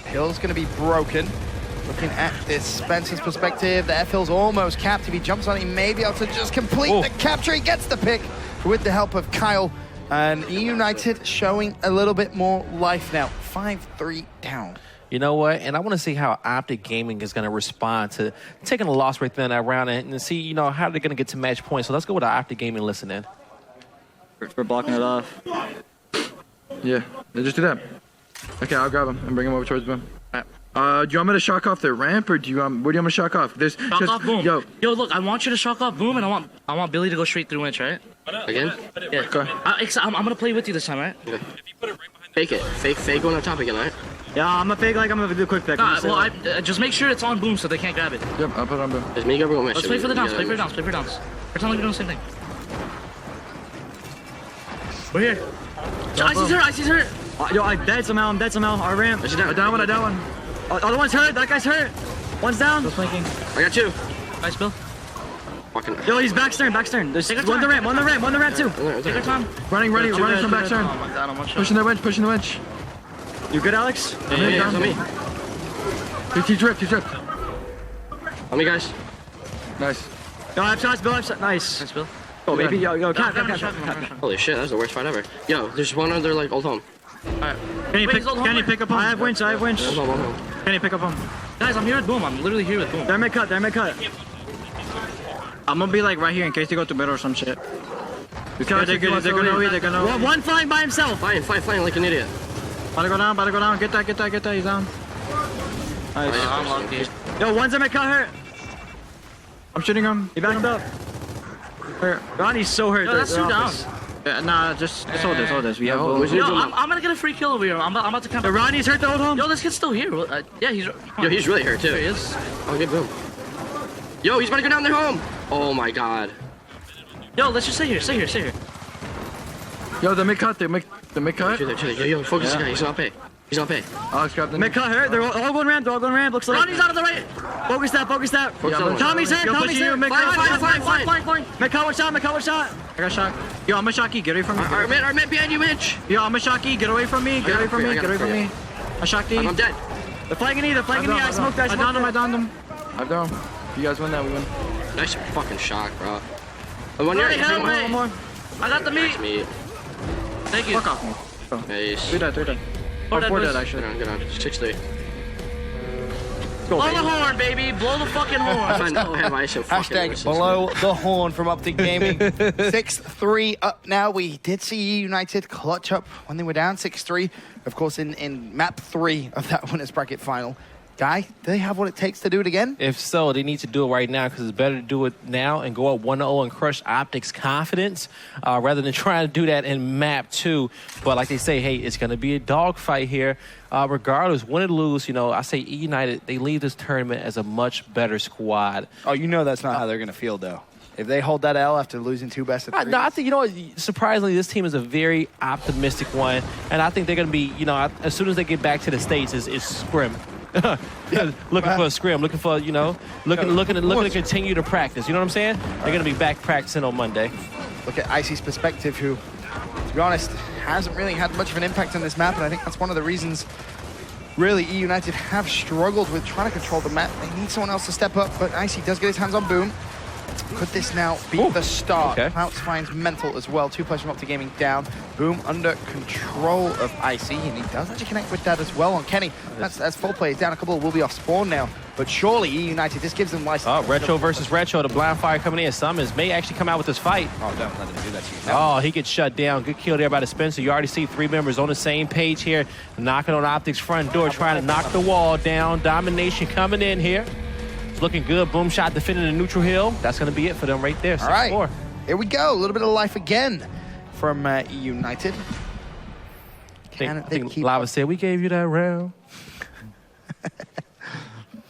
Hill's going to be broken. Looking at this Spencer's perspective, the F hill's almost capped. If he jumps on it, he may be able to just complete the capture. He gets the pick with the help of Kyle. And United showing a little bit more life now. 5-3 down. You know what? And I want to see how Optic Gaming is going to respond to taking a loss right there in that round and see, you know, how they're going to get to match points. So let's go with the Optic Gaming listen in. For blocking it off. Yeah, just do that. Okay, I'll grab him and bring him over towards him. Do you want me to shock off the ramp, or where do you want me to shock off? Shock off boom. Yo, look, I want you to shock off boom, and I want Billy to go straight through winch, right? Again? Yeah. Go. I'm gonna play with you this time, right? Okay. Fake it. Fake going on top again, right? Yeah, I'm gonna fake like I'm gonna do a quick pick. Well, just make sure it's on boom so they can't grab it. Yep, I'll put it on boom. Just me go boom. Let's play for the downs. Play for the downs. Play for the downs. Pretend like you're doing the same thing. We're here. Icy's hurt. Yo, I dead somehow. I'm dead somehow. Our ramp. I down one. Other one's hurt. That guy's hurt. One's down. I got two. Nice, Bill. Fucking. Yo, he's back stern. There's one the ramp too. Take your time. Running from back stern. Oh my God, I'm one shot. Pushing the winch. You good, Alex? Yeah, it's on me. He dripped. On me, guys. Nice. Yo, I have shots, Bill. Nice. Thanks, Bill. Oh, baby. Yo, cap. Holy shit, that was the worst fight ever. Yo, there's one other, like, old home. Alright. Can you pick up him? I have winch. Hold on. Can you pick up him? Guys, I'm here with boom. I'm literally here with boom. They're mid-cut. I'm gonna be, like, right here in case they go to middle or some shit. They're gonna... One flying by himself. Flying like an idiot. About to go down. Get that. He's down. Nice. I'm lucky. Yo, one's a mid-cut hurt. I'm shooting him. He backed up. Hurt. Ronnie's so hurt. Yo, that's two down. Yeah, nah, just hold this. We have Yo, I'm gonna get a free kill over here. I'm about to come. Ronnie's hurt the old home. Yo, this kid's still here. Yeah, he's... Yo, he's really hurt, too. There he is. Oh, good boom. Yo, he's about to go down their home. Oh, my God. Yo, let's just stay here. Yo, the mid-cut. Chill there. Yo, focus this guy. He's not pay. Alex, grab the mid-cut hurt. They're all going ramp. Looks like. Ronnie's out of the right. Focus that. Tommy's hurt. Flying. Mid-cut, one shot. I got shot. Yo, I'm a shocky. Get away from me. Our man behind you, Mitch. Yo, I'm a shocky. Get away from me. Get away from me. I shocked you. I'm dead. The flagging knee. I smoked that. I downed him. I downed him. If you guys win that, we win. Nice fucking shot, bro. One more. I got the meat. Thank you. Fuck off me. Nice. 3 dead. Or 4 dead, actually. Get on. 6-3. Blow the horn, baby. Blow the fucking horn. I have ice and fucking Hashtag blow the horn from Optic Gaming. 6-3 up now. We did see United clutch up when they were down 6-3. Of course, in map 3 of that winners bracket final. Guy, do they have what it takes to do it again? If so, they need to do it right now because it's better to do it now and go up 1-0 and crush Optic's confidence rather than trying to do that in map 2. But like they say, hey, it's going to be a dogfight here. Regardless, win or lose, you know, I say United, they leave this tournament as a much better squad. Oh, you know that's not how they're going to feel, though. If they hold that L after losing 2 best of 3. No, I think, you know, surprisingly, this team is a very optimistic one. And I think they're going to be, you know, as soon as they get back to the States, it's scrim. Looking for a scrim, looking for, you know, looking to continue to practice. You know what I'm saying? They're going to be back practicing on Monday. Look at Icy's perspective, who, to be honest, hasn't really had much of an impact on this map, and I think that's one of the reasons, really, United have struggled with trying to control the map. They need someone else to step up, but Icy does get his hands on Boom. Could this now be the start? Okay. Clouts finds Mental as well. 2 players from Optic Gaming down. Boom under control of Icy, and he does actually connect with that as well on Kenny. That's 4 players down. A couple will be off spawn now. But surely Eunited, this gives them license. Oh, Retro versus Retro. The blind fire coming in. Summons may actually come out with this fight. Oh, don't let him do that to you. Oh, he gets shut down. Good kill there by the Spencer. You already see 3 members on the same page here, knocking on Optic's front door, trying to knock the wall down. Domination coming in here. It's looking good. Boom shot defending the neutral hill. That's going to be it for them right there. 6-4. All right, here we go. A little bit of life again from Eunited. I think Lava said, we gave you that round.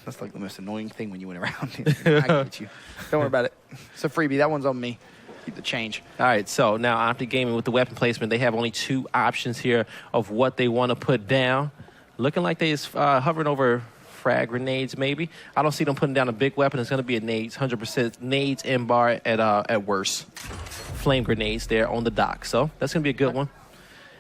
That's like the most annoying thing when you went around. Don't worry about it. It's a freebie. That one's on me. Keep the change. All right, so now Optic Gaming with the weapon placement, they have only 2 options here of what they want to put down. Looking like they is hovering over frag grenades, maybe. I don't see them putting down a big weapon. It's going to be a nades, 100% nades in bar at worst. Flame grenades there on the dock. So that's going to be a good one.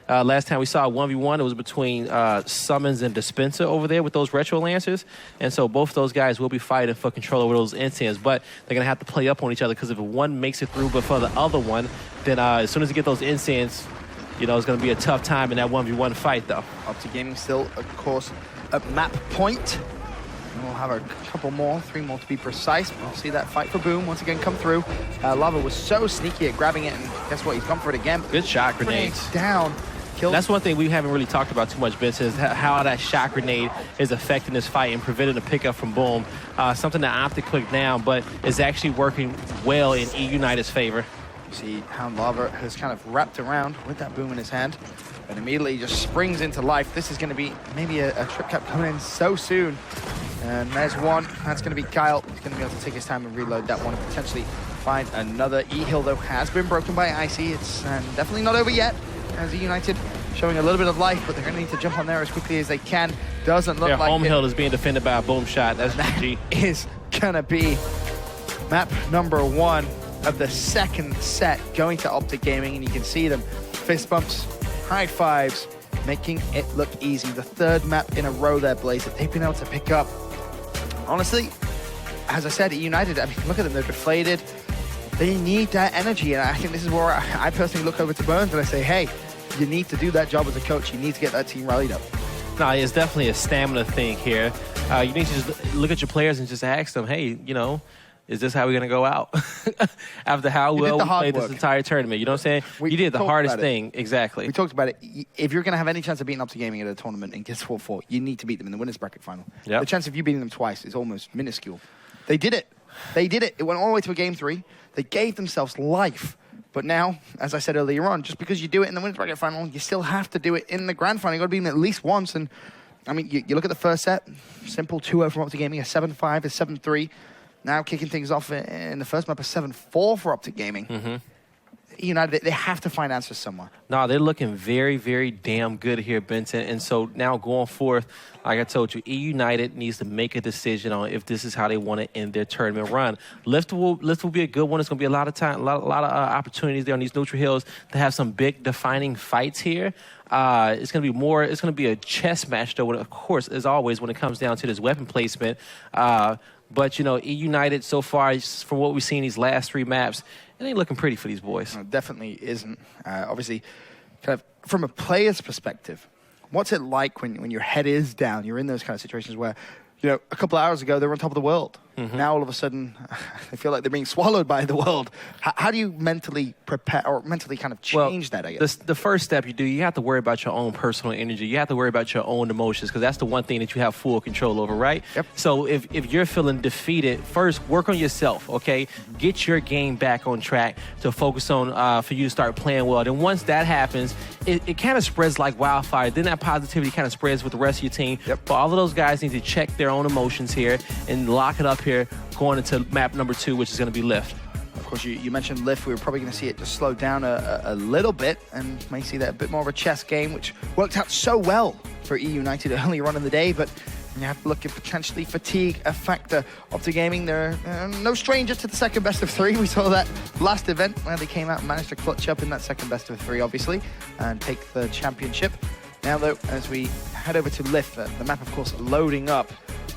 Last time we saw a 1v1, it was between Summons and Dispenser over there with those Retro Lancers. And so both of those guys will be fighting for control over those incense. But they're going to have to play up on each other because if one makes it through but for the other one, then as soon as you get those incense, you know, it's going to be a tough time in that 1v1 fight, though. Optic Gaming still, of course, at map point. And we'll have a couple more, 3 more to be precise. We'll see that fight for Boom once again come through. Lava was so sneaky at grabbing it, and guess what? He's gone for it again. Good shot grenades. Down. Killed. That's one thing we haven't really talked about too much, Vince, is how that shot grenade is affecting this fight and preventing the pickup from Boom. Something that Optic clicked down, but is actually working well in Eunited's favor. You see how Lava has kind of wrapped around with that Boom in his hand and immediately just springs into life. This is going to be maybe a trip cap coming in so soon. And there's one. That's going to be Kyle. He's going to be able to take his time and reload that one and potentially find another. E-Hill, though, has been broken by Icy. It's definitely not over yet. As Eunited showing a little bit of life, but they're going to need to jump on there as quickly as they can. Doesn't look Their like home hill is being defended by a Boom shot. That's GG. Is going to be map number 1 of the second set going to Optic Gaming, and you can see them fist bumps, high fives, making it look easy. The 3rd map in a row there, Blaze, that they've been able to pick up. Honestly, as I said, Eunited, I mean, look at them, they're deflated. They need that energy, and I think this is where I personally look over to Burns and I say, hey, you need to do that job as a coach. You need to get that team rallied up. No, it's definitely a stamina thing here. You need to just look at your players and just ask them, hey, you know, is this how we're going to go out? After how well we played this entire tournament. You know what I'm saying? You did the hardest thing. Exactly. We talked about it. If you're going to have any chance of beating Optic Gaming at a tournament and guess what, you need to beat them in the winners bracket final. Yep. The chance of you beating them twice is almost minuscule. They did it. They did it. It went all the way to a game 3. They gave themselves life. But now, as I said earlier on, just because you do it in the winners bracket final, you still have to do it in the grand final. You got to beat them at least once. And I mean, you look at the first set, simple 2-0 from Optic Gaming, a 7-5, a 7-3. Now kicking things off in the first map, a 7-4 for Optic Gaming. Mm-hmm. United, they have to find answers somewhere. No, they're looking very, very damn good here, Benson. And so now going forth, like I told you, Eunited needs to make a decision on if this is how they want to end their tournament run. Lift will be a good one. It's going to be a lot of time, a lot of opportunities there on these neutral hills to have some big defining fights here. It's going to be a chess match, though, of course, as always, when it comes down to this weapon placement. But, you know, Eunited so far, from what we've seen these last 3 maps, it ain't looking pretty for these boys. No, definitely isn't. Obviously, kind of from a player's perspective, what's it like when your head is down? You're in those kind of situations where, you know, a couple of hours ago, they were on top of the world. Mm-hmm. Now, all of a sudden, they feel like they're being swallowed by the world. How do you mentally prepare or mentally kind of change that, I guess? The first step you have to worry about your own personal energy. You have to worry about your own emotions because that's the one thing that you have full control over, right? Yep. So if you're feeling defeated, first work on yourself, okay? Get your game back on track to focus on for you to start playing well. And once that happens, it kind of spreads like wildfire. Then that positivity kind of spreads with the rest of your team. Yep. But all of those guys need to check their own emotions here and lock it up here going into map number 2, which is going to be Lift. Of course, you mentioned Lift. We were probably going to see it just slow down a little bit and may see that a bit more of a chess game, which worked out so well for Eunited earlier on in the day, but you have to look at potentially fatigue a factor. Optic Gaming, they're no strangers to the second best of 3. We saw that last event where they came out and managed to clutch up in that second best of 3, obviously, and take the championship. Now, though, as we head over to Lift, the map, of course, loading up.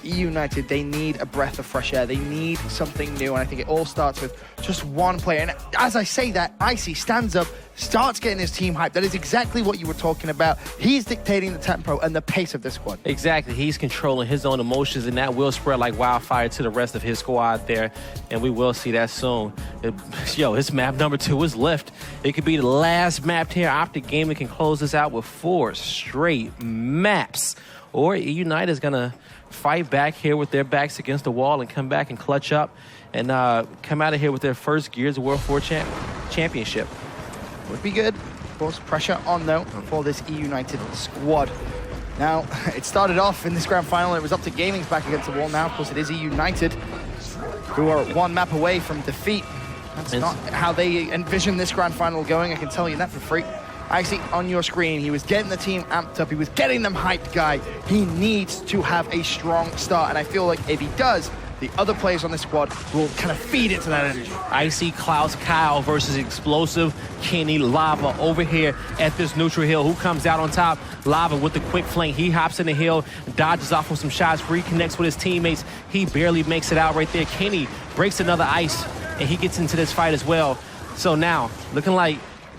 Eunited, they need a breath of fresh air. They need something new, and I think it all starts with just one player. And as I say that, Icy stands up, starts getting his team hyped. That is exactly what you were talking about. He's dictating the tempo and the pace of this squad. Exactly. He's controlling his own emotions, and that will spread like wildfire to the rest of his squad there, and we will see that soon. His map number 2 is Lift. It could be the last map here. Optic Gaming can close this out with 4 straight maps. Or Eunited is going to fight back here with their backs against the wall and come back and clutch up and come out of here with their first Gears of War 4 championship. Would be good. Of course, pressure on, though, for this Eunited squad. Now, it started off in this grand final. It was Optic Gaming's back against the wall. Now, of course, it is Eunited, who are 1 map away from defeat. That's not how they envision this grand final going. I can tell you that for free. I see on your screen, he was getting the team amped up. He was getting them hyped, guy. He needs to have a strong start. And I feel like if he does, the other players on this squad will kind of feed into that energy. Icy, Klaus, Kyle versus Explosive, Kenny, Lava over here at this neutral hill. Who comes out on top? Lava with the quick flank. He hops in the hill, dodges off with some shots, reconnects with his teammates. He barely makes it out right there. Kenny breaks another ice, and he gets into this fight as well. So now, looking like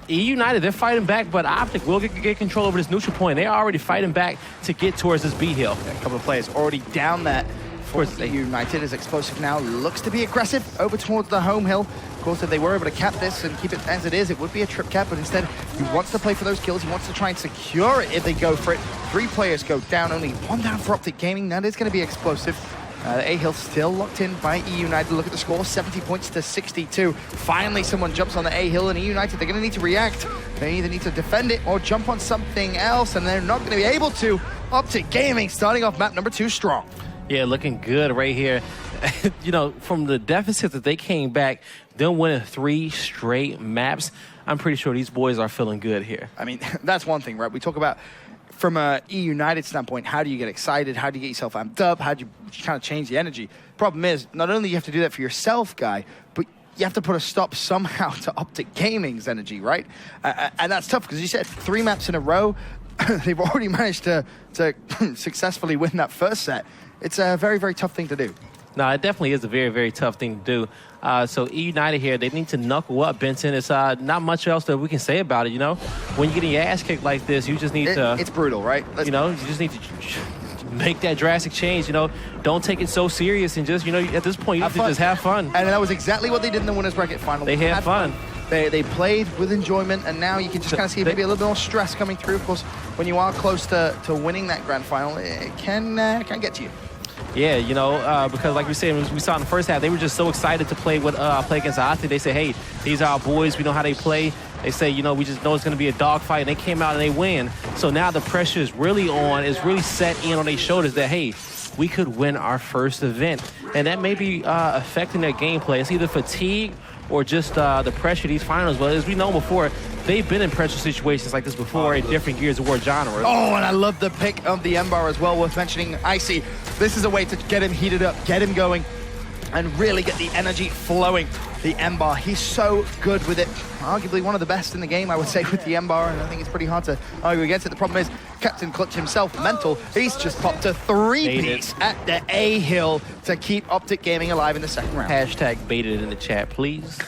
Eunited, they're fighting back, but Optic will get control over this neutral point. They're already fighting back to get towards this B hill. A couple of players already down that for Eunited as Explosive now looks to be aggressive over towards the home hill. Of course, if they were able to cap this and keep it as it is, it would be a trip cap, but instead he wants to play for those kills. He wants to try and secure it if they go for it. 3 players go down, only 1 down for Optic Gaming. That is going to be Explosive. The A-Hill still locked in by Eunited. Look at the score, 70 points to 62. Finally, someone jumps on the A-Hill, and Eunited, they're going to need to react. They either need to defend it or jump on something else, and they're not going to be able to. Optic Gaming starting off map number 2 strong. Yeah, looking good right here. From the deficit that they came back, them winning 3 straight maps, I'm pretty sure these boys are feeling good here. I mean, that's one thing, right? We talk about from a Eunited standpoint, how do you get excited? How do you get yourself amped up? How do you kind of change the energy? Problem is, not only you have to do that for yourself, guy, but you have to put a stop somehow to Optic Gaming's energy, right? And that's tough because you said 3 maps in a row. They've already managed to successfully win that first set. It's a very, very tough thing to do. No, it definitely is a very, very tough thing to do. So Eunited here, they need to knuckle up, Benson. It's not much else that we can say about it, When you're getting your ass kicked like this, you just need to... It's brutal, right? You just need to make that drastic change, Don't take it so serious and just, at this point, you have to just have fun. And that was exactly what they did in the winners bracket final. They had fun. They played with enjoyment, and now you can just kind of see maybe a little bit more stress coming through. Of course, when you are close to winning that grand final, it can get to you. Yeah, because like we said, we saw in the first half, they were just so excited to play against Optic. They say, hey, these are our boys. We know how they play. They say, we just know it's going to be a dogfight. And they came out and they win. So now the pressure is really on. It's really set in on their shoulders that, hey, we could win our first event. And that may be affecting their gameplay. It's either fatigue or just the pressure of these finals. But as we know before, they've been in pressure situations like this before in different Gears of War genres. Oh, and I love the pick of the M-Bar as well, worth mentioning. Icy, this is a way to get him heated up, get him going, and really get the energy flowing. The M-Bar, he's so good with it. Arguably one of the best in the game, I would say, with the M-Bar, and I think it's pretty hard to argue against it. The problem is, Captain Clutch himself, Mental, he's just popped a 3-piece at the A-Hill to keep Optic Gaming alive in the second round. Hashtag baited in the chat, please.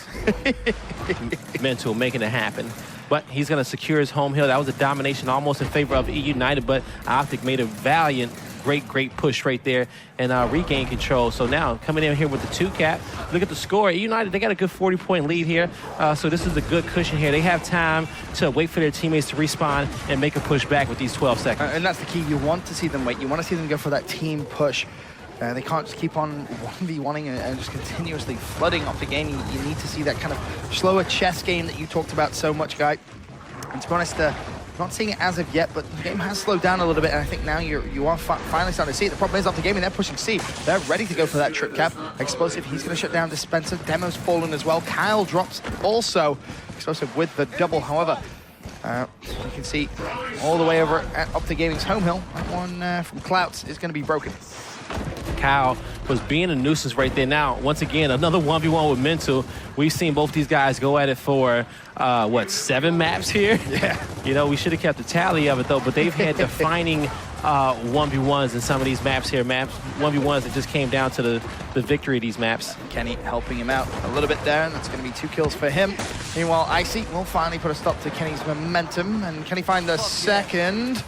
Mental, making it happen. But he's going to secure his home hill. That was a domination almost in favor of Eunited, but Optic made a valiant, great push right there and regain control. So now coming in here with the 2-cap. Look at the score. Eunited, they got a good 40-point lead here. So this is a good cushion here. They have time to wait for their teammates to respawn and make a push back with these 12 seconds. And that's the key. You want to see them wait. You want to see them go for that team push. They can't just keep on 1v1ing and just continuously flooding off the game. You need to see that kind of slower chess game that you talked about so much, Guy. And to be honest, not seeing it as of yet, but the game has slowed down a little bit, and I think now you are finally starting to see it. The problem is Optic Gaming, they're pushing C. They're ready to go for that trip cap. Explosive, he's going to shut down Dispenser. Demo's fallen as well. Kyle drops also. Explosive with the double, however. You can see all the way over at Optic Gaming's home hill. That one from Clouts is going to be broken. Kyle was being a nuisance right there. Now, once again, another 1v1 with Mental. We've seen both these guys go at it for, 7 maps here? Yeah. You know, we should have kept the tally of it, though, but they've had defining 1v1s in some of these maps here. 1v1s that just came down to the victory of these maps. Kenny helping him out a little bit there, and that's going to be 2 kills for him. Meanwhile, Icy will finally put a stop to Kenny's momentum, and can he find the second?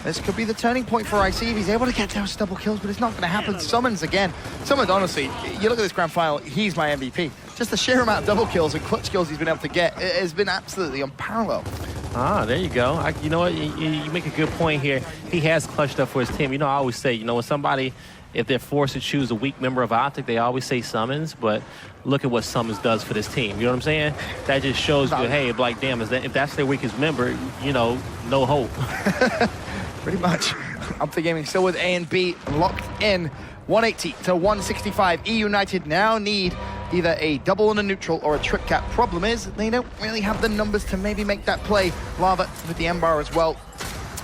This could be the turning point for Icy if he's able to get those double kills, but it's not going to happen. Summons again. Summons, honestly, you look at this grand final, he's my MVP. Just the sheer amount of double kills and clutch kills he's been able to get has been absolutely unparalleled. Ah, there you go. You know what? You make a good point here. He has clutched up for his team. You know, I always say, you know, when somebody, if they're forced to choose a weak member of Optic, they always say Summons, but look at what Summons does for this team. You know what I'm saying? That just shows you, hey, like, damn, if that's their weakest member, you know, no hope. Pretty much. Optic Gaming still with A and B locked in. 180 to 165. Eunited now need either a double and a neutral or a trip cap. Problem is, they don't really have the numbers to maybe make that play. Lava with the M-bar as well.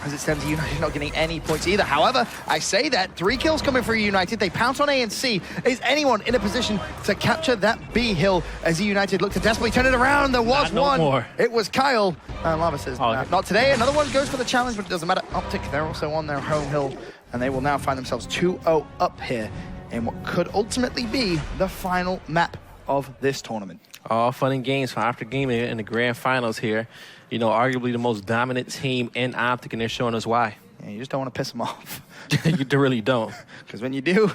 As it stands, United not getting any points either. However, I say that 3 kills coming for United. They pounce on A and C. Is anyone in a position to capture that B hill as United look to desperately turn it around? There was one. More. It was Kyle. Lava says, not today. Another one goes for the challenge, but it doesn't matter. Optic, they're also on their home hill, and they will now find themselves 2-0 up here in what could ultimately be the final map of this tournament. All fun and games for Optic Gaming in the grand finals here. You know, arguably the most dominant team in Optic, and they're showing us why. Yeah, you just don't want to piss them off. You really don't. Because when you do,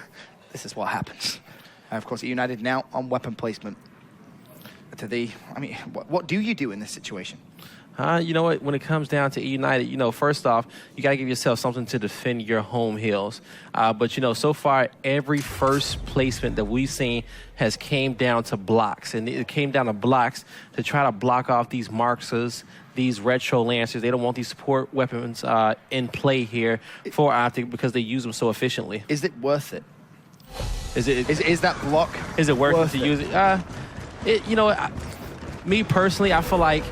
this is what happens. And of course, United now on weapon placement. What do you do in this situation? You know what? When it comes down to United, you know, first off, you got to give yourself something to defend your home hills. But, you know, so far, every first placement that we've seen has came down to blocks. And it came down to blocks to try to block off these Marxers, these Retro Lancers. They don't want these support weapons in play here for Optic because they use them so efficiently. Is it worth it? Is that block Is it worth it to use it? You know, me personally, I feel like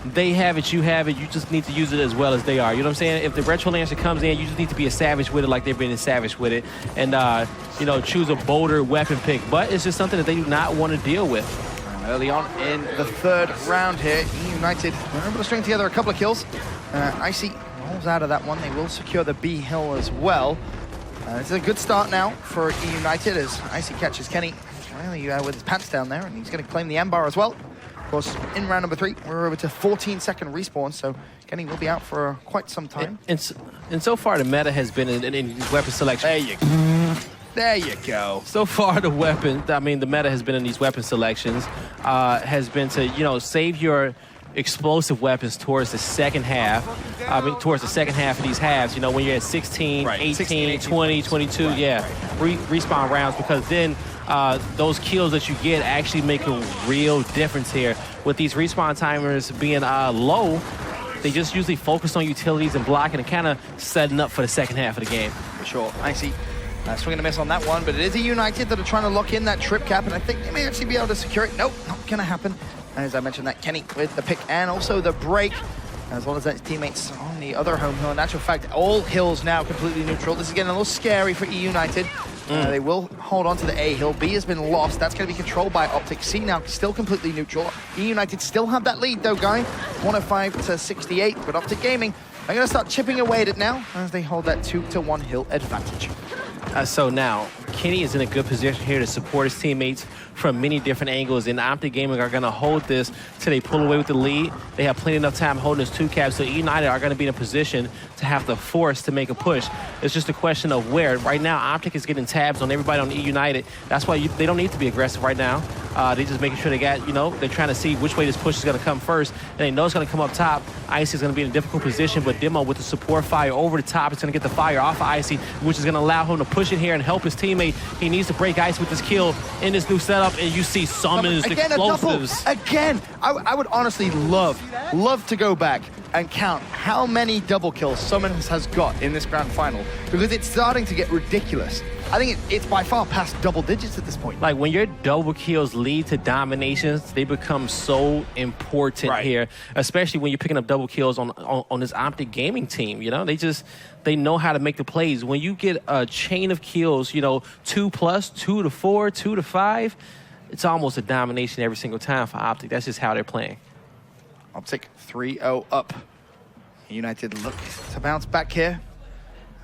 they have it, you have it. You just need to use it as well as they are. You know what I'm saying? If the Retro Lancer comes in, you just need to be a savage with it like they've been a savage with it. And, you know, choose a bolder weapon pick. But it's just something that they do not want to deal with. Early on in the 3rd round here, United were able to string together a couple of kills. Icy rolls out of that one. They will secure the B hill as well. This is a good start now for United as Icy catches Kenny. He's really with his pants down there, and he's going to claim the M-bar as well. Of course, in round number 3, we're over to 14-second respawn, so Kenny will be out for quite some time. And so far, the meta has been in weapon selection. There you go. So far, the meta has been in these weapon selections, has been to, you know, save your explosive weapons towards the second half. Towards the second half of these halves, you know, when you're at 16, 18, 20, 22, respawn rounds, because then those kills that you get actually make a real difference here. With these respawn timers being low, they just usually focus on utilities and blocking and kind of setting up for the second half of the game. For sure. Icy swing and a miss on that one, but it is a United that are trying to lock in that trip cap, and I think they may actually be able to secure it. Nope, not going to happen. And as I mentioned, that Kenny with the pick and also the break, as well as his teammates on the other home hill. In actual fact, all hills now completely neutral. This is getting a little scary for Eunited. They will hold on to the A hill. B has been lost. That's going to be controlled by Optic. C now still completely neutral. Eunited still have that lead, though, guy. 105 to 68, but Optic Gaming are going to start chipping away at it now as they hold that 2-1 hill advantage. So now, Kenny is in a good position here to support his teammates from many different angles, and Optic Gaming are going to hold this till they pull away with the lead. They have plenty enough time holding this 2 cap, so United are going to be in a position to have the force to make a push. It's just a question of where. Right now, Optic is getting tabs on everybody on United. That's why they don't need to be aggressive right now. They're just making sure they got, you know, they're trying to see which way this push is going to come first, and they know it's going to come up top. Icy is going to be in a difficult position, but Demo with the support fire over the top, it's going to get the fire off of Icy, which is going to allow him to push it here and help his teammate. He needs to break Ice with this kill in this new setup, and you see Summons, again, explosives. Again, I would honestly love to go back and count how many double kills Summons has got in this grand final, because it's starting to get ridiculous. I think it's by far past double digits at this point. Like, when your double kills lead to dominations, they become so important here, especially when you're picking up double kills on this Optic Gaming team. You know, they know how to make the plays. When you get a chain of kills, you know, 2+, 2 to 4, 2 to 5, it's almost a domination every single time for Optic. That's just how they're playing. Optic 3-0 up. United look to bounce back here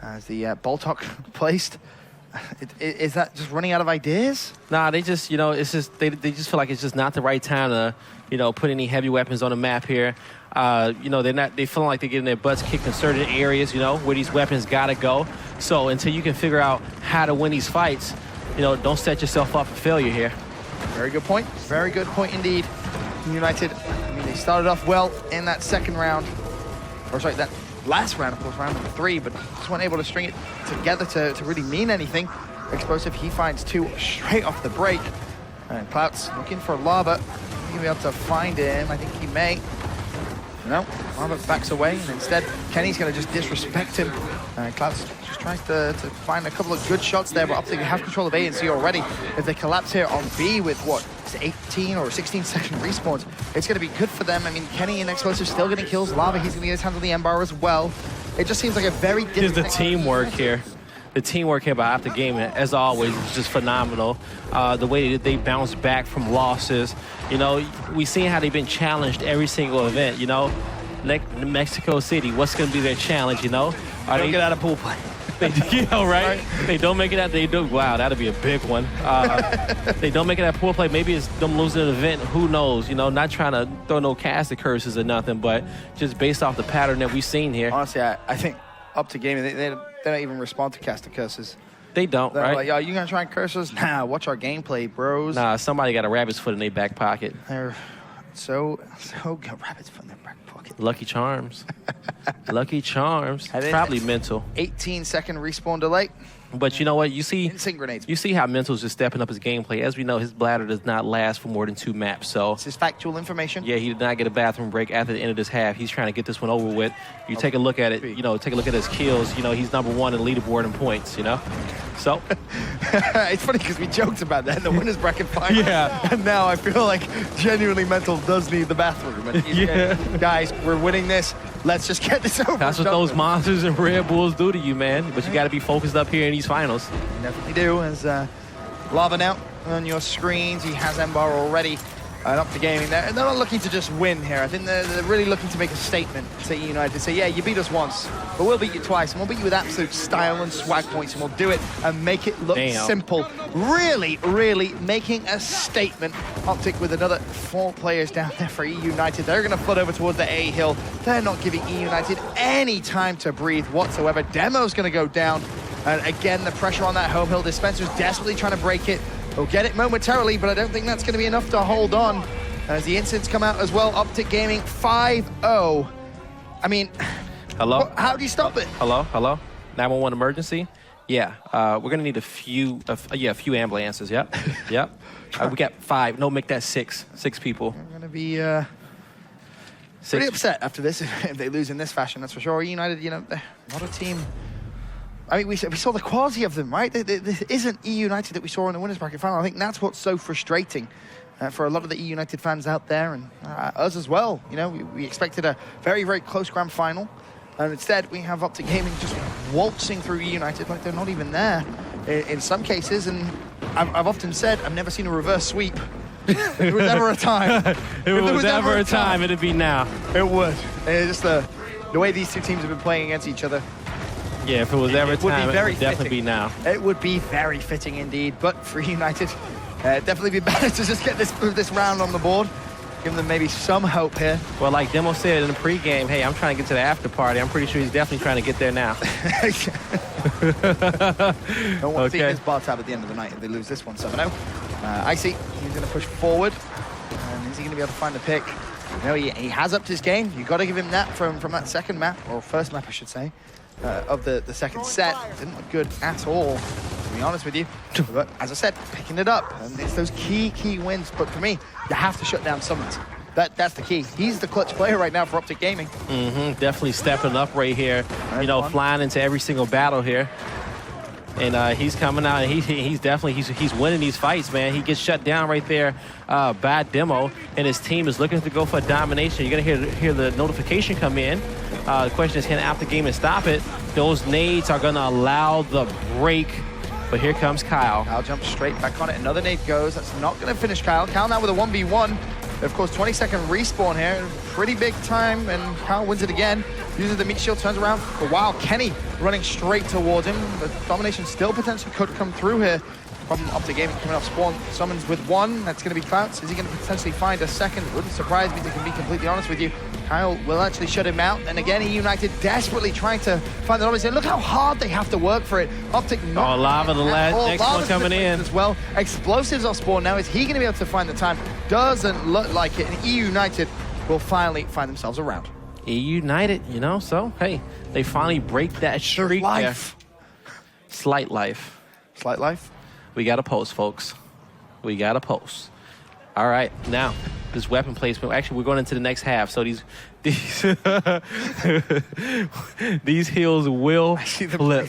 as the Boltok placed. Is that just running out of ideas? Nah, they just, you know, it's just they just feel like it's just not the right time to, you know, put any heavy weapons on the map here. You know, they feel like they're getting their butts kicked in certain areas, you know, where these weapons gotta go. So until you can figure out how to win these fights, you know, don't set yourself up for failure here. Very good point. Very good point indeed. United, I mean, they started off well in that second round. Or sorry, that last round, of course, round number 3, but just weren't able to string it together to really mean anything. Explosive, he finds 2 straight off the break. And Clout's looking for Lava. He'll be able to find him. I think he may. No, Lava backs away, and instead, Kenny's going to just disrespect him. Clout's just tries to find a couple of good shots there, but Optic have control of A and C already. If they collapse here on B with, what, 18 or 16-second respawns, it's going to be good for them. I mean, Kenny and Explosive still getting kills. Lava, he's going to get his hands on the M-Bar as well. It just seems like a very different... Here's the teamwork here. The teamwork here by Optic Gaming, as always, is just phenomenal. The way that they bounce back from losses. You know, we've seen how they've been challenged every single event, you know. Mexico City, what's going to be their challenge, you know? Are they get out of pool play? You know, right? They don't make it out. They do. Wow, that'd be a big one. They don't make it out pool play. Maybe it's them losing an event. Who knows? You know, not trying to throw no caster curses or nothing, but just based off the pattern that we've seen here. Honestly, I think Optic Gaming, they don't even respond to caster curses. They don't, They're right? like, yo, you gonna try and curse us? Nah, watch our gameplay, bros. Nah, somebody got a rabbit's foot in their back pocket. They're so good. Rabbit's foot in their back pocket. Lucky Charms. Lucky Charms. It's probably mental. 18-second respawn delay. But you know what? You see, instant grenades. You see how Mental's just stepping up his gameplay. As we know, his bladder does not last for more than 2 maps. So this is factual information. Yeah, he did not get a bathroom break after the end of this half. He's trying to get this one over with. You take a look at it. You know, take a look at his kills. You know, he's #1 in the leaderboard in points. You know, so it's funny because we joked about that in the winners bracket final. Yeah. And now I feel like genuinely Mental does need the bathroom. And yeah. Guys, we're winning this. Let's just get this over. That's what those monsters and Red Bulls do to you, man. But you got to be focused up here in these finals. You definitely do. As Lava now on your screens, he has M-Bar already. Up to gaming. They're not looking to just win here. I think they're really looking to make a statement to United. Say, yeah, you beat us once, but we'll beat you twice, and we'll beat you with absolute style and swag points, and we'll do it and make it look simple. Really, really making a statement. Optic with another 4 players down there for Eunited. They're going to flood over towards the A hill. They're not giving Eunited any time to breathe whatsoever. Demo's going to go down. And again, the pressure on that home hill. Dispenser's desperately trying to break it. We'll get it momentarily, but I don't think that's going to be enough to hold on. As the incidents come out as well, Optic Gaming 5-0. I mean, hello? How do you stop it? Hello? 911 emergency? Yeah, we're going to need a few ambulances, yep. Yep. We got 5. No, make that 6. 6 people. We're going to be pretty upset after this if they lose in this fashion, that's for sure. United, you know, what a team. I mean, we saw the quality of them, right? This isn't Eunited that we saw in the winners bracket final. I think that's what's so frustrating for a lot of the Eunited fans out there and us as well. You know, we expected a very, very close grand final. And instead, we have Optic Gaming just waltzing through Eunited like they're not even there in some cases. And I've often said, I've never seen a reverse sweep. If there was ever a time. if there was ever a time, it'd be now. It would. Just the way these two teams have been playing against each other. Yeah, if it was ever a time, it would definitely be now. It would be very fitting indeed. But for United, definitely be better to just get this round on the board. Give them maybe some hope here. Well, like Demo said in the pregame, hey, I'm trying to get to the after party. I'm pretty sure he's definitely trying to get there now. Don't want to see his bar tab at the end of the night if they lose this one 7-0. Icy, he's going to push forward. And is he going to be able to find the pick? No, he has upped his game. You've got to give him that from that second map, or first map, I should say. Of the second set. Didn't look good at all, to be honest with you. But as I said, picking it up. And it's those key wins. But for me, you have to shut down Summons. That's the key. He's the clutch player right now for Optic Gaming. Definitely stepping up right here. You know, flying into every single battle here. And he's coming out, and he's definitely he's winning these fights, man. He gets shut down right there by Demo, and his team is looking to go for domination. You're gonna hear the notification come in. The question is, can Optic Gaming stop it? Those nades are gonna allow the break, but here comes Kyle. Kyle jumps straight back on it. Another nade goes. That's not gonna finish Kyle. Kyle now with a 1v1. Of course, 20-second respawn here. Pretty big time, and Kyle wins it again. Uses the meat shield, turns around for Wild. Kenny running straight towards him. The domination still potentially could come through here from Optic Gaming coming off spawn. Summons with one. That's going to be Clouts. Is he going to potentially find a second? Wouldn't surprise me, to be completely honest with you. Kyle will actually shut him out. And again, Eunited desperately trying to find the domination. Look how hard they have to work for it. Optic not. Oh, Lava, the next one coming in. As well. Explosives off spawn now. Is he going to be able to find the time? Doesn't look like it. And Eunited will finally find themselves around. Eunited, you know, so, hey, they finally break that streak. Life. Slight life. Slight life. We got a post, folks. We got a post. All right, now, this weapon placement. Actually, we're going into the next half, so these these heals will flip.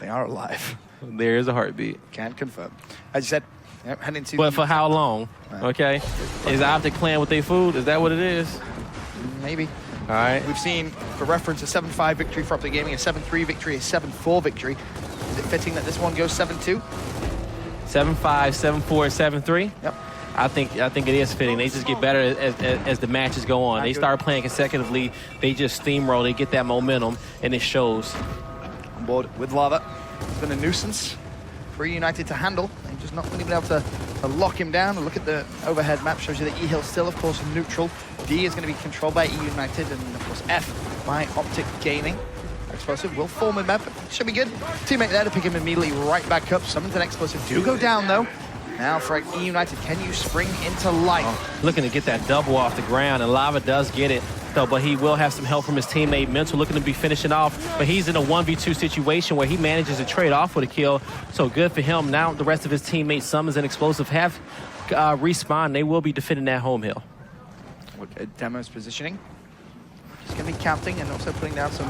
They are alive. There is a heartbeat. Can confirm. As you said, heading to... But for how long? Okay. Is Optic playing with their food? Is that what it is? Maybe. All right. We've seen, for reference, a 7-5 victory for Optic Gaming, a 7-3 victory, a 7-4 victory. Is it fitting that this one goes 7-2? 7-5, 7-4, 7-3? Yep. I think it is fitting. They just get better as the matches go on. They start playing consecutively. They just steamroll. They get that momentum, and it shows. On board with Lava. It's been a nuisance for Eunited to handle. They've just not really been able to lock him down. Look at the overhead map. Shows you that E-Hill still, of course, neutral. D is going to be controlled by Eunited, and, of course, F by Optic Gaming. Explosive will form a map. Should be good. Teammate there to pick him immediately right back up. Summons an explosive. Do go down, though. Now for Eunited, can you spring into life? Looking to get that double off the ground, and Lava does get it, though, but he will have some help from his teammate. Mental looking to be finishing off, but he's in a 1v2 situation where he manages to trade off with a kill, so good for him. Now the rest of his teammates, Summons and Explosive, have respawned. They will be defending that home hill. Look at Demo's positioning. He's going to be counting and also putting down some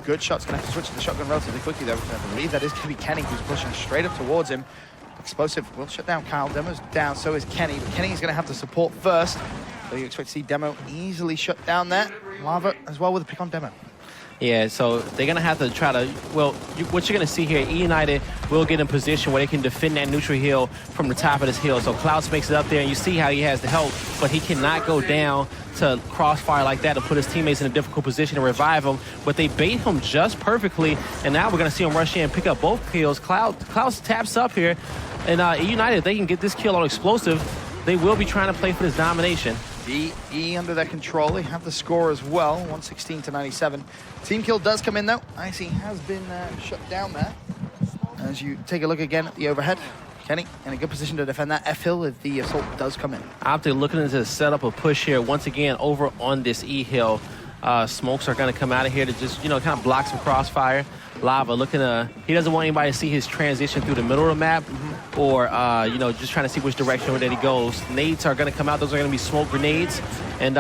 good shots. Going to have to switch to the shotgun relatively quickly, though. I believe that is going to be Kenny, who's pushing straight up towards him. Explosive will shut down Kyle. Demo's down, so is Kenny. But Kenny is going to have to support first. So you expect to see Demo easily shut down there. Lava as well with a pick on Demo. Yeah, so they're going to have to try to, well, what you're going to see here, Eunited will get in position where they can defend that neutral hill from the top of this hill. So Clouds makes it up there, and you see how he has the help, but he cannot go down to crossfire like that to put his teammates in a difficult position to revive him. But they bait him just perfectly, and now we're going to see him rush in and pick up both kills. Clouds taps up here, and Eunited, they can get this kill on Explosive. They will be trying to play for this domination. E under their control. They have the score as well, 116-97. Team kill does come in, though. Icy has been shut down there. As you take a look again at the overhead, Kenny in a good position to defend that F-hill if the assault does come in. Optic looking to set up a push here once again over on this E-hill. Smokes are going to come out of here to just, kind of block some crossfire. Lava looking to, he doesn't want anybody to see his transition through the middle of the map or, just trying to see which direction that he goes. Nades are going to come out. Those are going to be smoke grenades. And,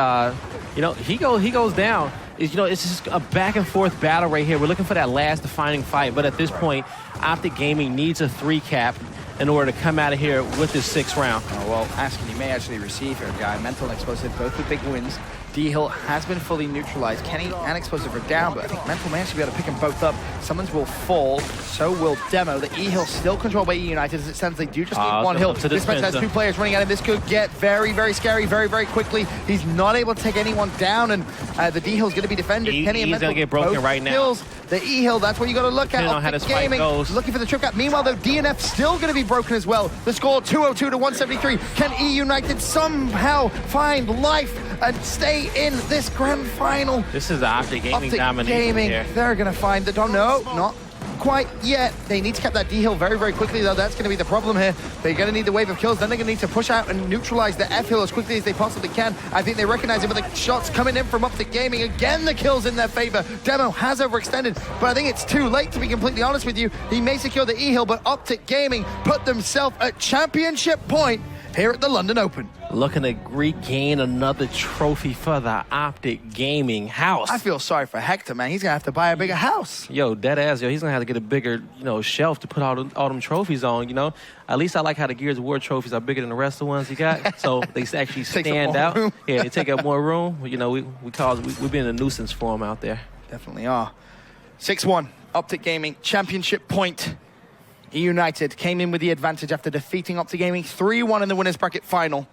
he goes down. It's just a back and forth battle right here. We're looking for that last defining fight. But at this point, Optic Gaming needs a 3-cap in order to come out of here with this 6th round. Oh, well, Asking, you may actually receive here, guy. Mental and Explosive, both with big wins. D-Hill has been fully neutralized. Kenny and Explosive are down, but I think Mental may actually be able to pick them both up. Summons will fall, so will Demo. The E-Hill still controlled by Eunited. As it stands, they do just need one hill. This match has 2 players running at him. This could get very, very scary very, very quickly. He's not able to take anyone down, and the D-Hill is going to be defended. Kenny and Mental going to get broken right now. Kills. The E-Hill, that's what you got to look at. Optic Gaming looking for the trip cap. Meanwhile, though, DNF still going to be broken as well. The score 202-173. Can E-United somehow find life and stay in this grand final? This is the Optic Gaming domination Gaming, here. they're going to find the no, not quite yet. They need to cap that D-Hill very, very quickly, though. That's going to be the problem here. They're going to need the wave of kills. Then they're going to need to push out and neutralize the F-Hill as quickly as they possibly can. I think they recognize it, but the shots coming in from Optic Gaming. Again, the kills in their favor. Demo has overextended, but I think it's too late, to be completely honest with you. He may secure the E-Hill, but Optic Gaming put themselves at championship point here at the London Open. Looking to regain another trophy for the Optic Gaming house. I feel sorry for Hector, man. He's going to have to buy a bigger house. Yo, dead ass, yo, he's gonna have to get a bigger, shelf to put all them trophies on, At least I like how the Gears of War trophies are bigger than the rest of the ones he got, so they actually stand out. Room. Yeah, they take up more room. We've been a nuisance for them out there. Definitely are. 6-1, Optic Gaming, championship point. Eunited came in with the advantage after defeating Optic Gaming 3-1 in the winners bracket final.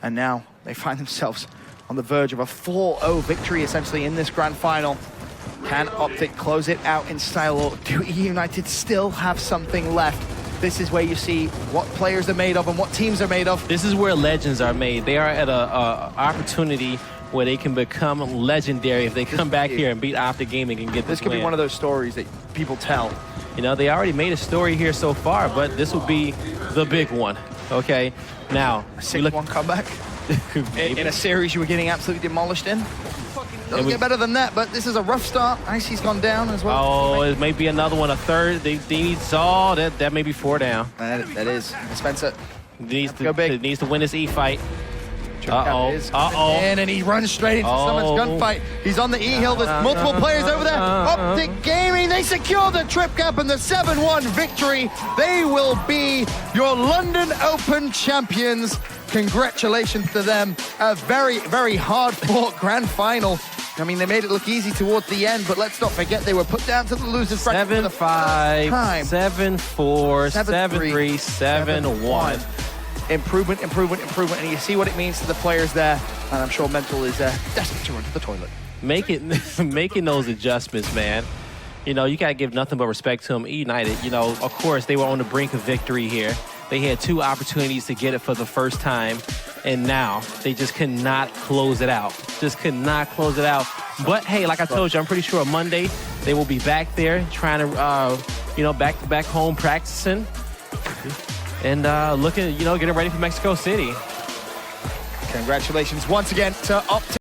And now they find themselves on the verge of a 4-0 victory, essentially, in this grand final. Can Optic close it out in style, or do Eunited still have something left? This is where you see what players are made of and what teams are made of. This is where legends are made. They are at a opportunity where they can become legendary if they come back here and beat Optic Gaming and get this This could be one of those stories that people tell. They already made a story here so far, but this will be the big one. Okay, now A 6-1 comeback in a series you were getting absolutely demolished in. Doesn't get better than that, but this is a rough start. Icy's gone down as well. Oh, it may be another one, a third. They need that may be 4 down. That is. Spencer Needs go big. Needs to win this E fight. Uh-oh. And he runs straight into someone's gunfight. He's on the E-hill. There's multiple players over there. Optic Gaming, they secure the trip cap and the 7-1 victory. They will be your London Open champions. Congratulations to them. A very, very hard-fought grand final. I mean, they made it look easy towards the end, but let's not forget they were put down to the losers bracket for the first 7-5, time. 7-4, 7-3, 7-1. Improvement, and you see what it means to the players there, and I'm sure Mental is desperate to run to the toilet. Making those adjustments, man. You gotta give nothing but respect to them. Eunited, of course, they were on the brink of victory here. They had 2 opportunities to get it for the first time, and now they just could not close it out. But hey, like I told you, I'm pretty sure on Monday they will be back there trying to, back home practicing. And looking, getting ready for Mexico City. Congratulations once again to Optic.